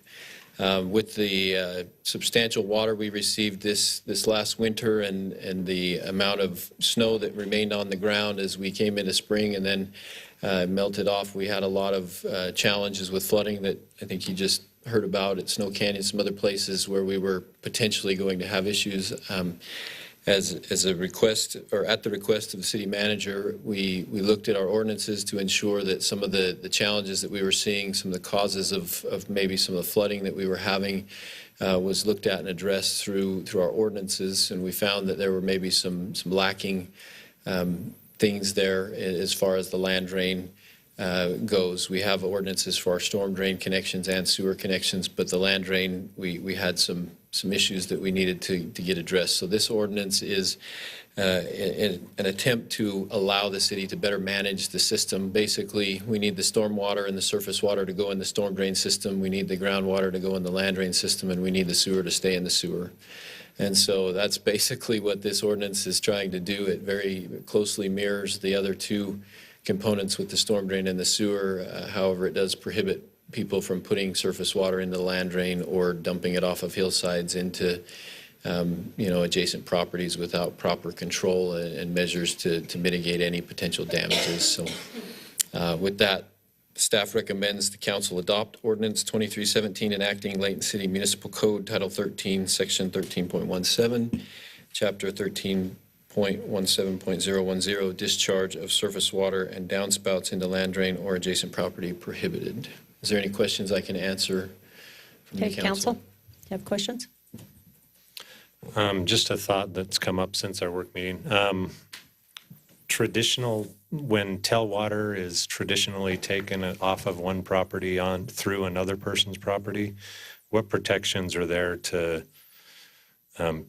With the substantial water we received this last winter and the amount of snow that remained on the ground as we came into spring and then melted off, we had a lot of challenges with flooding that I think you just heard about at Snow Canyon, some other places where we were potentially going to have issues. As a request, or at the request of the city manager, we looked at our ordinances to ensure that some of the challenges that we were seeing, some of the causes of maybe some of the flooding that we were having was looked at and addressed through our ordinances, and we found that there were maybe some lacking things there as far as the land drain goes. We have ordinances for our storm drain connections and sewer connections, but the land drain, we had some issues that we needed to get addressed. So this ordinance is an attempt to allow the city to better manage the system. Basically, we need the storm water and the surface water to go in the storm drain system. We need the groundwater to go in the land drain system, and we need the sewer to stay in the sewer. And so that's basically what this ordinance is trying to do. It very closely mirrors the other 2 components with the storm drain and the sewer. However, it does prohibit people from putting surface water into the land drain or dumping it off of hillsides into adjacent properties without proper control and measures to mitigate any potential damages. So with that, staff recommends the council adopt Ordinance 2317 enacting Layton City Municipal Code Title 13, Section 13.17, Chapter 13.17.010, discharge of surface water and downspouts into land drain or adjacent property prohibited. Is there any questions I can answer from the council? Council, you have questions? Just a thought that's come up since our work meeting. When tailwater is traditionally taken off of one property on through another person's property, what protections are there to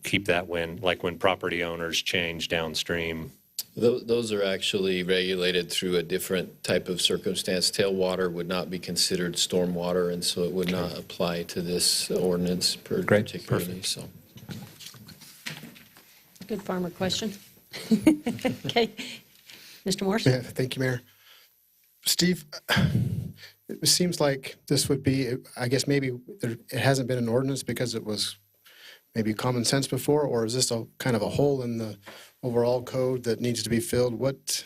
keep that when property owners change downstream? Those are actually regulated through a different type of circumstance. Tailwater would not be considered stormwater, and so it would not apply to this ordinance particularly. Perfect. So. Good farmer question. Okay. Mr. Morse? Yeah, thank you, Mayor. Steve, it seems like this would be, I guess maybe it hasn't been an ordinance because it was maybe common sense before, or is this a kind of a hole in the overall code that needs to be filled? What?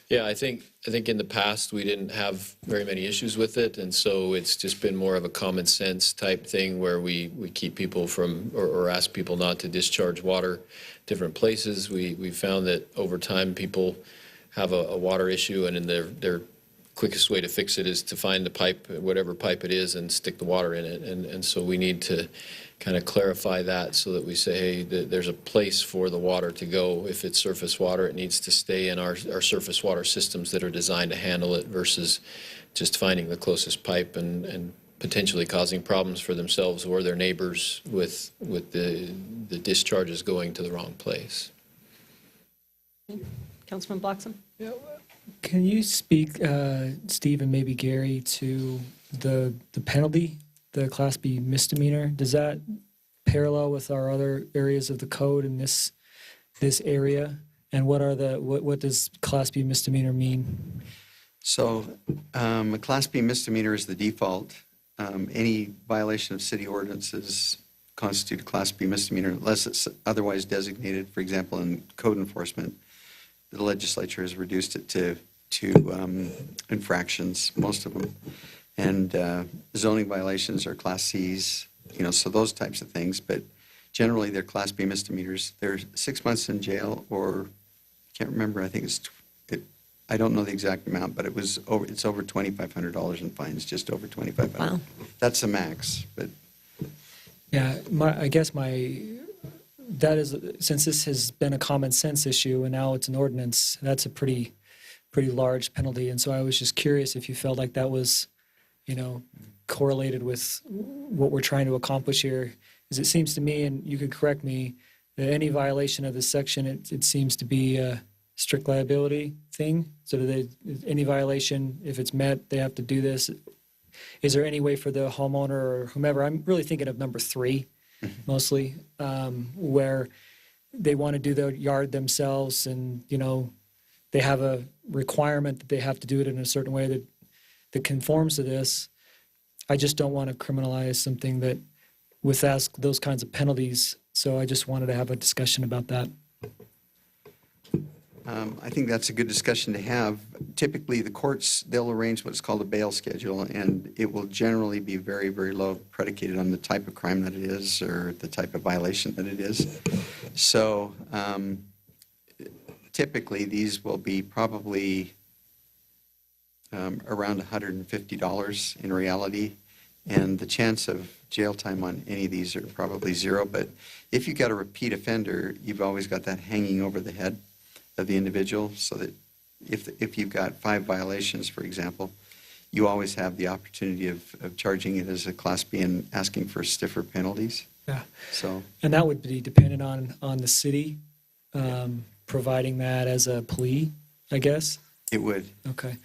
Yeah, I think in the past we didn't have very many issues with it, and so it's just been more of a common sense type thing where we keep people from or ask people not to discharge water different places. We found that over time people have a water issue, and in their quickest way to fix it is to find the pipe, whatever pipe it is, and stick the water in it. And so we need to kind of clarify that so that we say, hey, there's a place for the water to go. If it's surface water, it needs to stay in our surface water systems that are designed to handle it versus just finding the closest pipe and potentially causing problems for themselves or their neighbors with the discharges going to the wrong place. Councilman Bloxham? Can you speak, Steve and maybe Gary, to the penalty, the Class B misdemeanor? Does that parallel with our other areas of the code in this area? And what does Class B misdemeanor mean? So a Class B misdemeanor is the default. Any violation of city ordinances constitute a Class B misdemeanor unless it's otherwise designated. For example, in code enforcement, the legislature has reduced it to infractions, most of them. And zoning violations are Class Cs, so those types of things. But generally, they're Class B misdemeanors. They're 6 months in jail, or I can't remember. I think I don't know the exact amount, but it's over $2,500 in fines, just over $2,500. Wow. That's the max. But yeah, I guess that is, since this has been a common sense issue and now it's an ordinance, that's a pretty large penalty. And so I was just curious if you felt like that was, correlated with what we're trying to accomplish here. Because it seems to me, and you could correct me, that any violation of this section, it seems to be a strict liability thing. So any violation, if it's met, they have to do this. Is there any way for the homeowner or whomever, I'm really thinking of number 3, mostly, where they want to do the yard themselves and, they have a requirement that they have to do it in a certain way that conforms to this. I just don't want to criminalize something that with those kinds of penalties. So I just wanted to have a discussion about that. I think that's a good discussion to have. Typically, the courts, they'll arrange what's called a bail schedule, and it will generally be very, very low, predicated on the type of crime that it is or the type of violation that it is. So typically, these will be probably around $150 in reality, and the chance of jail time on any of these are probably 0. But if you've got a repeat offender, you've always got that hanging over the head of the individual, so that if you've got 5 violations, for example, you always have the opportunity of charging it as a Class B and asking for stiffer penalties. Yeah. So. And that would be dependent on the city providing that as a plea, I guess? It would. Okay.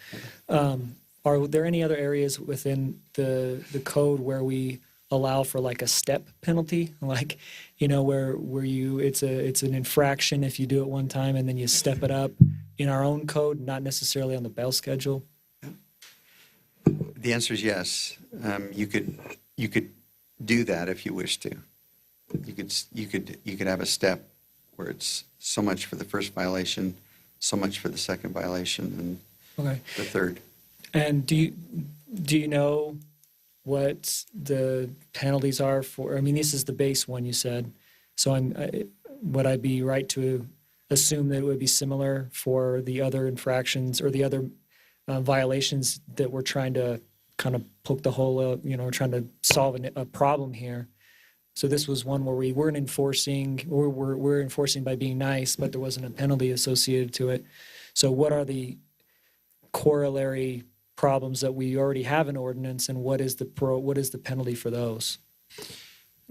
Are there any other areas within the code where we allow for like a step penalty, like where it's an infraction if you do it one time and then you step it up in our own code, not necessarily on the bail schedule? The answer is yes. You could do that if you wish to. You could have a step where it's so much for the first violation, so much for the second violation, and the third. And do you know what the penalties are for? I mean, this is the base one you said. So would I be right to assume that it would be similar for the other infractions or the other violations that we're trying to kind of poke the hole out, trying to solve a problem here? So this was one where we weren't enforcing, or we're enforcing by being nice, but there wasn't a penalty associated to it. So what are the corollary problems that we already have in ordinance, and what is the penalty for those?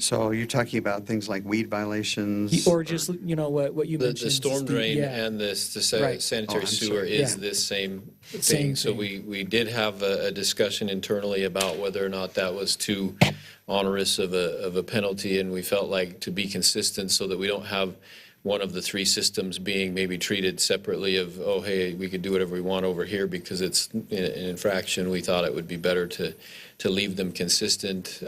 So you're talking about things like weed violations? Or just, what you mentioned. The storm drain yeah. and the Right. sanitary I'm sewer sorry. is Yeah. this same thing. Same So thing. we did have a discussion internally about whether or not that was too onerous of a penalty, and we felt like to be consistent so that we don't have one of the three systems being maybe treated separately of, oh, hey, we could do whatever we want over here because it's an infraction. We thought it would be better to leave them consistent.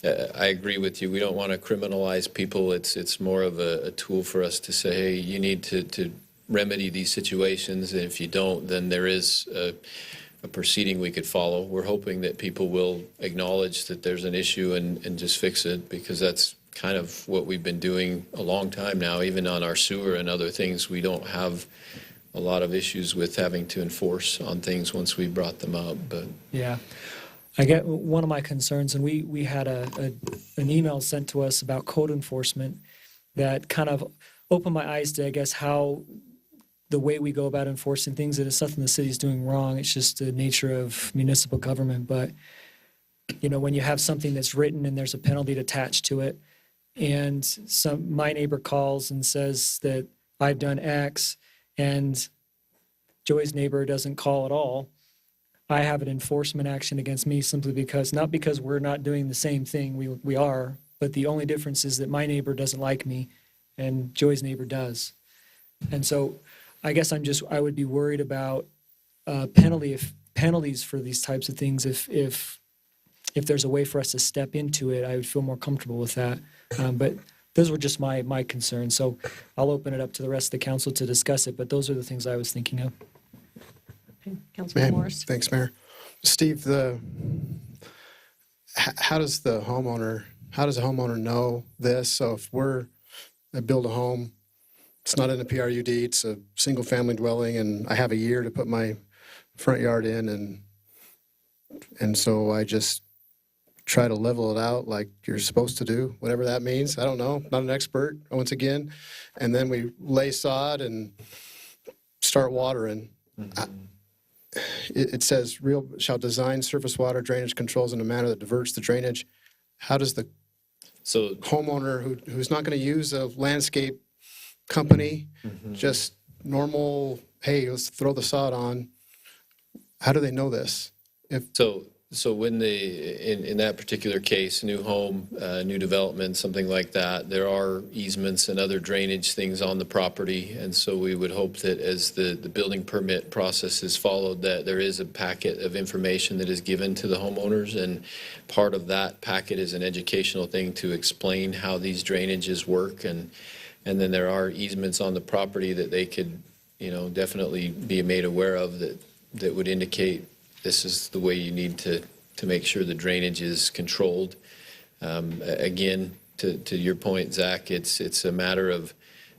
I agree with you. We don't want to criminalize people. It's more of a tool for us to say, hey, you need to remedy these situations. And if you don't, then there is a proceeding we could follow. We're hoping that people will acknowledge that there's an issue and just fix it, because that's kind of what we've been doing a long time now. Even on our sewer and other things, we don't have a lot of issues with having to enforce on things once we brought them up. But Yeah. I get one of my concerns, and we had an email sent to us about code enforcement that kind of opened my eyes to, I guess, how the way we go about enforcing things. It is nothing the city's doing wrong. It's just the nature of municipal government. But, when you have something that's written and there's a penalty attached to it, and my neighbor calls and says that I've done X, and Joey's neighbor doesn't call at all, I have an enforcement action against me simply because, not because we're not doing the same thing, we are, but the only difference is that my neighbor doesn't like me and Joey's neighbor does. And so I guess I would be worried about penalties for these types of things. If there's a way for us to step into it, I would feel more comfortable with that. But those were just my concerns. So I'll open it up to the rest of the council to discuss it, but those are the things I was thinking of. Councilman Morris. Thanks, Mayor. Steve, how does the homeowner know this? So if I build a home, it's not in a PRUD, it's a single family dwelling, and I have a year to put my front yard in, and so I just try to level it out like you're supposed to do, whatever that means. I don't know, not an expert, once again. And then we lay sod and start watering. It says, "Real shall design surface water drainage controls in a manner that diverts the drainage." How does the homeowner who's not going to use a landscape company, just normal, hey, let's throw the sod on, how do they know this? So when in that particular case, new home, new development, something like that, there are easements and other drainage things on the property. And so we would hope that as the building permit process is followed, that there is a packet of information that is given to the homeowners. And part of that packet is an educational thing to explain how these drainages work. And then there are easements on the property that they could, definitely be made aware of that would indicate this is the way you need to make sure the drainage is controlled. Again, to your point, Zach, it's a matter of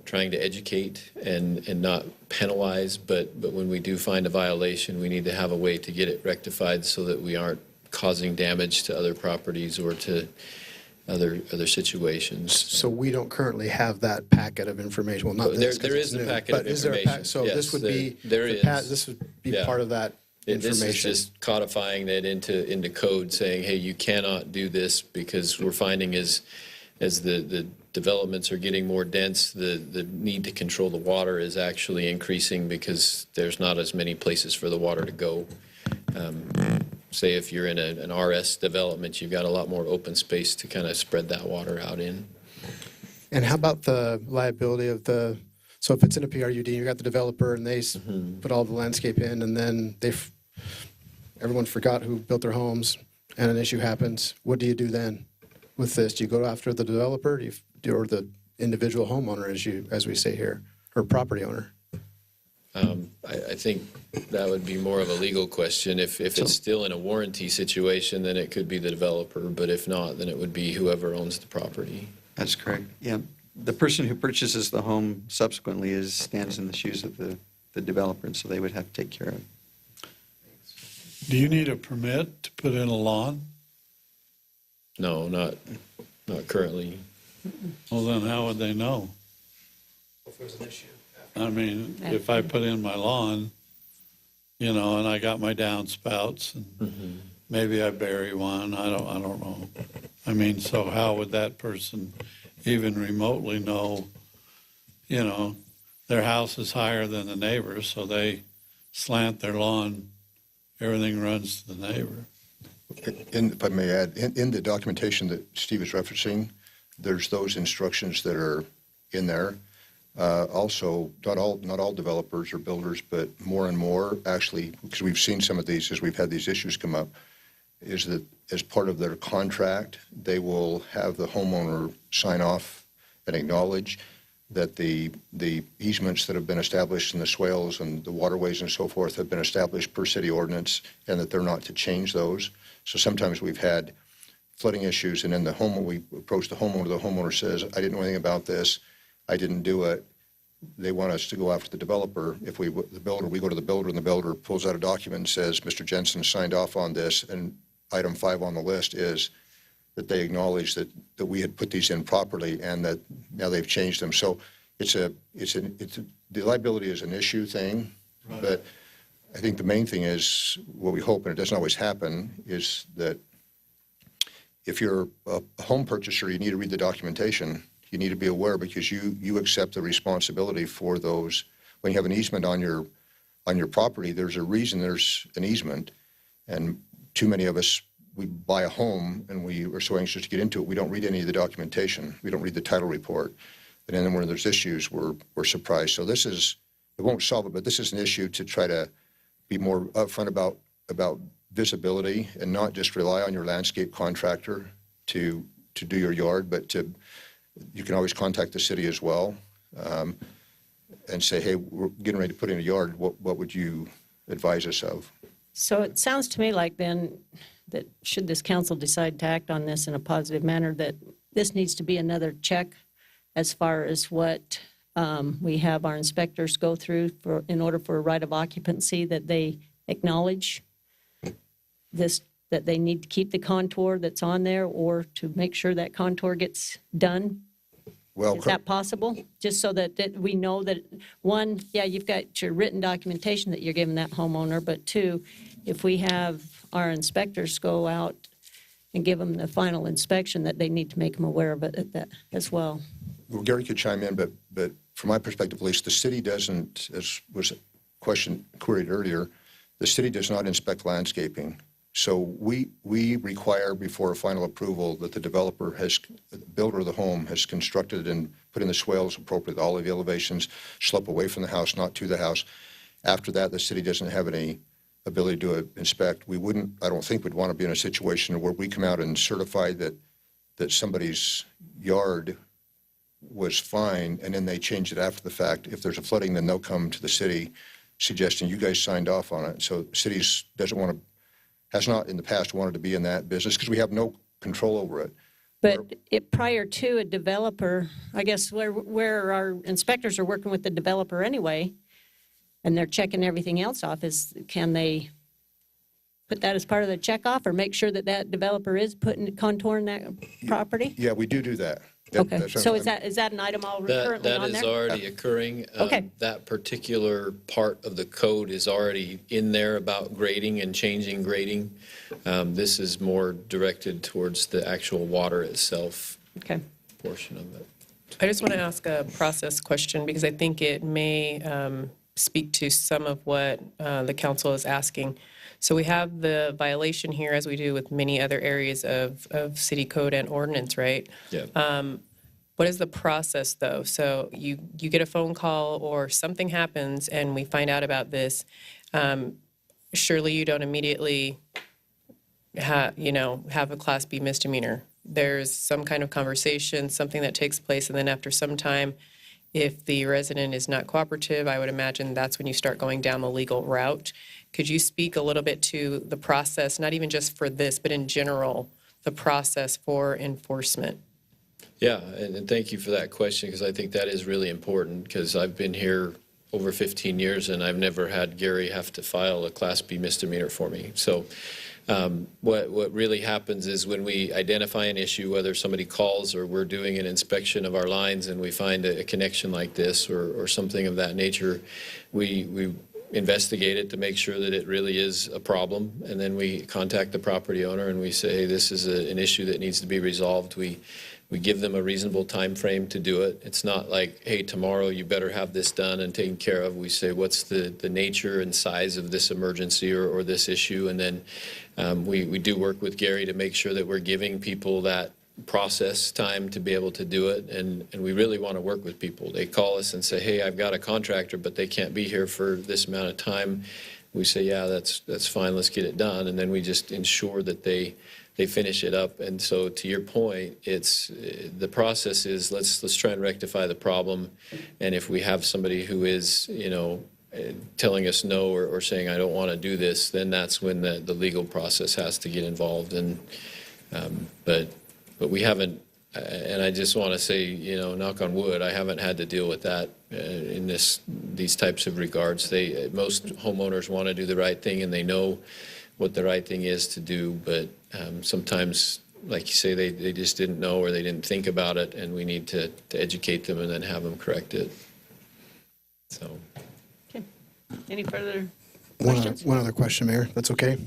trying to educate and not penalize, but when we do find a violation, we need to have a way to get it rectified so that we aren't causing damage to other properties or to other situations. So we don't currently have that packet of information. Well, not this, there is a packet of is there information. so Yes, this would be this would be part of that information. This is just codifying that into code, saying, hey, you cannot do this, because we're finding as the developments are getting more dense, the need to control the water is actually increasing because there's not as many places for the water to go. Say if you're in an RS development, you've got a lot more open space to kind of spread that water out in. And how about the liability of so if it's in a PRUD, you got the developer and they put all the landscape in, and then everyone forgot who built their homes and an issue happens, what do you do then with this? Do you go after the developer or the individual homeowner, as we say here, or property owner? I think that would be more of a legal question. If it's still in a warranty situation, then it could be the developer, but if not, then it would be whoever owns the property. That's correct, yeah. The person who purchases the home subsequently stands in the shoes of the developer, and so they would have to take care of it. Do you need a permit to put in a lawn? No, not Not currently. Well, then how would they know? If there's an issue. I mean, if I put in my lawn, you know, and I got my downspouts, and maybe I bury one, I don't know. I mean, so how would that person even remotely know, you know, their house is higher than the neighbors, so they slant their lawn, everything runs to the neighbor. If I may add, in the documentation that Steve is referencing, there's those instructions that are in there. Also, not all developers or builders, but more and more, actually, because we've seen some of these as we've had these issues come up, is that as part of their contract, they will have the homeowner sign off and acknowledge that the easements that have been established in the swales and the waterways and so forth have been established per city ordinance, and that they're not to change those. So sometimes we've had flooding issues, and then we approach the homeowner says, I didn't know anything about this, I didn't do it. They want us to go after the developer. If we go to the builder, and the builder pulls out a document and says, Mr. Jensen signed off on this, and item 5 on the list is that they acknowledge that we had put these in properly and that now they've changed them. So the liability is an issue thing, right. But I think the main thing is what we hope, and it doesn't always happen, is that if you're a home purchaser, you need to read the documentation. You need to be aware, because you accept the responsibility for those. When you have an easement on your property, there's a reason there's an easement, and too many of us, we buy a home and we are so anxious to get into it, we don't read any of the documentation. We don't read the title report. And then when there's issues, we're surprised. So it won't solve it, but this is an issue to try to be more upfront about visibility and not just rely on your landscape contractor to do your yard, but you can always contact the city as well and say, hey, we're getting ready to put in a yard. What would you advise us of? So it sounds to me like then that should this council decide to act on this in a positive manner, that this needs to be another check as far as what we have our inspectors go through in order for a right of occupancy, that they acknowledge this, that they need to keep the contour that's on there, or to make sure that contour gets done. Well, is that possible? Just so that we know that, one, yeah, you've got your written documentation that you're giving that homeowner, but two, if we have our inspectors go out and give them the final inspection, that they need to make them aware of it that as well. Well, Gary could chime in, but from my perspective, at least, the city doesn't, as was a question queried earlier, the city does not inspect landscaping. So we require before a final approval that the builder of the home has constructed and put in the swales appropriately, all of the elevations, slope away from the house, not to the house. After that, the city doesn't have any ability to inspect. I don't think we'd want to be in a situation where we come out and certify that somebody's yard was fine, and then they change it after the fact. If there's a flooding, then they'll come to the city suggesting you guys signed off on it. So cities has not in the past wanted to be in that business because we have no control over it. But prior to a developer, I guess where our inspectors are working with the developer anyway, and they're checking everything else off, can they put that as part of the check off, or make sure that developer is contouring that property? Yeah, we do that. Okay, so is that an item currently on there? That is already occurring. Okay. That particular part of the code is already in there about grading and changing grading. This is more directed towards the actual water itself. Okay. Portion of it. I just want to ask a process question, because I think it may speak to some of what the council is asking. So we have the violation here, as we do with many other areas of city code and ordinance, right? Yeah. What is the process, though? So you get a phone call or something happens and we find out about this. Surely you don't immediately have a Class B misdemeanor. There's some kind of conversation, something that takes place, and then after some time, if the resident is not cooperative, I would imagine that's when you start going down the legal route. Could you speak a little bit to the process, not even just for this, but in general, the process for enforcement? Yeah, and thank you for that question, because I think that is really important, because I've been here over 15 years and I've never had Gary have to file a Class B misdemeanor for me. So What really happens is when we identify an issue, whether somebody calls or we're doing an inspection of our lines and we find a connection like this or something of that nature, we investigate it to make sure that it really is a problem, and then we contact the property owner and we say, hey, this is an issue that needs to be resolved. We give them a reasonable time frame to do it. It's not like, hey, tomorrow you better have this done and taken care of. We say, what's the nature and size of this emergency or this issue? And then we do work with Gary to make sure that we're giving people that process time to be able to do it. And we really want to work with people. They call us and say, hey, I've got a contractor, but they can't be here for this amount of time. We say, yeah, that's fine. Let's get it done. And then we just ensure that they finish it up. And so to your point, it's the process is let's try and rectify the problem. And if we have somebody who is, telling us no or saying, I don't want to do this, then that's when the legal process has to get involved. And but we haven't, and I just want to say, knock on wood, I haven't had to deal with that in these types of regards. Most homeowners want to do the right thing and they know what the right thing is to do, but sometimes, like you say, they just didn't know or they didn't think about it, and we need to educate them and then have them correct it. So. Okay. Any further questions? One other question, Mayor. That's okay.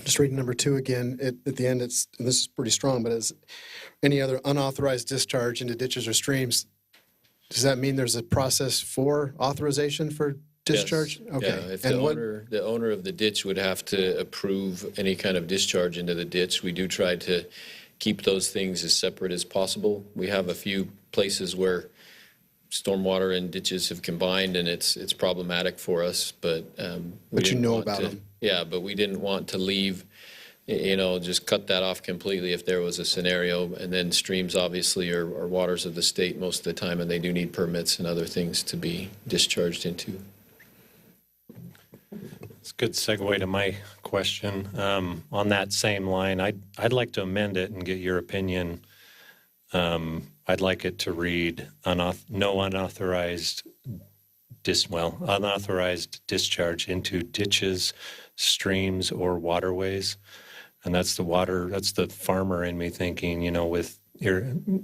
Just reading number 2 again. At the end, and this is pretty strong, but as any other unauthorized discharge into ditches or streams, does that mean there's a process for authorization for discharge? Yes. Okay. Yeah, if the owner of the ditch would have to approve any kind of discharge into the ditch, we do try to keep those things as separate as possible. We have a few places where stormwater and ditches have combined, and it's problematic for us. But you know about them. Yeah, but we didn't want to leave, just cut that off completely if there was a scenario. And then streams obviously are waters of the state most of the time, and they do need permits and other things to be discharged into. It's a good segue to my question. On that same line, I'd like to amend it and get your opinion. I'd like it to read no unauthorized discharge into ditches, streams, or waterways. And that's the farmer in me thinking,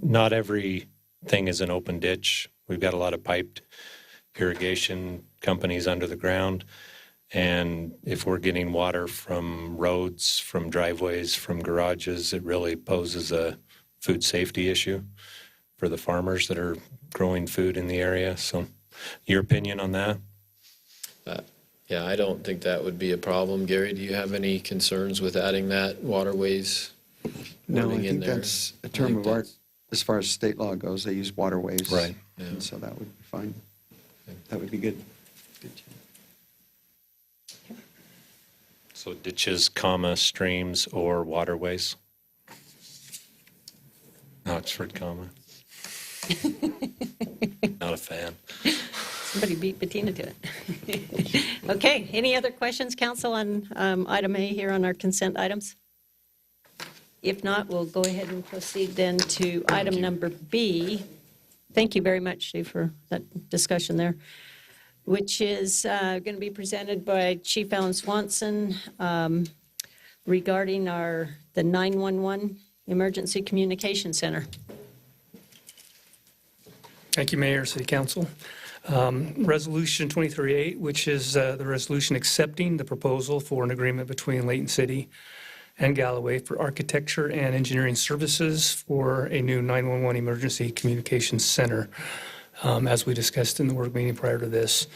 not everything is an open ditch. We've got a lot of piped irrigation companies under the ground. And if we're getting water from roads, from driveways, from garages, it really poses a food safety issue for the farmers that are growing food in the area. So your opinion on that? Yeah, I don't think that would be a problem. Gary, do you have any concerns with adding that waterways No, I in think there? that's a term of art. As far as state law goes, they use waterways. Right. Yeah. And so that would be fine. That would be good. So ditches, streams, or waterways? Oxford, comma. Not a fan. Somebody beat Bettina to it. Okay, any other questions, council, on item A here on our consent items? If not, we'll go ahead and proceed then to item number B. Thank you very much, Steve, for that discussion there, which is going to be presented by Chief Alan Swanson regarding the 911 Emergency Communication Center. Thank you, Mayor, City Council. Resolution 23-8, which is the resolution accepting the proposal for an agreement between Layton City and Galloway for architecture and engineering services for a new 911 Emergency Communications Center, as we discussed in the work meeting prior to this.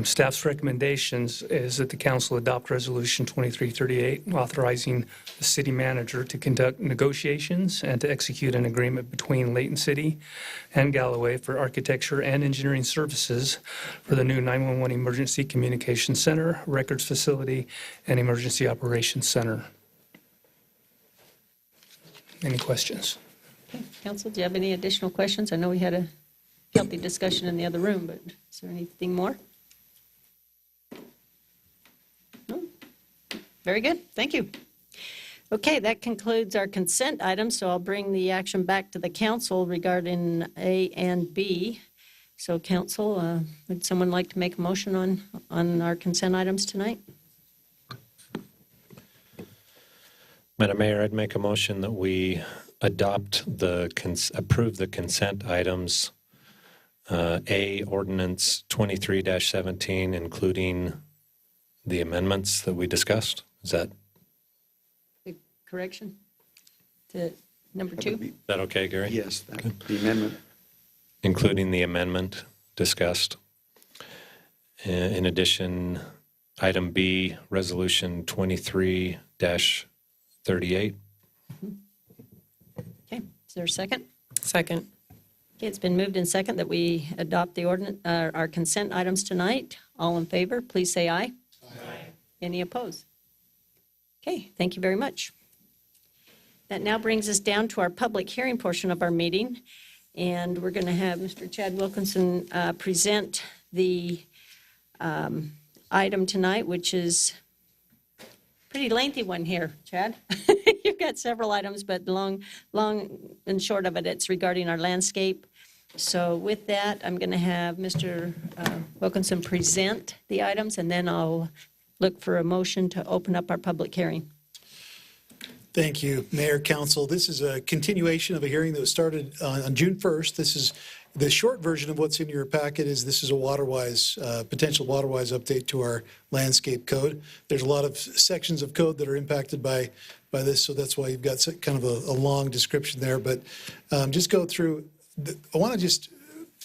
Staff's recommendations is that the council adopt Resolution 2338, authorizing the city manager to conduct negotiations and to execute an agreement between Layton City and Galloway for architecture and engineering services for the new 911 Emergency Communications Center, Records Facility, and Emergency Operations Center. Any questions? Okay, council, do you have any additional questions? I know we had a healthy discussion in the other room, but is there anything more? No? Very good. Thank you. Okay, that concludes our consent items, so I'll bring the action back to the council regarding A and B. So council, would someone like to make a motion on our consent items tonight? Madam Mayor, I'd make a motion that we approve the consent items, ordinance 23-17, including the amendments that we discussed. Is that Correction to number 2? Is that okay, Gary? Yes, the amendment. Including the amendment discussed. In addition, item B, resolution 23-38. Okay, is there a second? Second. Okay, it's been moved in second that we adopt the ordinance, our consent items tonight. All in favor, please say aye. Aye. Any opposed? Okay, thank you very much. That now brings us down to our public hearing portion of our meeting, and we're going to have Mr. Chad Wilkinson present the item tonight, which is a pretty lengthy one here, Chad. You've got several items, but long and short of it, it's regarding our landscape. So with that, I'm going to have Mr. Wilkinson present the items, and then I'll look for a motion to open up our public hearing. Thank you, Mayor, Council. This is a continuation of a hearing that was started on June 1st. This is the short version of what's in your packet. This is a potential water-wise update to our landscape code. There's a lot of sections of code that are impacted by this, so that's why you've got kind of a long description there. But just go through. I want to just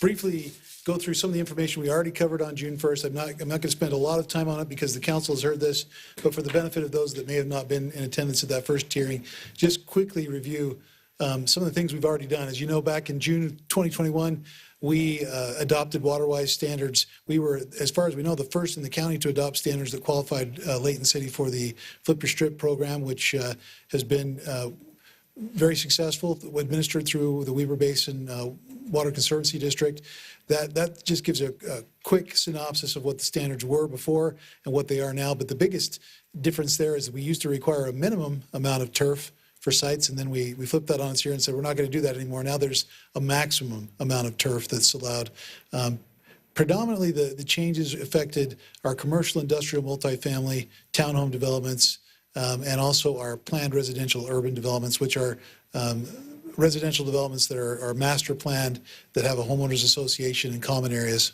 briefly go through some of the information we already covered on June 1st. I'm not going to spend a lot of time on it because the council has heard this, but for the benefit of those that may have not been in attendance at that first hearing, just quickly review some of the things we've already done. As you know, back in June 2021, we adopted water-wise standards. We were, as far as we know, the first in the county to adopt standards that qualified Layton City for the Flip Your Strip program, which has been very successful, administered through the Weber Basin Water Conservancy District. That just gives a quick synopsis of what the standards were before and what they are now. But the biggest difference there is we used to require a minimum amount of turf for sites, and then we flipped that on its ear and said we're not going to do that anymore. Now there's a maximum amount of turf that's allowed. Predominantly, the changes affected our commercial, industrial, multifamily, townhome developments, and also our planned residential urban developments, which are residential developments that are master planned, that have a homeowners association and common areas.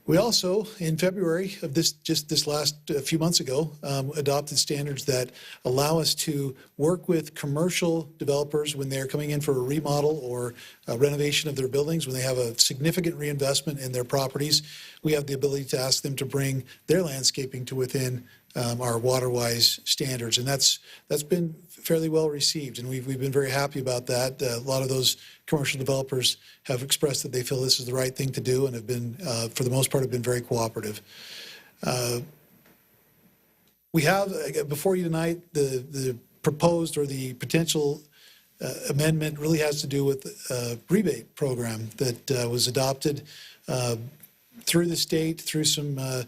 We also, in February of this last few months ago, adopted standards that allow us to work with commercial developers when they're coming in for a remodel or a renovation of their buildings, when they have a significant reinvestment in their properties. We have the ability to ask them to bring their landscaping to within our water-wise standards, and that's been fairly well received, and we've been very happy about that. A lot of those commercial developers have expressed that they feel this is the right thing to do, and have been, for the most part, have been very cooperative. We have before you tonight the proposed or the potential amendment really has to do with a rebate program that was adopted through the state, through some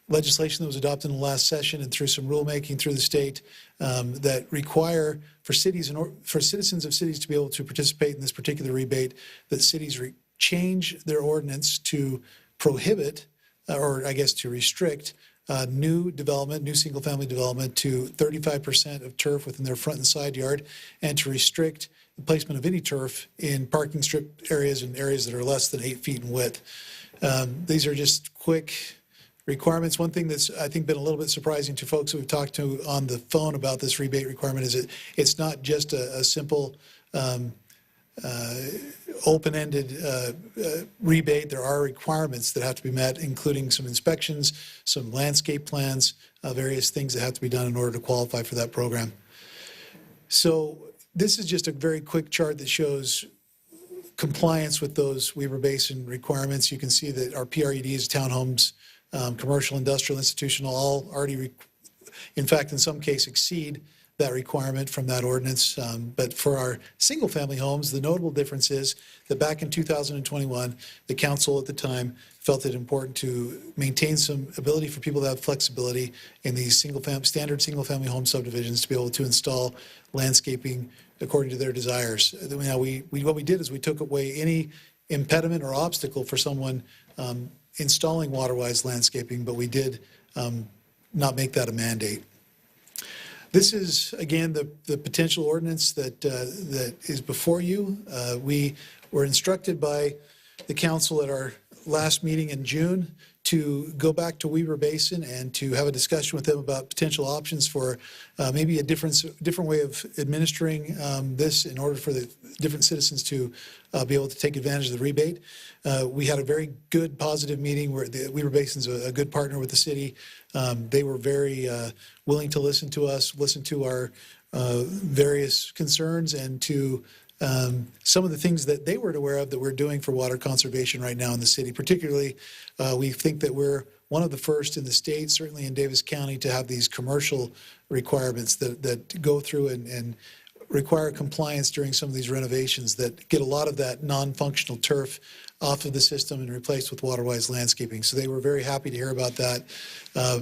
legislation that was adopted in the last session, and through some rulemaking through the state that require for cities and for citizens of cities to be able to participate in this particular rebate, that cities change their ordinance to prohibit, or I guess to restrict, new development, new single-family development to 35% of turf within their front and side yard, and to restrict the placement of any turf in parking strip areas and areas that are less than 8 feet in width. These are just quick requirements. One thing that's, I think, been a little bit surprising to folks that we've talked to on the phone about this rebate requirement is that it's not just a simple open-ended rebate. There are requirements that have to be met, including some inspections, some landscape plans, various things that have to be done in order to qualify for that program. So this is just a very quick chart that shows compliance with those Weber Basin requirements. You can see that our PREDs, townhomes, commercial, industrial, institutional, all already, in fact, in some cases exceed that requirement from that ordinance. But for our single-family homes, the notable difference is that back in 2021, the council at the time felt it important to maintain some ability for people to have flexibility in these standard single-family home subdivisions to be able to install landscaping according to their desires. Now, what we did is we took away any impediment or obstacle for someone installing water-wise landscaping, but we did not make that a mandate. This is, again, the potential ordinance that is before you. We were instructed by the council at our last meeting in June to go back to Weber Basin and to have a discussion with them about potential options for maybe a different way of administering this in order for the different citizens to be able to take advantage of the rebate. We had a very good, positive meeting where the Weber Basin's a good partner with the city. They were very willing to listen to us, listen to our various concerns, and to some of the things that they weren't aware of that we're doing for water conservation right now in the city. Particularly, we think that we're one of the first in the state, certainly in Davis County, to have these commercial requirements that go through and require compliance during some of these renovations that get a lot of that non-functional turf off of the system and replaced with water-wise landscaping. So they were very happy to hear about that.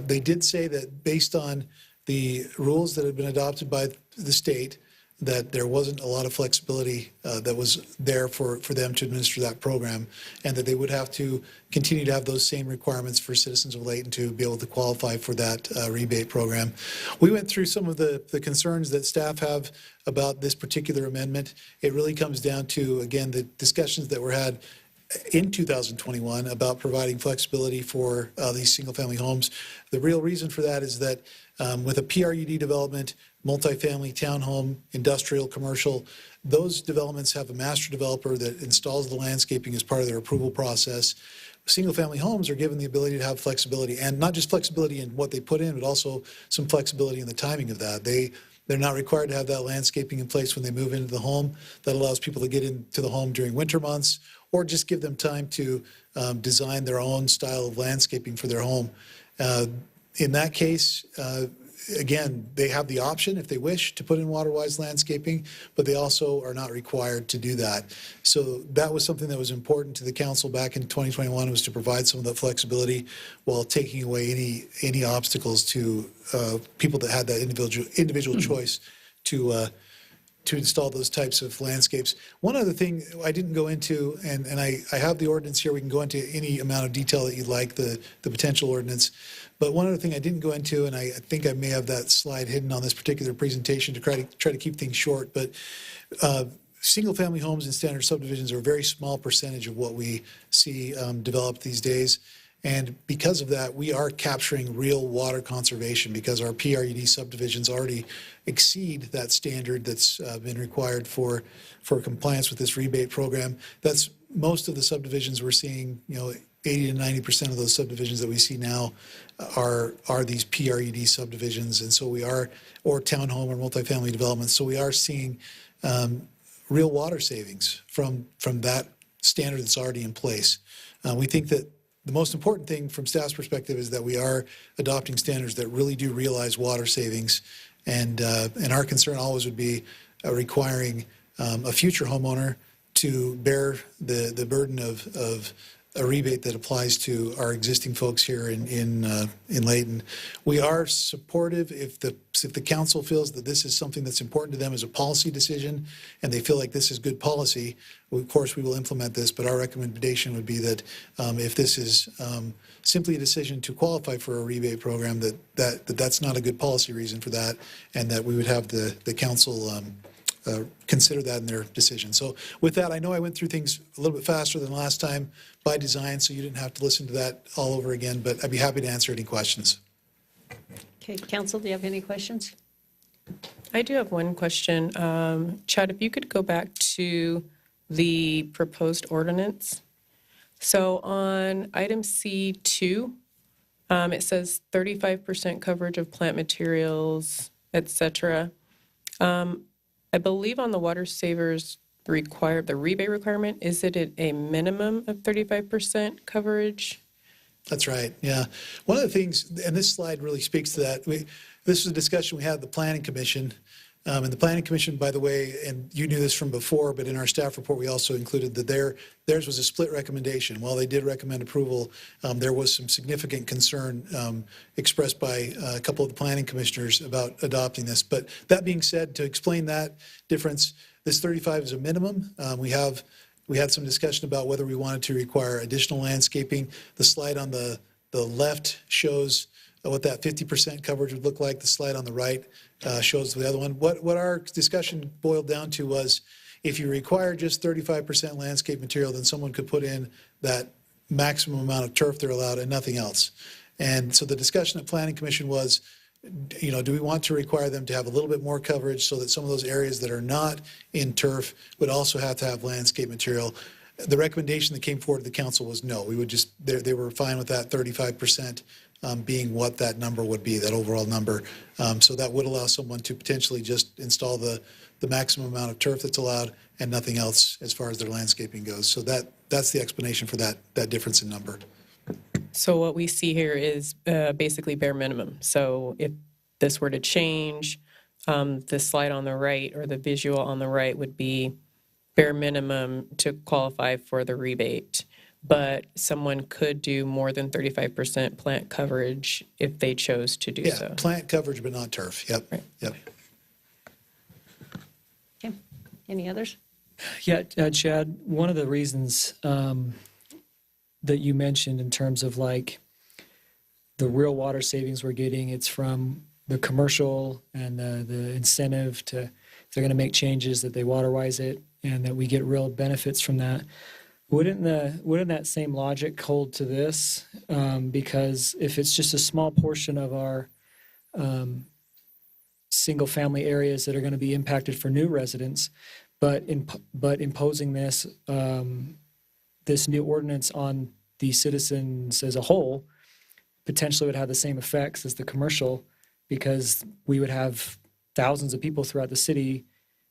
They did say that based on the rules that had been adopted by the state, that there wasn't a lot of flexibility that was there for them to administer that program, and that they would have to continue to have those same requirements for citizens of Layton to be able to qualify for that rebate program. We went through some of the concerns that staff have about this particular amendment. It really comes down to, again, the discussions that were had in 2021 about providing flexibility for these single-family homes. The real reason for that is that with a PRUD development, multifamily, townhome, industrial, commercial, those developments have a master developer that installs the landscaping as part of their approval process. Single-family homes are given the ability to have flexibility, and not just flexibility in what they put in, but also some flexibility in the timing of that. They're not required to have that landscaping in place when they move into the home. That allows people to get into the home during winter months, or just give them time to design their own style of landscaping for their home. In that case, again, they have the option, if they wish, to put in water-wise landscaping, but they also are not required to do that. So that was something that was important to the council back in 2021, was to provide some of that flexibility while taking away any obstacles to people that had that individual choice to install those types of landscapes. One other thing I didn't go into, and I have the ordinance here, we can go into any amount of detail that you'd like, the potential ordinance. But one other thing I didn't go into, and I think I may have that slide hidden on this particular presentation to try to keep things short, but single-family homes and standard subdivisions are a very small percentage of what we see developed these days. And because of that, we are capturing real water conservation because our PRUD subdivisions already exceed that standard that's been required for compliance with this rebate program. That's most of the subdivisions we're seeing, 80 to 90% of those subdivisions that we see now are these PRUD subdivisions. And so we are, or townhome or multifamily developments. So we are seeing real water savings from that standard that's already in place. We think that the most important thing from staff's perspective is that we are adopting standards that really do realize water savings. And our concern always would be requiring a future homeowner to bear the burden of a rebate that applies to our existing folks here in Layton. We are supportive if the council feels that this is something that's important to them as a policy decision, and they feel like this is good policy. Of course, we will implement this, but our recommendation would be that if this is simply a decision to qualify for a rebate program, that's not a good policy reason for that, and that we would have the council consider that in their decision. So with that, I know I went through things a little bit faster than last time by design, so you didn't have to listen to that all over again, but I'd be happy to answer any questions. Okay, council, do you have any questions? I do have one question. Chad, if you could go back to the proposed ordinance. So on item C2, it says 35% coverage of plant materials, et cetera. I believe on the water savers the rebate requirement, is it at a minimum of 35% coverage? That's right, yeah. One of the things, and this slide really speaks to that, this was a discussion we had at the Planning Commission. And the Planning Commission, by the way, and you knew this from before, but in our staff report we also included that theirs was a split recommendation. While they did recommend approval, there was some significant concern expressed by a couple of the planning commissioners about adopting this. But that being said, to explain that difference, this 35 is a minimum. We had some discussion about whether we wanted to require additional landscaping. The slide on the left shows what that 50% coverage would look like. The slide on the right shows the other one. What our discussion boiled down to was, if you require just 35% landscape material, then someone could put in that maximum amount of turf they're allowed and nothing else. And so the discussion at Planning Commission was, do we want to require them to have a little bit more coverage so that some of those areas that are not in turf would also have to have landscape material? The recommendation that came forward to the council was no. We would just, they were fine with that 35% being what that number would be, that overall number. So that would allow someone to potentially just install the maximum amount of turf that's allowed and nothing else as far as their landscaping goes. So that's the explanation for that difference in number. So what we see here is basically bare minimum. So if this were to change, the slide on the right or the visual on the right would be bare minimum to qualify for the rebate. But someone could do more than 35% plant coverage if they chose to do so. Yeah, plant coverage but not turf. Yep. Right. Yep. Okay. Any others? Yeah, Chad, one of the reasons that you mentioned in terms of like the real water savings we're getting, it's from the commercial and the incentive to, if they're going to make changes, that they waterwise it and that we get real benefits from that. Wouldn't that same logic hold to this? Because if it's just a small portion of our single-family areas that are going to be impacted for new residents, but imposing this this new ordinance on the citizens as a whole potentially would have the same effects as the commercial, because we would have thousands of people throughout the city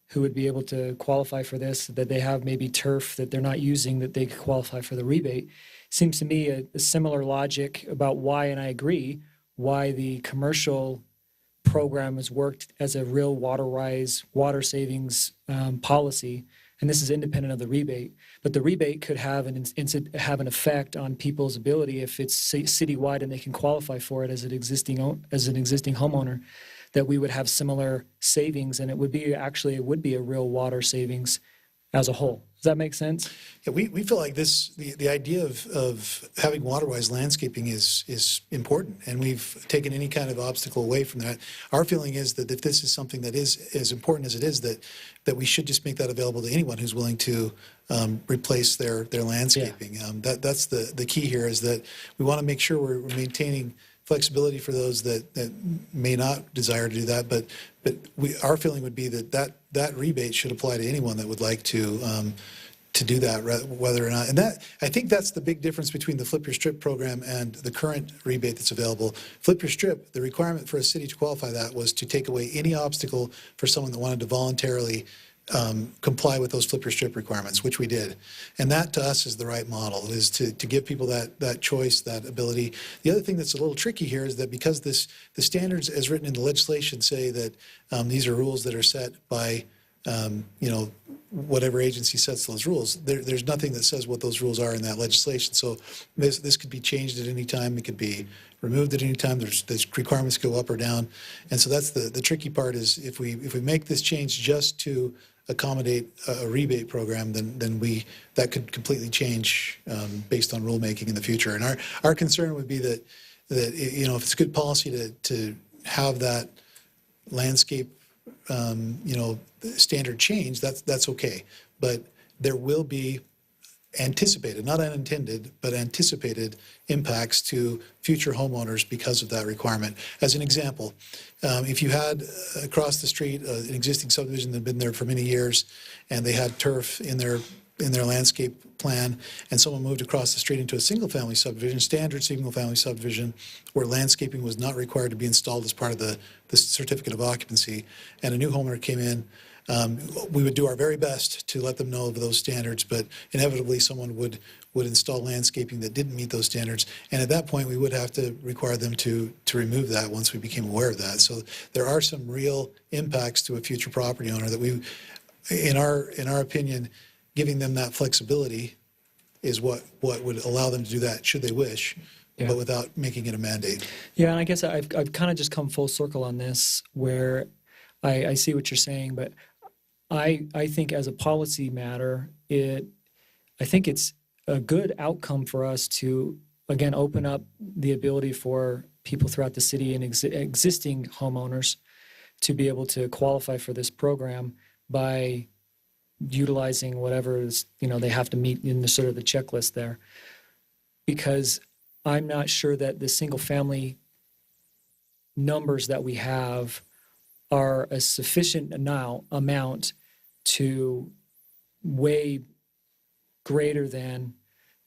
who would be able to qualify for this, that they have maybe turf that they're not using, that they could qualify for the rebate. Seems to me a similar logic about why, and I agree, why the commercial program has worked as a real water savings policy, and this is independent of the rebate. But the rebate could have an effect on people's ability if it's citywide and they can qualify for it as an existing homeowner, that we would have similar savings, and it would be a real water savings as a whole. Does that make sense? Yeah, we feel like the idea of having waterwise landscaping is important, and we've taken any kind of obstacle away from that. Our feeling is that if this is something that is as important as it is, that we should just make that available to anyone who's willing to replace their landscaping. Yeah. That's the key here, is that we want to make sure we're maintaining flexibility for those that may not desire to do that, but our feeling would be that rebate should apply to anyone that would like to do that, whether or not. And that, I think that's the big difference between the Flip Your Strip program and the current rebate that's available. Flip Your Strip, the requirement for a city to qualify that was to take away any obstacle for someone that wanted to voluntarily comply with those Flip Your Strip requirements, which we did. And that to us is the right model, is to give people that choice, that ability. The other thing that's a little tricky here is that because the standards as written in the legislation say that these are rules that are set by whatever agency sets those rules, there's nothing that says what those rules are in that legislation. So this could be changed at any time. It could be removed at any time. There's requirements go up or down. And so that's the tricky part, is if we make this change just to accommodate a rebate program, then that could completely change based on rulemaking in the future. And our concern would be that if it's good policy to have that landscape standard change, that's okay. But there will be anticipated, not unintended, but anticipated impacts to future homeowners because of that requirement. As an example, if you had across the street an existing subdivision that had been there for many years, and they had turf in their landscape plan, and someone moved across the street into a single-family subdivision, standard single-family subdivision, where landscaping was not required to be installed as part of the certificate of occupancy, and a new homeowner came in, we would do our very best to let them know of those standards, but inevitably someone would install landscaping that didn't meet those standards, and at that point we would have to require them to remove that once we became aware of that. So there are some real impacts to a future property owner that we, in our opinion, giving them that flexibility is what would allow them to do that should they wish, but without making it a mandate. Yeah, and I guess I've kind of just come full circle on this, where I see what you're saying, but I think as a policy matter, I think it's a good outcome for us to, again, open up the ability for people throughout the city and existing homeowners to be able to qualify for this program by utilizing whatever is, they have to meet in the sort of the checklist there. Because I'm not sure that the single family numbers that we have are a sufficient amount to weigh greater than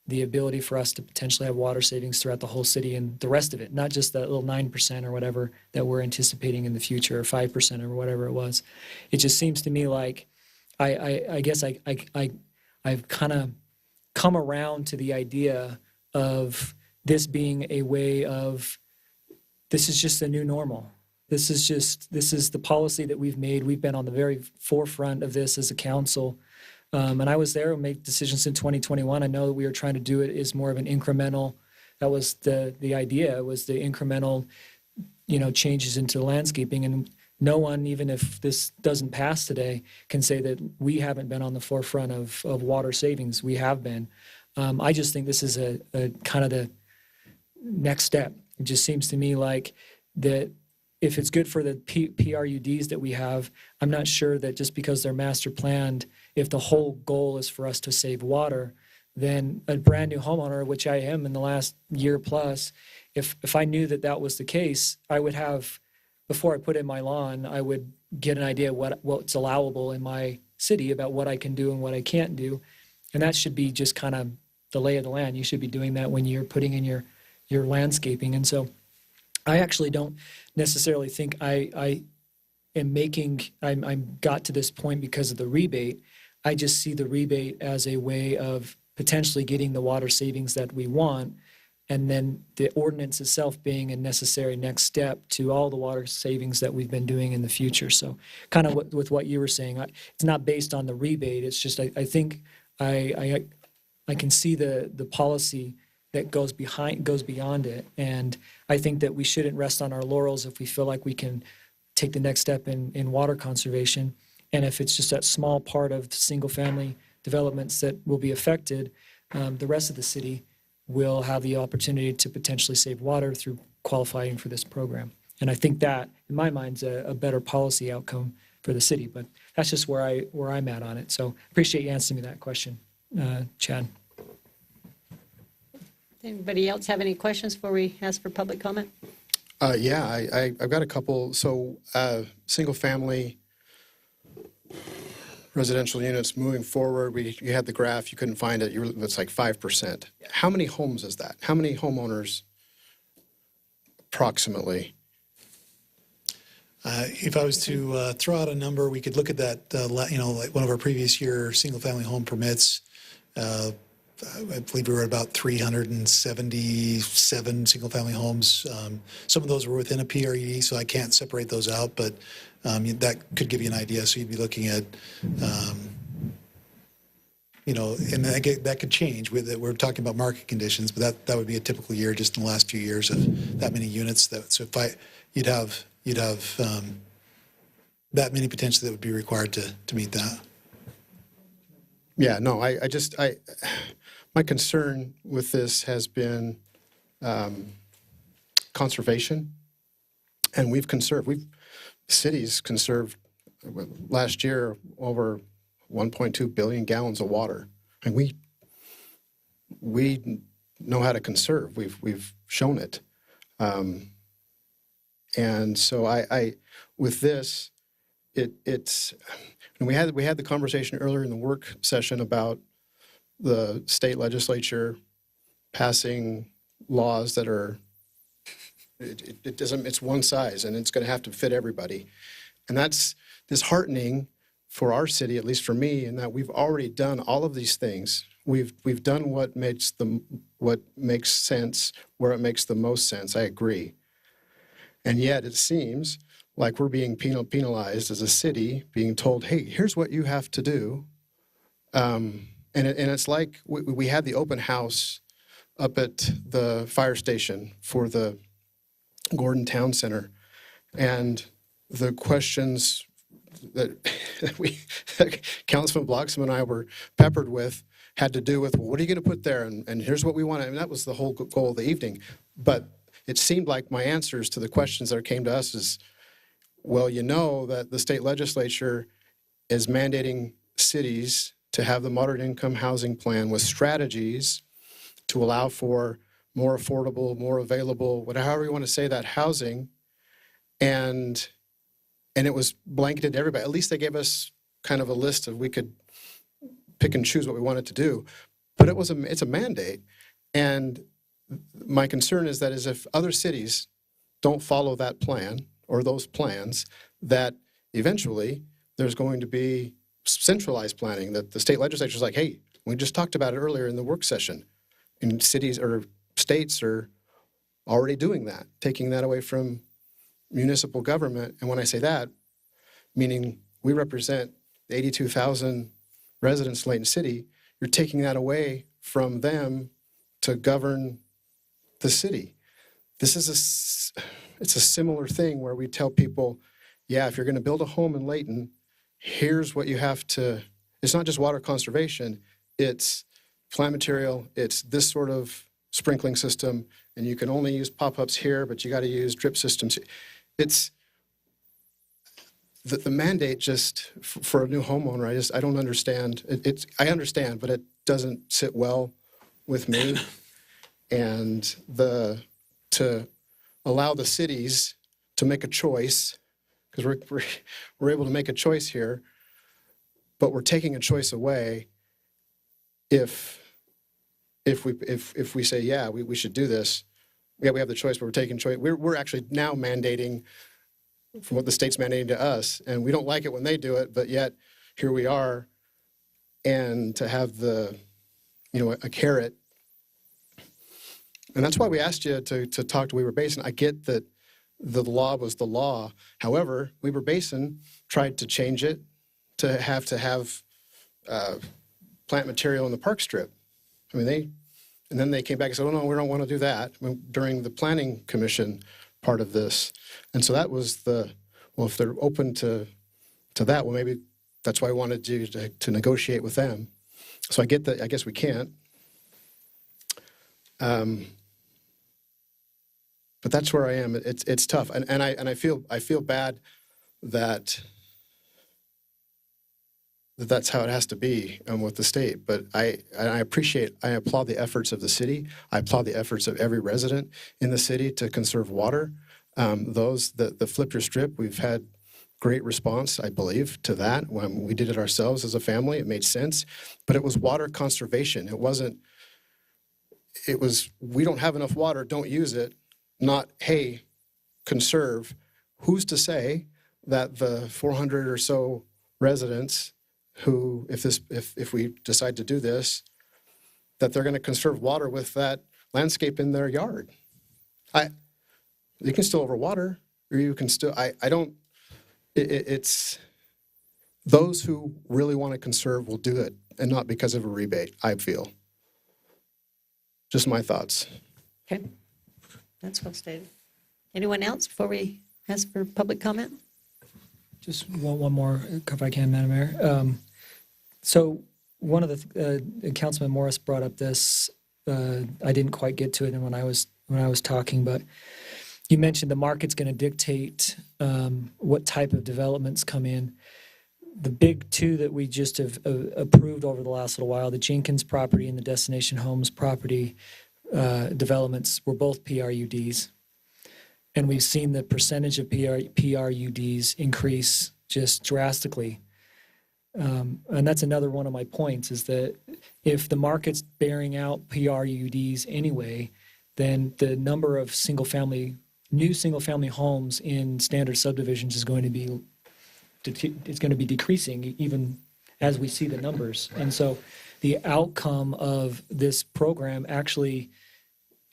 the ability for us to potentially have water savings throughout the whole city and the rest of it, not just that little 9% or whatever that we're anticipating in the future, or 5% or whatever it was. It just seems to me like I guess I've kind of come around to the idea of this being a way of, this is just the new normal. This is the policy that we've made. We've been on the very forefront of this as a council. And I was there and made decisions in 2021. I know that we were trying to do it as more of an incremental, that was the idea, was the incremental, changes into the landscaping. And no one, even if this doesn't pass today, can say that we haven't been on the forefront of water savings. We have been. I just think this is a kind of the next step. It just seems to me like that if it's good for the PRUDs that we have, I'm not sure that just because they're master planned, if the whole goal is for us to save water, then a brand new homeowner, which I am in the last year plus, if I knew that that was the case, I would have, before I put in my lawn, I would get an idea what's allowable in my city about what I can do and what I can't do. And that should be just kind of the lay of the land. You should be doing that when you're putting in your landscaping. And so I actually don't necessarily think I got to this point because of the rebate. I just see the rebate as a way of potentially getting the water savings that we want, and then the ordinance itself being a necessary next step to all the water savings that we've been doing in the future. So kind of with what you were saying, it's not based on the rebate. It's just I think I can see the policy that goes beyond it. And I think that we shouldn't rest on our laurels if we feel like we can take the next step in water conservation. And if it's just that small part of single-family developments that will be affected, the rest of the city will have the opportunity to potentially save water through qualifying for this program. And I think that, in my mind, is a better policy outcome for the city. But that's just where I'm at on it. So appreciate you answering me that question, Chad. Anybody else have any questions before we ask for public comment? Yeah, I've got a couple. So single-family residential units moving forward, you had the graph, you couldn't find it, it's like 5%. How many homes is that? How many homeowners approximately? If I was to throw out a number, we could look at that, like one of our previous year single-family home permits. I believe we were at about 377 single-family homes. Some of those were within a PRED, so I can't separate those out, but that could give you an idea. So you'd be looking at, and that could change. We're talking about market conditions, but that would be a typical year just in the last few years of that many units. You'd have that many potentially that would be required to meet that. Yeah, no, my concern with this has been conservation, and cities conserved last year over 1.2 billion gallons of water, and we know how to conserve. We've shown it, and so I with this, it's. And we had the conversation earlier in the work session about the state legislature passing laws that are, it's one size and it's going to have to fit everybody. And that's disheartening for our city, at least for me, in that we've already done all of these things. We've done what makes sense where it makes the most sense. I agree. And yet it seems like we're being penalized as a city, being told, hey, here's what you have to do. And it's like we had the open house up at the fire station for the Gordon Town Center. And the questions that Councilman Bloxham and I were peppered with had to do with, well, what are you going to put there? And here's what we want. I mean, that was the whole goal of the evening. But it seemed like my answers to the questions that came to us is, well, you know that the state legislature is mandating cities to have the moderate income housing plan with strategies to allow for more affordable, more available, however you want to say that, housing. And it was blanketed to everybody. At least they gave us kind of a list of, we could pick and choose what we wanted to do. But it's a mandate. And my concern is that if other cities don't follow that plan or those plans, that eventually there's going to be centralized planning, that the state legislature is like, hey, we just talked about it earlier in the work session. And cities or states are already doing that, taking that away from municipal government. And when I say that, meaning we represent the 82,000 residents of Layton City, you're taking that away from them to govern the city. It's a similar thing where we tell people, yeah, if you're going to build a home in Layton, here's what you have to, it's not just water conservation, it's plant material, it's this sort of sprinkling system, and you can only use pop-ups here, but you got to use drip systems. It's the mandate just for a new homeowner. I don't understand. I understand, but it doesn't sit well with me. And to allow the cities to make a choice, because we're able to make a choice here, but we're taking a choice away if we say, yeah, we should do this. Yeah, we have the choice, but we're taking choice. We're actually now mandating from what the state's mandating to us, and we don't like it when they do it, but yet here we are. And to have a carrot, and that's why we asked you to talk to Weber Basin. I get that the law was the law. However, Weber Basin tried to change it to have plant material in the park strip. I mean, and then they came back and said, oh, no, we don't want to do that during the planning commission part of this. And so that was if they're open to that, well, maybe that's why I wanted you to negotiate with them. So I get that, I guess we can't. But that's where I am. It's tough. And I feel bad that that's how it has to be with the state. But I applaud the efforts of the city. I applaud the efforts of every resident in the city to conserve water. The Flip Your Strip, we've had great response, I believe, to that. When we did it ourselves as a family, it made sense. But it was water conservation. It was, we don't have enough water, don't use it. Not, hey, conserve. Who's to say that the 400 or so residents who, if we decide to do this, that they're going to conserve water with that landscape in their yard? You can still overwater, or you can still, it's those who really want to conserve will do it, and not because of a rebate, I feel. Just my thoughts. Okay, that's well stated. Anyone else before we ask for public comment? Just one more, if I can, Madam Mayor. So one of the Councilman Morris brought up this. I didn't quite get to it when I was talking, but you mentioned the market's going to dictate what type of developments come in. The big two that we just have approved over the last little while, the Jenkins property and the Destination Homes property developments, were both PRUDs. And we've seen the percentage of PRUDs increase just drastically. And that's another one of my points, is that if the market's bearing out PRUDs anyway, then the number of new single-family homes in standard subdivisions is going to be decreasing, even as we see the numbers. And so the outcome of this program actually,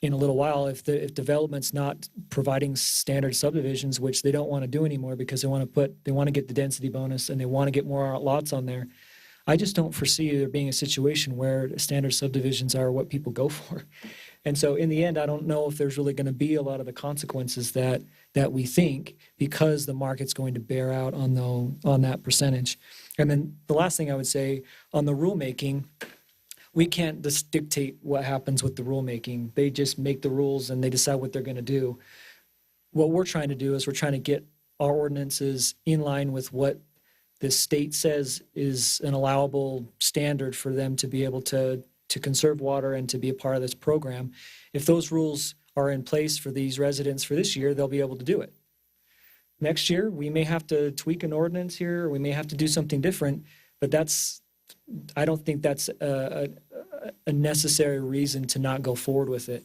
in a little while, if development's not providing standard subdivisions, which they don't want to do anymore because they want to get the density bonus and they want to get more lots on there, I just don't foresee there being a situation where standard subdivisions are what people go for. And so in the end, I don't know if there's really going to be a lot of the consequences that we think, because the market's going to bear out on that percentage. And then the last thing I would say on the rulemaking, we can't just dictate what happens with the rulemaking. They just make the rules and they decide what they're going to do. What we're trying to do is we're trying to get our ordinances in line with what the state says is an allowable standard for them to be able to conserve water and to be a part of this program. If those rules are in place for these residents for this year, they'll be able to do it. Next year, we may have to tweak an ordinance here, or we may have to do something different, but I don't think that's a necessary reason to not go forward with it,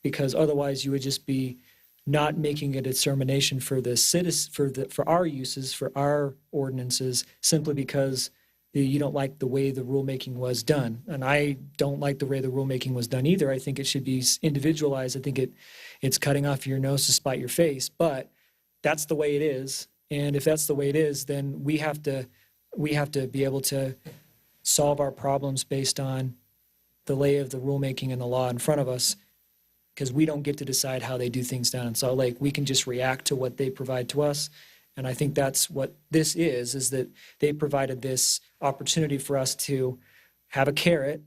because otherwise you would just be not making a determination for the for our uses, for our ordinances, simply because you don't like the way the rulemaking was done. And I don't like the way the rulemaking was done either. I think it should be individualized. I think it's cutting off your nose to spite your face, but that's the way it is. And if that's the way it is, then we have to be able to solve our problems based on the lay of the rulemaking and the law in front of us, because we don't get to decide how they do things down in Salt Lake. We can just react to what they provide to us. And I think that's what this is that they provided this opportunity for us to have a carrot.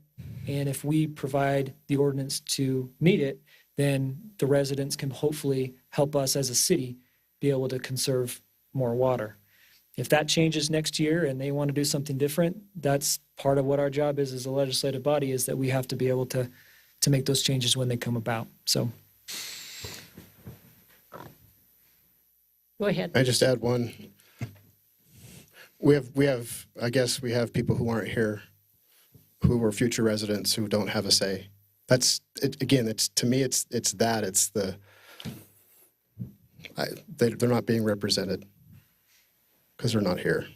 And if we provide the ordinance to meet it, then the residents can hopefully help us as a city be able to conserve more water. If that changes next year and they want to do something different, that's part of what our job is as a legislative body, is that we have to be able to make those changes when they come about. So. Go ahead. I just add one. We have people who aren't here, who are future residents who don't have a say. That's it, again. It's to me. It's that. It's the. They're not being represented because they're not here.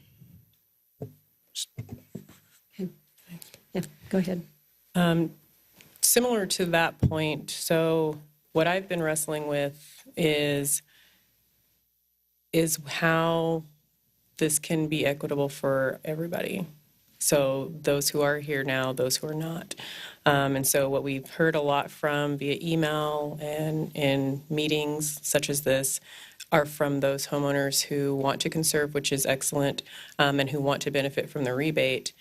Yeah, go ahead. Similar to that point, so what I've been wrestling with is how this can be equitable for everybody. So those who are here now, those who are not. And so what we've heard a lot from via email and in meetings such as this are from those homeowners who want to conserve, which is excellent, and who want to benefit from the rebate.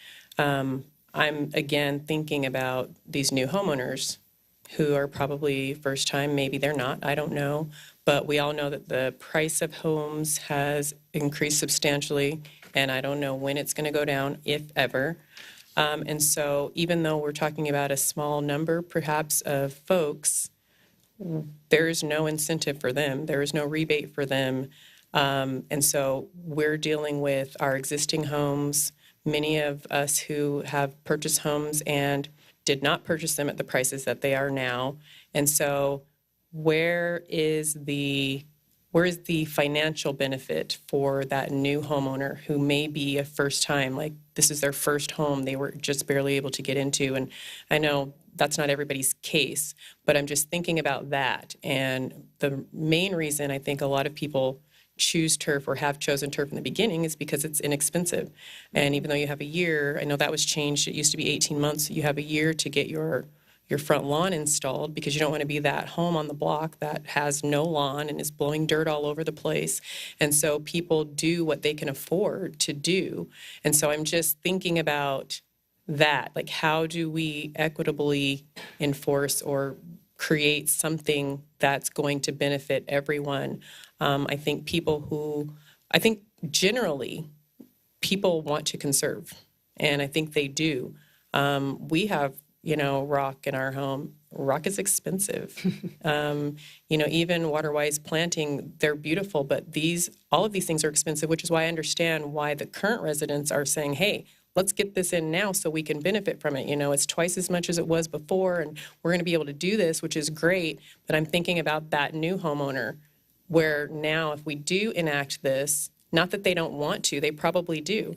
I'm, again, thinking about these new homeowners who are probably first time, maybe they're not, I don't know. But we all know that the price of homes has increased substantially, and I don't know when it's going to go down, if ever. And so even though we're talking about a small number, perhaps, of folks, there is no incentive for them. There is no rebate for them. And so we're dealing with our existing homes. Many of us who have purchased homes and did not purchase them at the prices that they are now. And so where is the financial benefit for that new homeowner who may be a first time, like this is their first home they were just barely able to get into? And I know that's not everybody's case, but I'm just thinking about that. And the main reason I think a lot of people choose turf or have chosen turf in the beginning is because it's inexpensive. And even though you have a year, I know that was changed. It used to be 18 months. You have a year to get your front lawn installed, because you don't want to be that home on the block that has no lawn and is blowing dirt all over the place. And so people do what they can afford to do. And so I'm just thinking about that, like how do we equitably enforce or create something that's going to benefit everyone? I think generally people want to conserve, and I think they do. We have, rock in our home. Rock is expensive. Even water-wise planting, they're beautiful, but all of these things are expensive, which is why I understand why the current residents are saying, hey, let's get this in now so we can benefit from it. It's twice as much as it was before, and we're going to be able to do this, which is great. But I'm thinking about that new homeowner, where now if we do enact this, not that they don't want to, they probably do.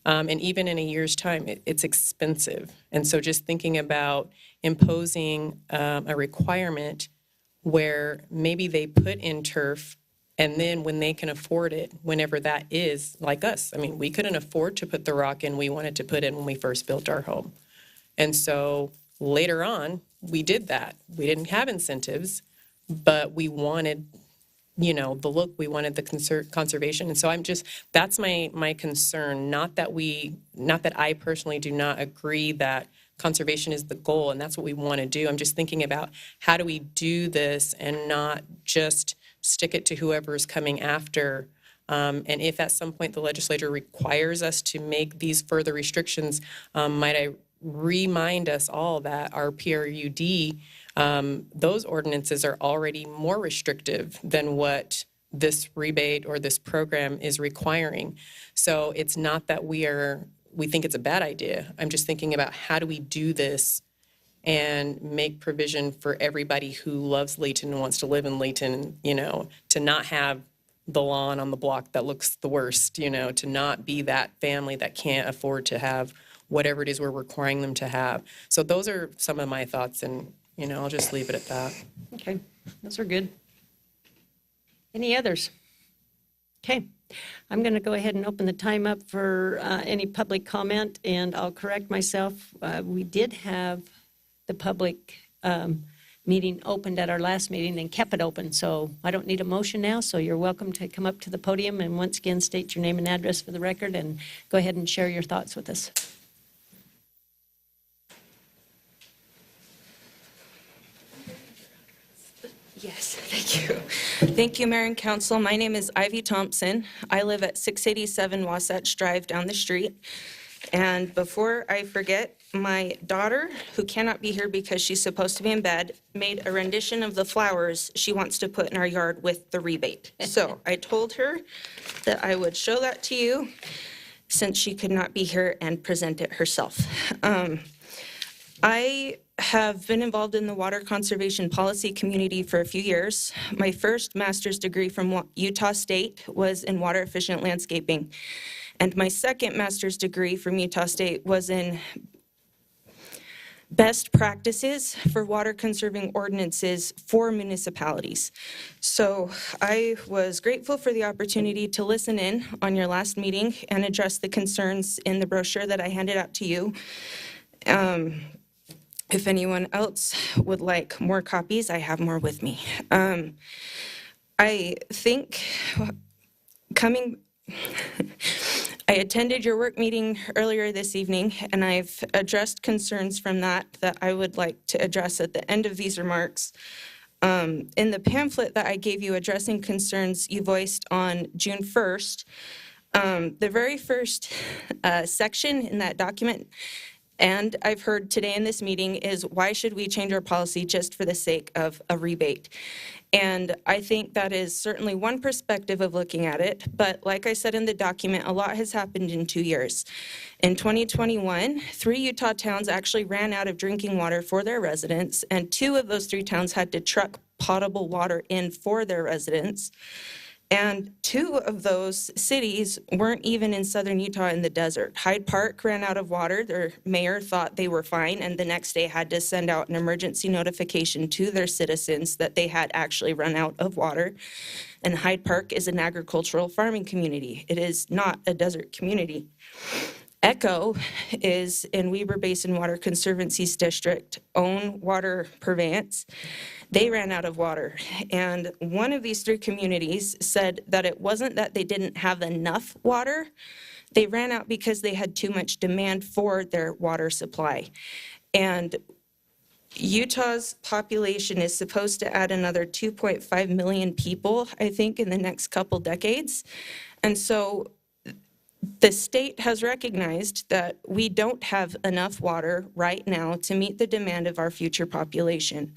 And even in a year's time, it's expensive. And so just thinking about imposing a requirement where maybe they put in turf, and then when they can afford it, whenever that is, like us. I mean, we couldn't afford to put the rock in we wanted to put in when we first built our home. And so later on, we did that. We didn't have incentives, but we wanted the look, we wanted the conservation. And so that's my concern. Not that I personally do not agree that conservation is the goal, and that's what we want to do. I'm just thinking about how do we do this and not just stick it to whoever is coming after. And if at some point the legislature requires us to make these further restrictions, might I remind us all that our PRUD, those ordinances are already more restrictive than what this rebate or this program is requiring. So it's not that we think it's a bad idea. I'm just thinking about how do we do this and make provision for everybody who loves Layton and wants to live in Layton, to not have the lawn on the block that looks the worst, to not be that family that can't afford to have whatever it is we're requiring them to have. So those are some of my thoughts, and, I'll just leave it at that. Okay, those are good. Any others? Okay, I'm going to go ahead and open the time up for any public comment, and I'll correct myself. We did have the public meeting opened at our last meeting and kept it open, so I don't need a motion now, so you're welcome to come up to the podium and once again state your name and address for the record and go ahead and share your thoughts with us. Yes, thank you. Thank you, Mayor and Council. My name is Ivy Thompson. I live at 687 Wasatch Drive down the street. And before I forget, my daughter, who cannot be here because she's supposed to be in bed, made a rendition of the flowers she wants to put in our yard with the rebate. So I told her that I would show that to you since she could not be here and present it herself. I have been involved in the water conservation policy community for a few years. My first master's degree from Utah State was in water efficient landscaping. And my second master's degree from Utah State was in best practices for water conserving ordinances for municipalities. So I was grateful for the opportunity to listen in on your last meeting and address the concerns in the brochure that I handed out to you. If anyone else would like more copies, I have more with me. I think I attended your work meeting earlier this evening, and I've addressed concerns from that I would like to address at the end of these remarks. In the pamphlet that I gave you addressing concerns you voiced on June 1st, the very first section in that document, and I've heard today in this meeting, is why should we change our policy just for the sake of a rebate? And I think that is certainly one perspective of looking at it. But like I said in the document, a lot has happened in 2 years. In 2021, 3 Utah towns actually ran out of drinking water for their residents, and 2 of those 3 towns had to truck potable water in for their residents. And 2 of those cities weren't even in southern Utah in the desert. Hyde Park ran out of water. Their mayor thought they were fine, and the next day had to send out an emergency notification to their citizens that they had actually run out of water. And Hyde Park is an agricultural farming community. It is not a desert community. Echo is in Weber Basin Water Conservancy's district, own water purveyance. They ran out of water. And one of these 3 communities said that it wasn't that they didn't have enough water. They ran out because they had too much demand for their water supply. And Utah's population is supposed to add another 2.5 million people, I think, in the next couple decades. And so the state has recognized that we don't have enough water right now to meet the demand of our future population.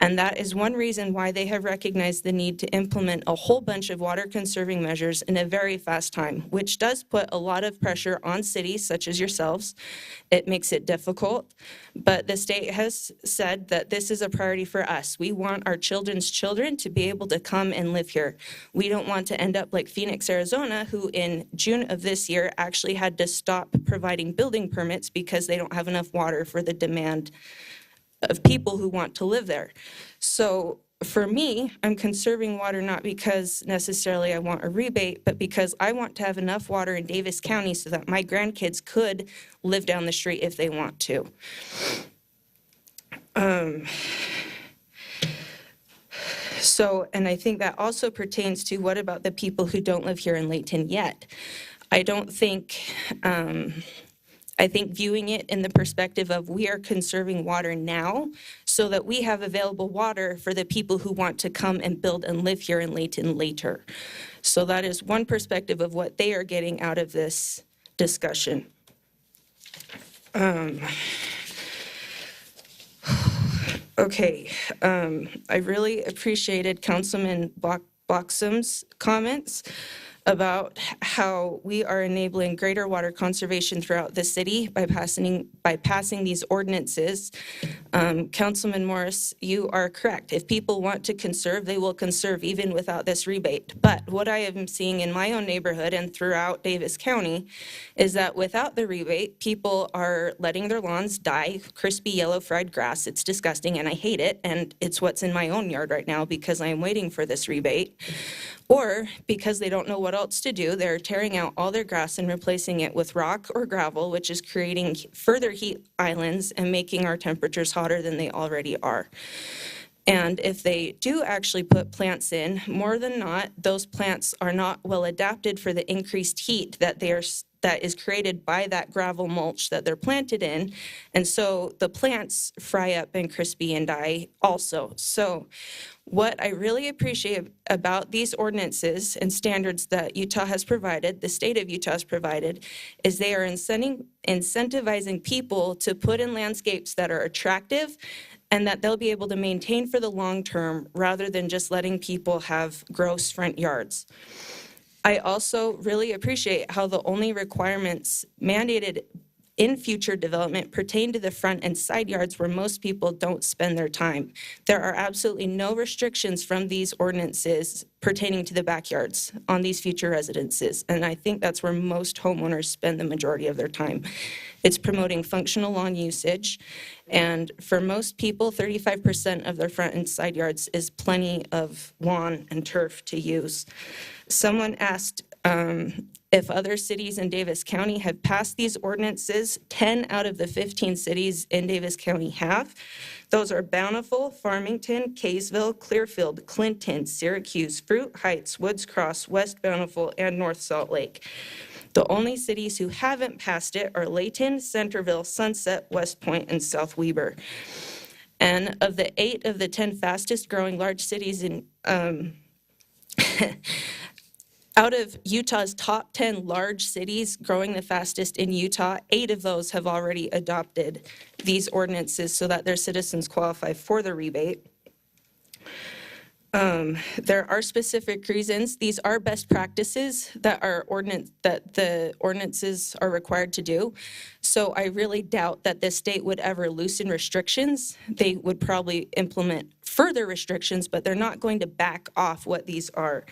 And that is one reason why they have recognized the need to implement a whole bunch of water conserving measures in a very fast time, which does put a lot of pressure on cities such as yourselves. It makes it difficult, but the state has said that this is a priority for us. We want our children's children to be able to come and live here. We don't want to end up like Phoenix, Arizona, who in June of this year actually had to stop providing building permits because they don't have enough water for the demand of people who want to live there. So for me, I'm conserving water not because necessarily I want a rebate, but because I want to have enough water in Davis County so that my grandkids could live down the street if they want to. And I think that also pertains to what about the people who don't live here in Layton yet? I don't think I think viewing it in the perspective of we are conserving water now so that we have available water for the people who want to come and build and live here in Layton later. So that is one perspective of what they are getting out of this discussion. Okay, I really appreciated Councilman Bloxham's comments about how we are enabling greater water conservation throughout the city by passing these ordinances. Councilman Morris, you are correct. If people want to conserve, they will conserve even without this rebate. But what I am seeing in my own neighborhood and throughout Davis County is that without the rebate, people are letting their lawns die, crispy yellow fried grass. It's disgusting and I hate it. And it's what's in my own yard right now because I am waiting for this rebate. Or because they don't know what else to do, they're tearing out all their grass and replacing it with rock or gravel, which is creating further heat islands and making our temperatures hotter than they already are. And if they do actually put plants in, more than not, those plants are not well adapted for the increased heat that is created by that gravel mulch that they're planted in. And so the plants fry up and crispy and die also. So what I really appreciate about these ordinances and standards that Utah has provided, the state of Utah has provided, is they are incentivizing people to put in landscapes that are attractive and that they'll be able to maintain for the long term rather than just letting people have gross front yards. I also really appreciate how the only requirements mandated in future development pertain to the front and side yards where most people don't spend their time. There are absolutely no restrictions from these ordinances pertaining to the backyards on these future residences. And I think that's where most homeowners spend the majority of their time. It's promoting functional lawn usage. And for most people, 35% of their front and side yards is plenty of lawn and turf to use. Someone asked if other cities in Davis County have passed these ordinances. 10 out of the 15 cities in Davis County have. Those are Bountiful, Farmington, Kaysville, Clearfield, Clinton, Syracuse, Fruit Heights, Woods Cross, West Bountiful, and North Salt Lake. The only cities who haven't passed it are Layton, Centerville, Sunset, West Point, and South Weber. And of the 8 of the 10 fastest growing large cities in out of Utah's top 10 large cities growing the fastest in Utah, 8 of those have already adopted these ordinances so that their citizens qualify for the rebate. There are specific reasons. These are best practices that the ordinances are required to do. So I really doubt that the state would ever loosen restrictions. They would probably implement further restrictions, but they're not going to back off what these are.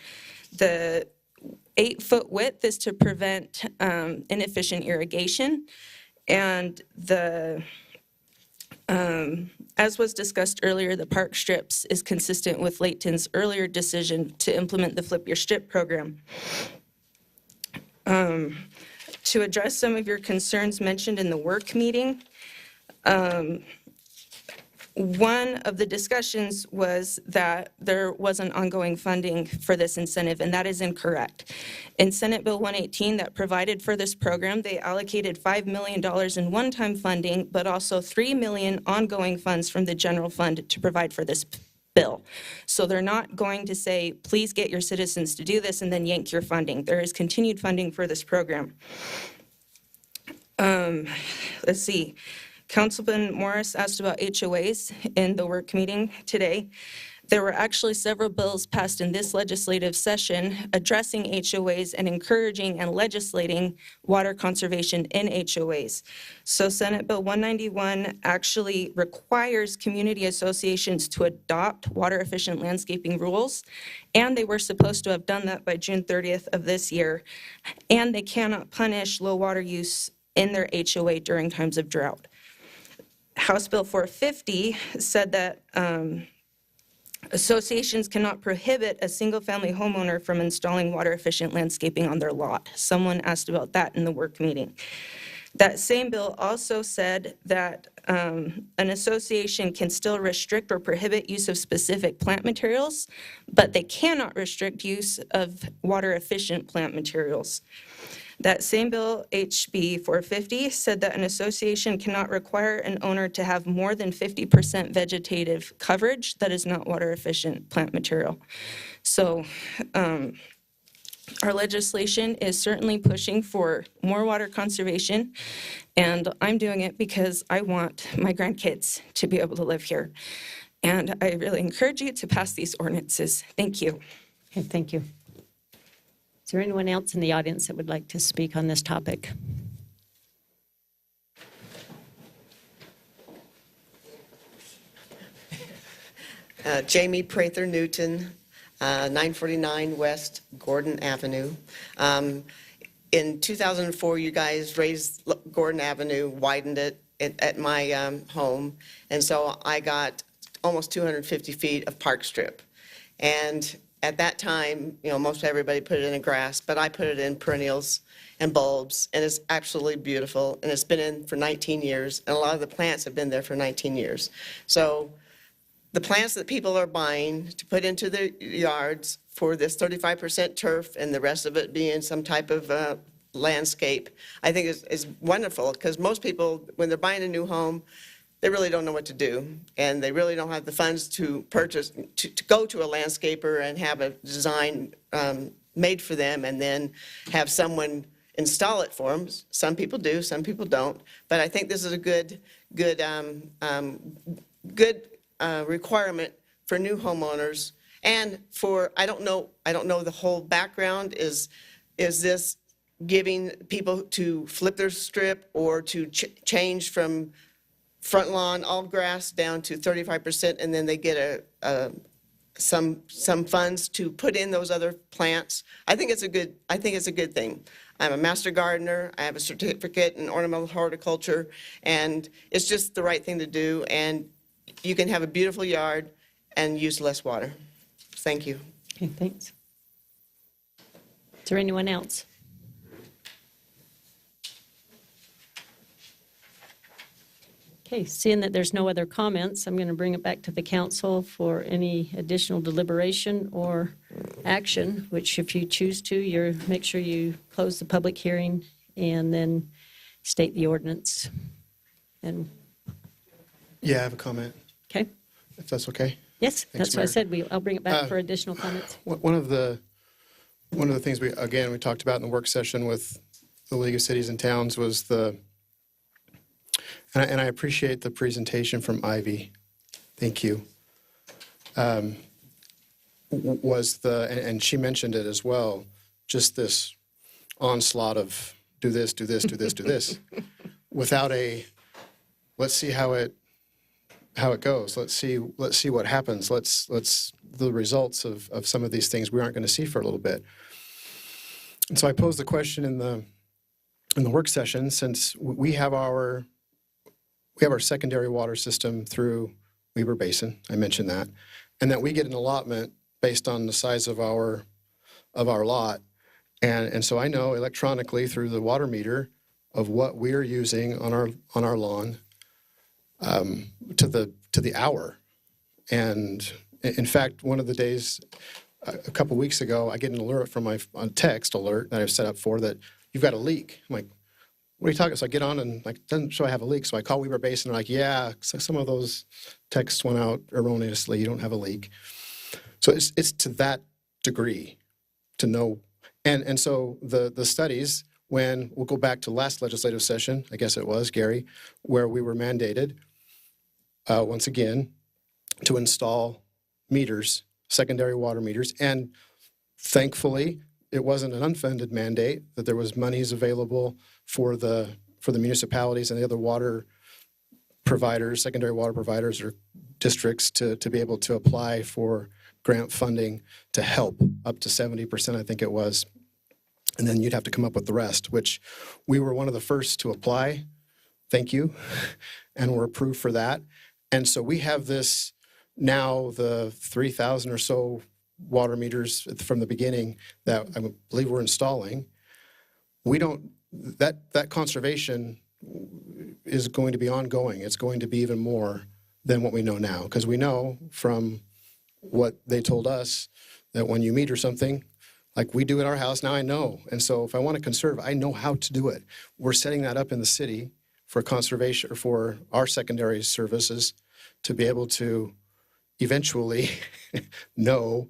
The 8-foot width is to prevent inefficient irrigation, and as was discussed earlier, the park strips is consistent with Layton's earlier decision to implement the Flip Your Strip program. To address some of your concerns mentioned in the work meeting, one of the discussions was that there wasn't ongoing funding for this incentive, and that is incorrect. In Senate Bill 118 that provided for this program, they allocated $5 million in one-time funding, but also $3 million ongoing funds from the general fund to provide for this bill. So they're not going to say, please get your citizens to do this and then yank your funding. There is continued funding for this program. Let's see. Councilman Morris asked about HOAs in the work meeting today. There were actually several bills passed in this legislative session addressing HOAs and encouraging and legislating water conservation in HOAs. So Senate Bill 191 actually requires community associations to adopt water efficient landscaping rules, and they were supposed to have done that by June 30th of this year, and they cannot punish low water use in their HOA during times of drought. House Bill 450 said that associations cannot prohibit a single-family homeowner from installing water-efficient landscaping on their lot. Someone asked about that in the work meeting. That same bill also said that an association can still restrict or prohibit use of specific plant materials, but they cannot restrict use of water-efficient plant materials. That same bill, HB 450, said that an association cannot require an owner to have more than 50% vegetative coverage that is not water efficient plant material. So our legislation is certainly pushing for more water conservation, and I'm doing it because I want my grandkids to be able to live here. And I really encourage you to pass these ordinances. Thank you. Okay, thank you. Is there anyone else in the audience that would like to speak on this topic? Jamie Prather Newton, 949 West Gordon Avenue. In 2004, you guys raised Gordon Avenue, widened it at my home, and so I got almost 250 feet of park strip. And at that time, most everybody put it in grass, but I put it in perennials and bulbs, and it's absolutely beautiful, and it's been in for 19 years, and a lot of the plants have been there for 19 years. So the plants that people are buying to put into their yards for this 35% turf and the rest of it being some type of landscape, I think is wonderful, because most people, when they're buying a new home, they really don't know what to do, and they really don't have the funds to purchase, to go to a landscaper and have a design made for them, and then have someone install it for them. Some people do, some people don't, but I think this is a good requirement for new homeowners. And for, I don't know the whole background. Is this giving people to flip their strip or to change from front lawn, all grass, down to 35%, and then they get some funds to put in those other plants? I think it's a good thing. I'm a master gardener. I have a certificate in ornamental horticulture, and it's just the right thing to do. And you can have a beautiful yard and use less water. Thank you. Okay, thanks. Is there anyone else? Okay, seeing that there's no other comments, I'm going to bring it back to the council for any additional deliberation or action, which if you choose to, make sure you close the public hearing and then state the ordinance. And Yeah, I have a comment, okay. if that's okay. Yes, Thanks, that's what I Mayor. said. I'll bring it back for additional comments. One of the things we talked about in the work session with the League of Cities and Towns was and I appreciate the presentation from Ivy. Thank you. And she mentioned it as well, just this onslaught of do this, do this, do this, do this, without let's see how it goes. Let's see what happens. Let's the results of some of these things we aren't going to see for a little bit. And so I posed the question in the work session, since we have our secondary water system through Weber Basin. I mentioned that, and that we get an allotment based on the size of our lot, and so I know electronically through the water meter of what we're using on our lawn to the hour. And in fact, one of the days a couple weeks ago, I get an alert from my text alert that I've set up for that you've got a leak. I'm like, what are you talking? So I get on and it doesn't show I have a leak. So I call Weber Basin and they're like, yeah, so some of those texts went out erroneously. You don't have a leak. So it's to that degree to know. And so the studies, when we'll go back to last legislative session, I guess it was, Gary, where we were mandated once again to install meters, secondary water meters. And thankfully, it wasn't an unfunded mandate, that there was monies available for the municipalities and the other water providers, secondary water providers or districts to be able to apply for grant funding to help up to 70%, I think it was. And then you'd have to come up with the rest, which we were one of the first to apply. Thank you. And we're approved for that. And so we have this now, the 3,000 or so water meters from the beginning that I believe we're installing. We don't, that conservation is going to be ongoing. It's going to be even more than what we know now, because we know from what they told us that when you meter something, like we do at our house, now I know. And so if I want to conserve, I know how to do it. We're setting that up in the city for conservation, or for our secondary services to be able to eventually know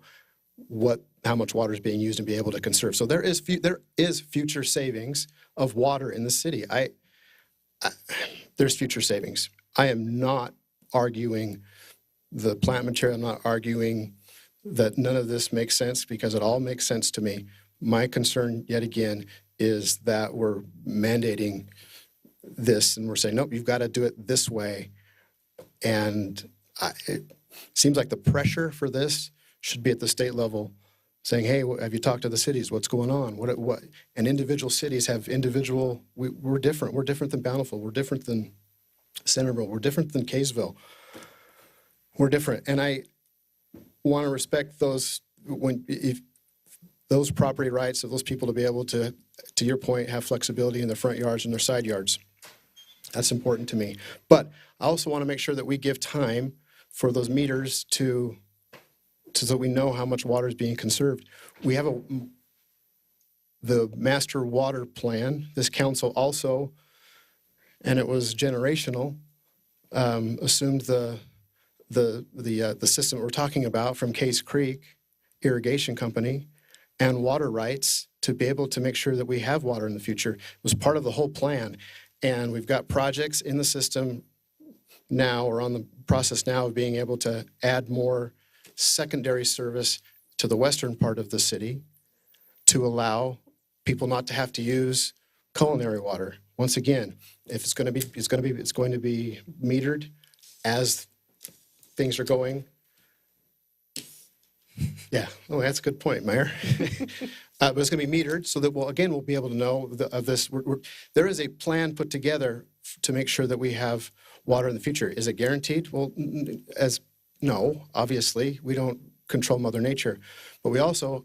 how much water is being used and be able to conserve. So there is future savings of water in the city. There's future savings. I am not arguing the plant material. I'm not arguing that none of this makes sense, because it all makes sense to me. My concern, yet again, is that we're mandating this and we're saying, nope, you've got to do it this way. And it seems like the pressure for this should be at the state level, saying, hey, have you talked to the cities? What's going on? What? And individual cities have individual, we're different. We're different than Bountiful. We're different than Centerville. We're different than Kaysville. We're different. And I want to respect those, if those property rights of those people to be able to your point, have flexibility in their front yards and their side yards. That's important to me. But I also want to make sure that we give time for those meters so that we know how much water is being conserved. We have the master water plan. This council also, and it was generational, assumed the system we're talking about from Case Creek Irrigation Company and water rights to be able to make sure that we have water in the future. It was part of the whole plan. And we've got projects in the system now, or on the process now, of being able to add more secondary service to the western part of the city to allow people not to have to use culinary water. Once again, if it's going to be metered as things are going. Yeah, oh, that's a good point, Mayor. But it's going to be metered so that we'll be able to know of this. There is a plan put together to make sure that we have water in the future. Is it guaranteed? Well, no, obviously. We don't control Mother Nature. But we also,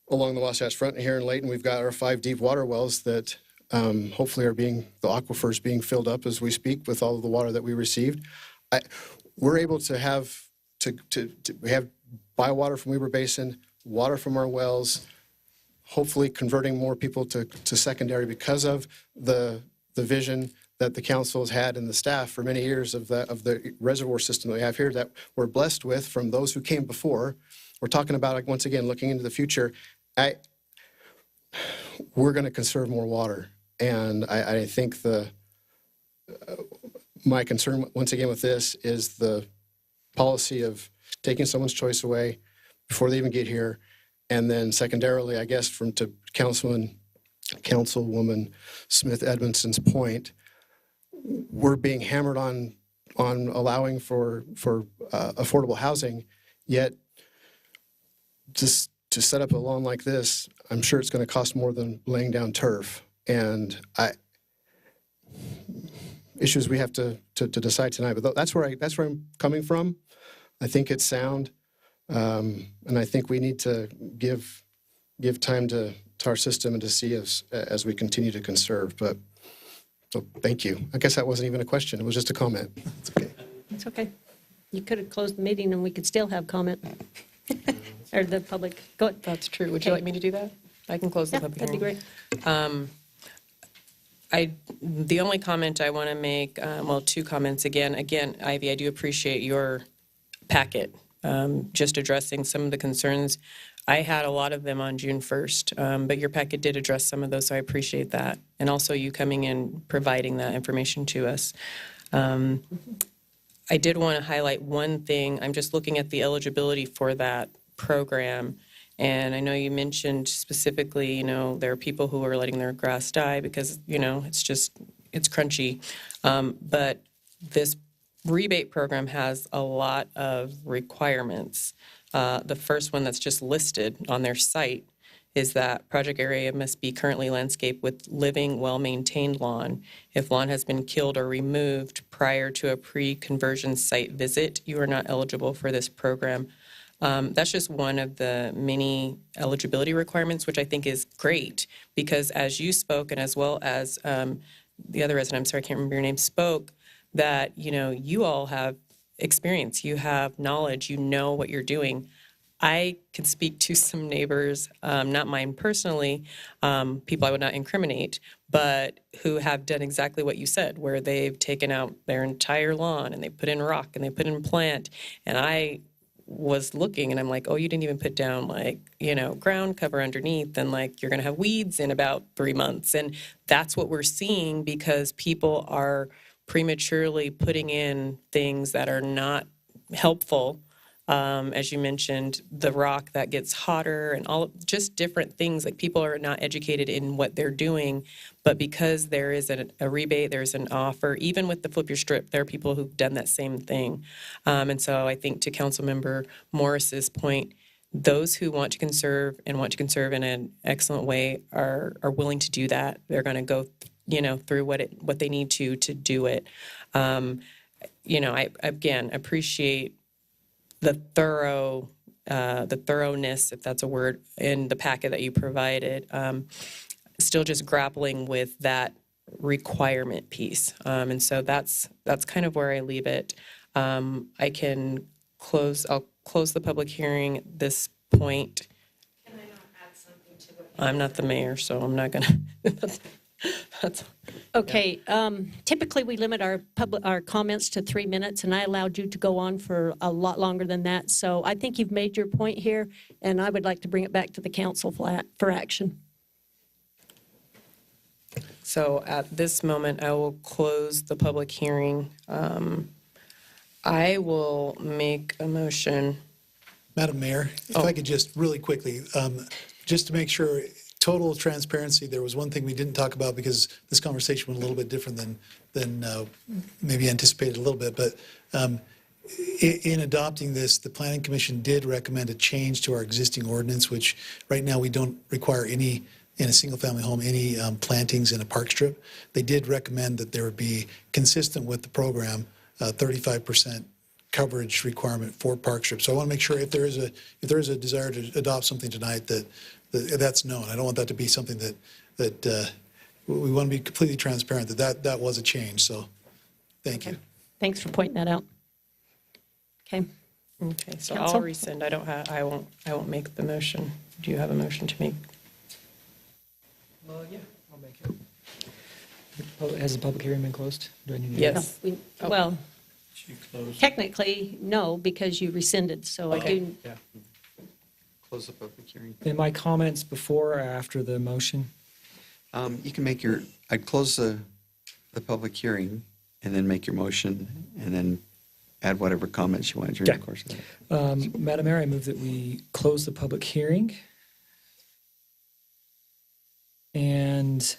along the Wasatch Front here in Layton, we've got our 5 deep water wells that hopefully the aquifers being filled up as we speak with all of the water that we received. We're able to have we have biowater from Weber Basin, water from our wells, hopefully converting more people to secondary because of the vision that the council has had and the staff for many years of the reservoir system that we have here that we're blessed with from those who came before. We're talking about, like, once again, looking into the future. We're going to conserve more water. And I think my concern, once again, with this is the policy of taking someone's choice away before they even get here. And then secondarily, I guess, to Councilwoman Smith Edmondson's point, we're being hammered on allowing for affordable housing, yet just to set up a lawn like this, I'm sure it's going to cost more than laying down turf. And issues we have to decide tonight. But that's where I'm coming from. I think it's sound, and I think we need to give time to our system and to see as we continue to conserve. But so thank you. I guess that wasn't even a question. It was just a comment. It's okay. It's okay. You could have closed the meeting and we could still have comment. Or the public. Go ahead. That's true. Would you like me to do that? I can close the public hearing. That'd be great. The only comment I want to make, 2 comments again. Ivy, I do appreciate your packet, just addressing some of the concerns. I had a lot of them on June 1st, but your packet did address some of those, so I appreciate that. And also you coming in, providing that information to us. I did want to highlight one thing. I'm just looking at the eligibility for that program. And I know you mentioned specifically, there are people who are letting their grass die because, it's crunchy. But this rebate program has a lot of requirements. The first one that's just listed on their site is that project area must be currently landscaped with living, well-maintained lawn. If lawn has been killed or removed prior to a pre-conversion site visit, you are not eligible for this program. That's just one of the many eligibility requirements, which I think is great because as you spoke and as well as the other resident, I'm sorry, I can't remember your name, spoke, that, you all have experience, you have knowledge, you know what you're doing. I can speak to some neighbors, not mine personally, people I would not incriminate, but who have done exactly what you said, where they've taken out their entire lawn and they put in rock and they put in plant. And I was looking and I'm like, oh, you didn't even put down like, ground cover underneath, and like you're going to have weeds in about 3 months. And that's what we're seeing because people are prematurely putting in things that are not helpful. As you mentioned, the rock that gets hotter and all just different things. Like people are not educated in what they're doing, but because there is a rebate, there's an offer. Even with the flip your strip, there are people who've done that same thing. And so I think to Councilmember Morris's point, those who want to conserve and want to conserve in an excellent way are willing to do that. They're going to go, through what they need to do it. I again appreciate the thoroughness, if that's a word, in the packet that you provided. Still just grappling with that requirement piece. And so that's kind of where I leave it. I'll close the public hearing at this point. Can I not add something to it? I'm not the mayor, so I'm not gonna, that's. Okay, typically we limit our comments to 3 minutes, and I allowed you to go on for a lot longer than that. So I think you've made your point here, and I would like to bring it back to the council for action. So at this moment, I will close the public hearing. I will make a motion. Madam Mayor, if I could just really quickly, just to make sure, total transparency, there was one thing we didn't talk about because this conversation went a little bit different than maybe anticipated a little bit, but in adopting this, the Planning Commission did recommend a change to our existing ordinance, which right now we don't require any, in a single-family home, any plantings in a park strip. They did recommend that there would be, consistent with the program, 35% coverage requirement for park strips. So I want to make sure if there is a desire to adopt something tonight that's known. I don't want that to be something that we want to be completely transparent that was a change. So thank you. Thanks for pointing that out. Okay. Okay, so Council? I'll rescind. I won't make the motion. Do you have a motion to make? Yeah, I'll make it. Has the public hearing been closed? Do I need to? Yes. No, well, technically, no, because you rescinded, so I do. Yeah. Close the public hearing. And my comments before or after the motion? You can make I'd close the public hearing and then make your motion and then add whatever comments you want during the course of that. Madam Mayor, I move that we close the public hearing and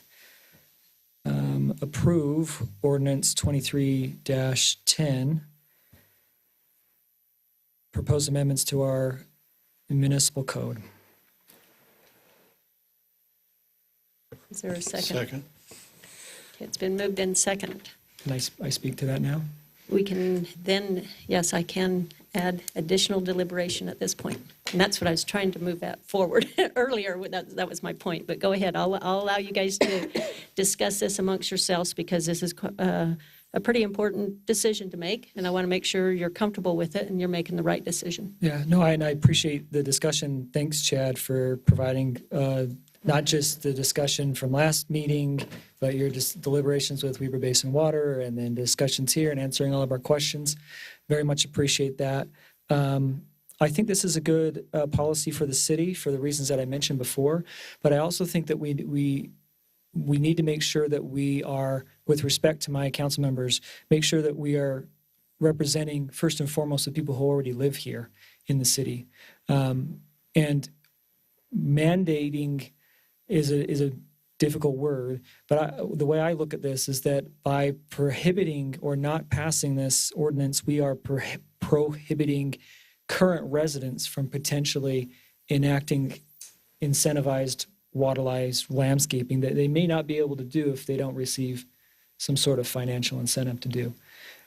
approve ordinance 23-10, proposed amendments to our municipal code. Is there a second? Second. Okay, it's been moved in second. Can I speak to that now? We can then, yes, I can add additional deliberation at this point. And that's what I was trying to move that forward earlier. That was my point. But go ahead. I'll allow you guys to discuss this amongst yourselves because this is a pretty important decision to make. And I want to make sure you're comfortable with it and you're making the right decision. Yeah, no, and I appreciate the discussion. Thanks, Chad, for providing not just the discussion from last meeting, but your deliberations with Weber Basin Water and then discussions here and answering all of our questions. Very much appreciate that. I think this is a good policy for the city for the reasons that I mentioned before, but I also think that we need to make sure that we are, with respect to my council members, make sure that we are representing first and foremost the people who already live here in the city. And mandating is a difficult word, but the way I look at this is that by prohibiting or not passing this ordinance, we are prohibiting current residents from potentially enacting incentivized waterwise landscaping that they may not be able to do if they don't receive some sort of financial incentive to do.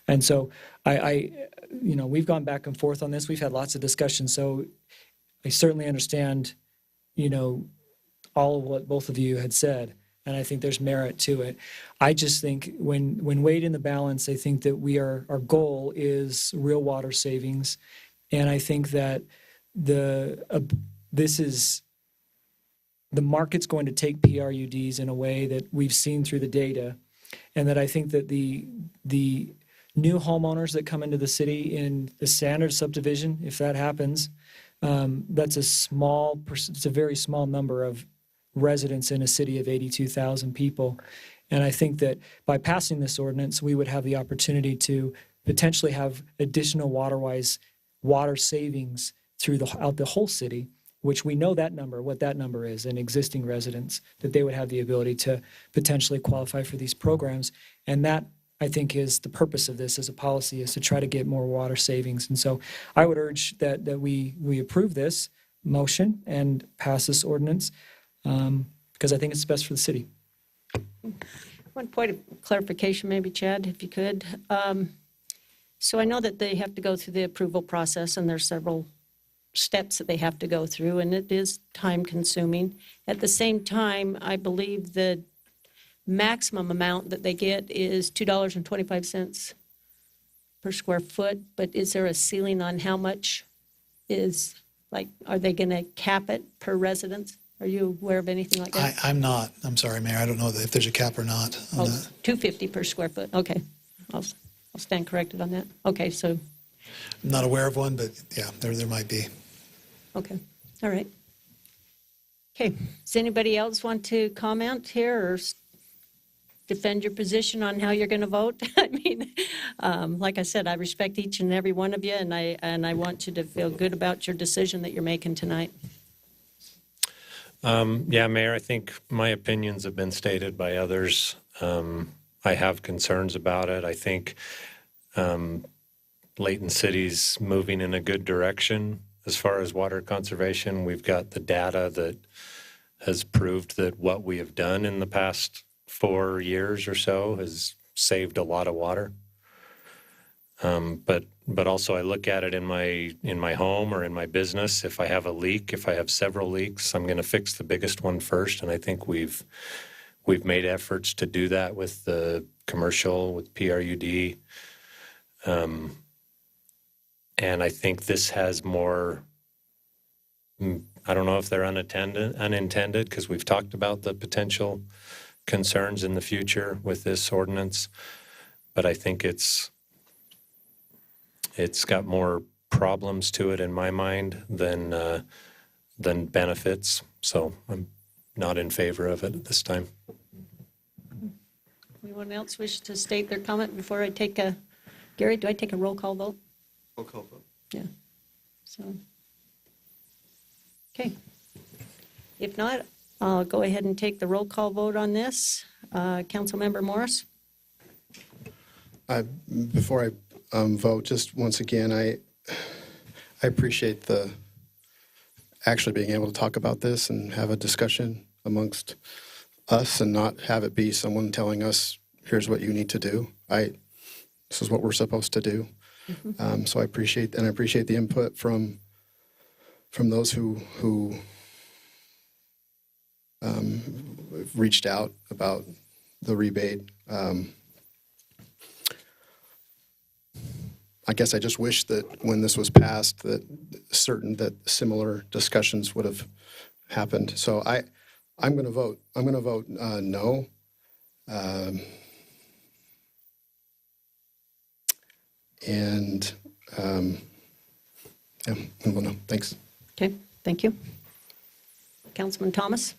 And so we've gone back and forth on this. We've had lots of discussions. So I certainly understand, all of what both of you had said, and I think there's merit to it. I just think when weighed in the balance, I think that our goal is real water savings, and I think that this is the market's going to take PRUDs in a way that we've seen through the data, and that I think that the new homeowners that come into the city in the standard subdivision, if that happens, it's a very small number of residents in a city of 82,000 people. And I think that by passing this ordinance, we would have the opportunity to potentially have additional water savings throughout the whole city, which we know what that number is in existing residents, that they would have the ability to potentially qualify for these programs. And that, I think, is the purpose of this as a policy, is to try to get more water savings. And so I would urge that we approve this motion and pass this ordinance, because I think it's best for the city. One point of clarification, maybe, Chad, if you could. So I know that they have to go through the approval process, and there's several steps that they have to go through, and it is time consuming. At the same time, I believe the maximum amount that they get is $2.25 per square foot, but is there a ceiling on how much are they going to cap it per residence? Are you aware of anything like that? I'm not. I'm sorry, Mayor. I don't know if there's a cap or not on that. $2.50 per square foot. Okay. I'll stand corrected on that. Okay, so. I'm not aware of one, but yeah, there might be. Okay. All right. Okay. Does anybody else want to comment here or defend your position on how you're going to vote? I mean, like I said, I respect each and every one of you, and I want you to feel good about your decision that you're making tonight. Yeah, Mayor, I think my opinions have been stated by others. I have concerns about it. I think Layton City's moving in a good direction as far as water conservation. We've got the data that has proved that what we have done in the past 4 years or so has saved a lot of water. But also I look at it in my home or in my business. If I have a leak, if I have several leaks, I'm going to fix the biggest one first. And I think we've made efforts to do that with the commercial, with PRUD. And I think this has more, I don't know if they're unintended, because we've talked about the potential concerns in the future with this ordinance. But I think it's got more problems to it in my mind than benefits. So I'm not in favor of it at this time. Anyone else wish to state their comment before I take Gary, do I take a roll call vote? Roll call vote. Yeah. So, okay. If not, I'll go ahead and take the roll call vote on this. Councilmember Morris? Before I vote, just once again, I appreciate the actually being able to talk about this and have a discussion amongst us and not have it be someone telling us, here's what you need to do. This is what we're supposed to do. Mm-hmm. So I appreciate the input from those who reached out about the rebate. I guess I just wish that when this was passed that similar discussions would have happened. So I'm going to vote. I'm going to vote no. Well, no, thanks. Okay, thank you. Councilman Thomas?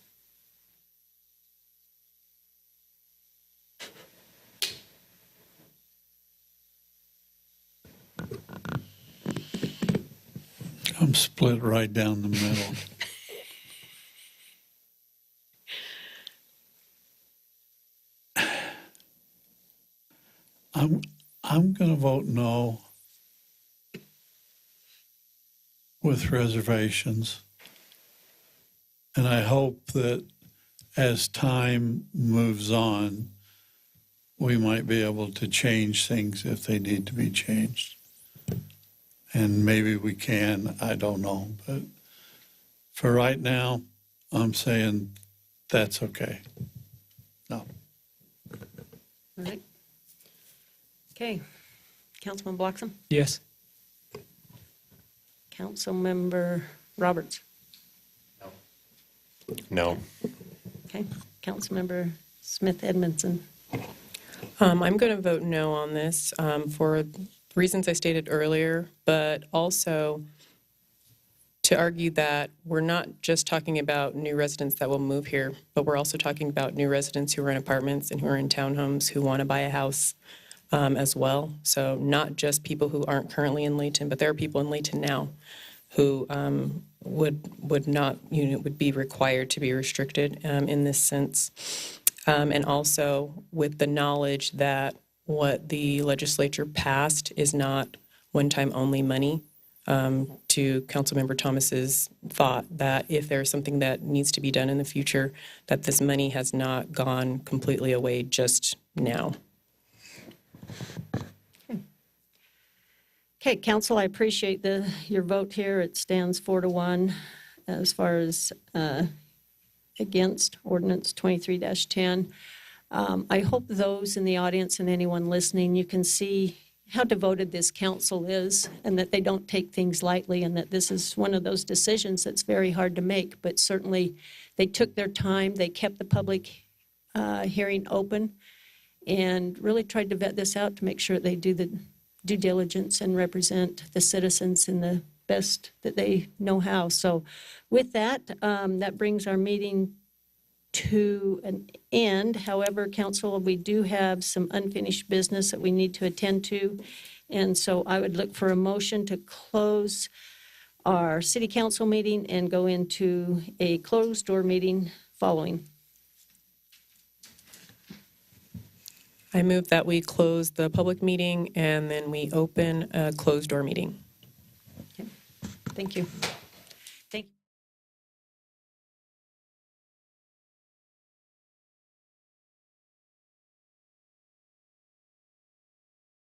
I'm split right down the middle. I'm going to vote no with reservations. And I hope that as time moves on, we might be able to change things if they need to be changed. And maybe we can, I don't know. But for right now, I'm saying that's okay. No. All right. Okay. Councilman Bloxham? Yes. Councilmember Roberts. No. Okay. Councilmember Smith Edmondson. I'm going to vote no on this for reasons I stated earlier, but also to argue that we're not just talking about new residents that will move here, but we're also talking about new residents who are in apartments and who are in townhomes who want to buy a house as well. So not just people who aren't currently in Layton, but there are people in Layton now who would not, would be required to be restricted in this sense. And also with the knowledge that what the legislature passed is not one-time only money, to Councilmember Thomas's thought that if there's something that needs to be done in the future, that this money has not gone completely away just now. Okay, Council, I appreciate your vote here. It stands 4-1 as far as against ordinance 23-10. I hope those in the audience and anyone listening, you can see how devoted this council is and that they don't take things lightly and that this is one of those decisions that's very hard to make, but certainly they took their time, they kept the public hearing open and really tried to vet this out to make sure they do the due diligence and represent the citizens in the best that they know how. So with that, that brings our meeting to an end. However, Council, we do have some unfinished business that we need to attend to. And so I would look for a motion to close our City Council meeting and go into a closed door meeting following. I move that we close the public meeting and then we open a closed door meeting. Okay. Thank you. Thank you.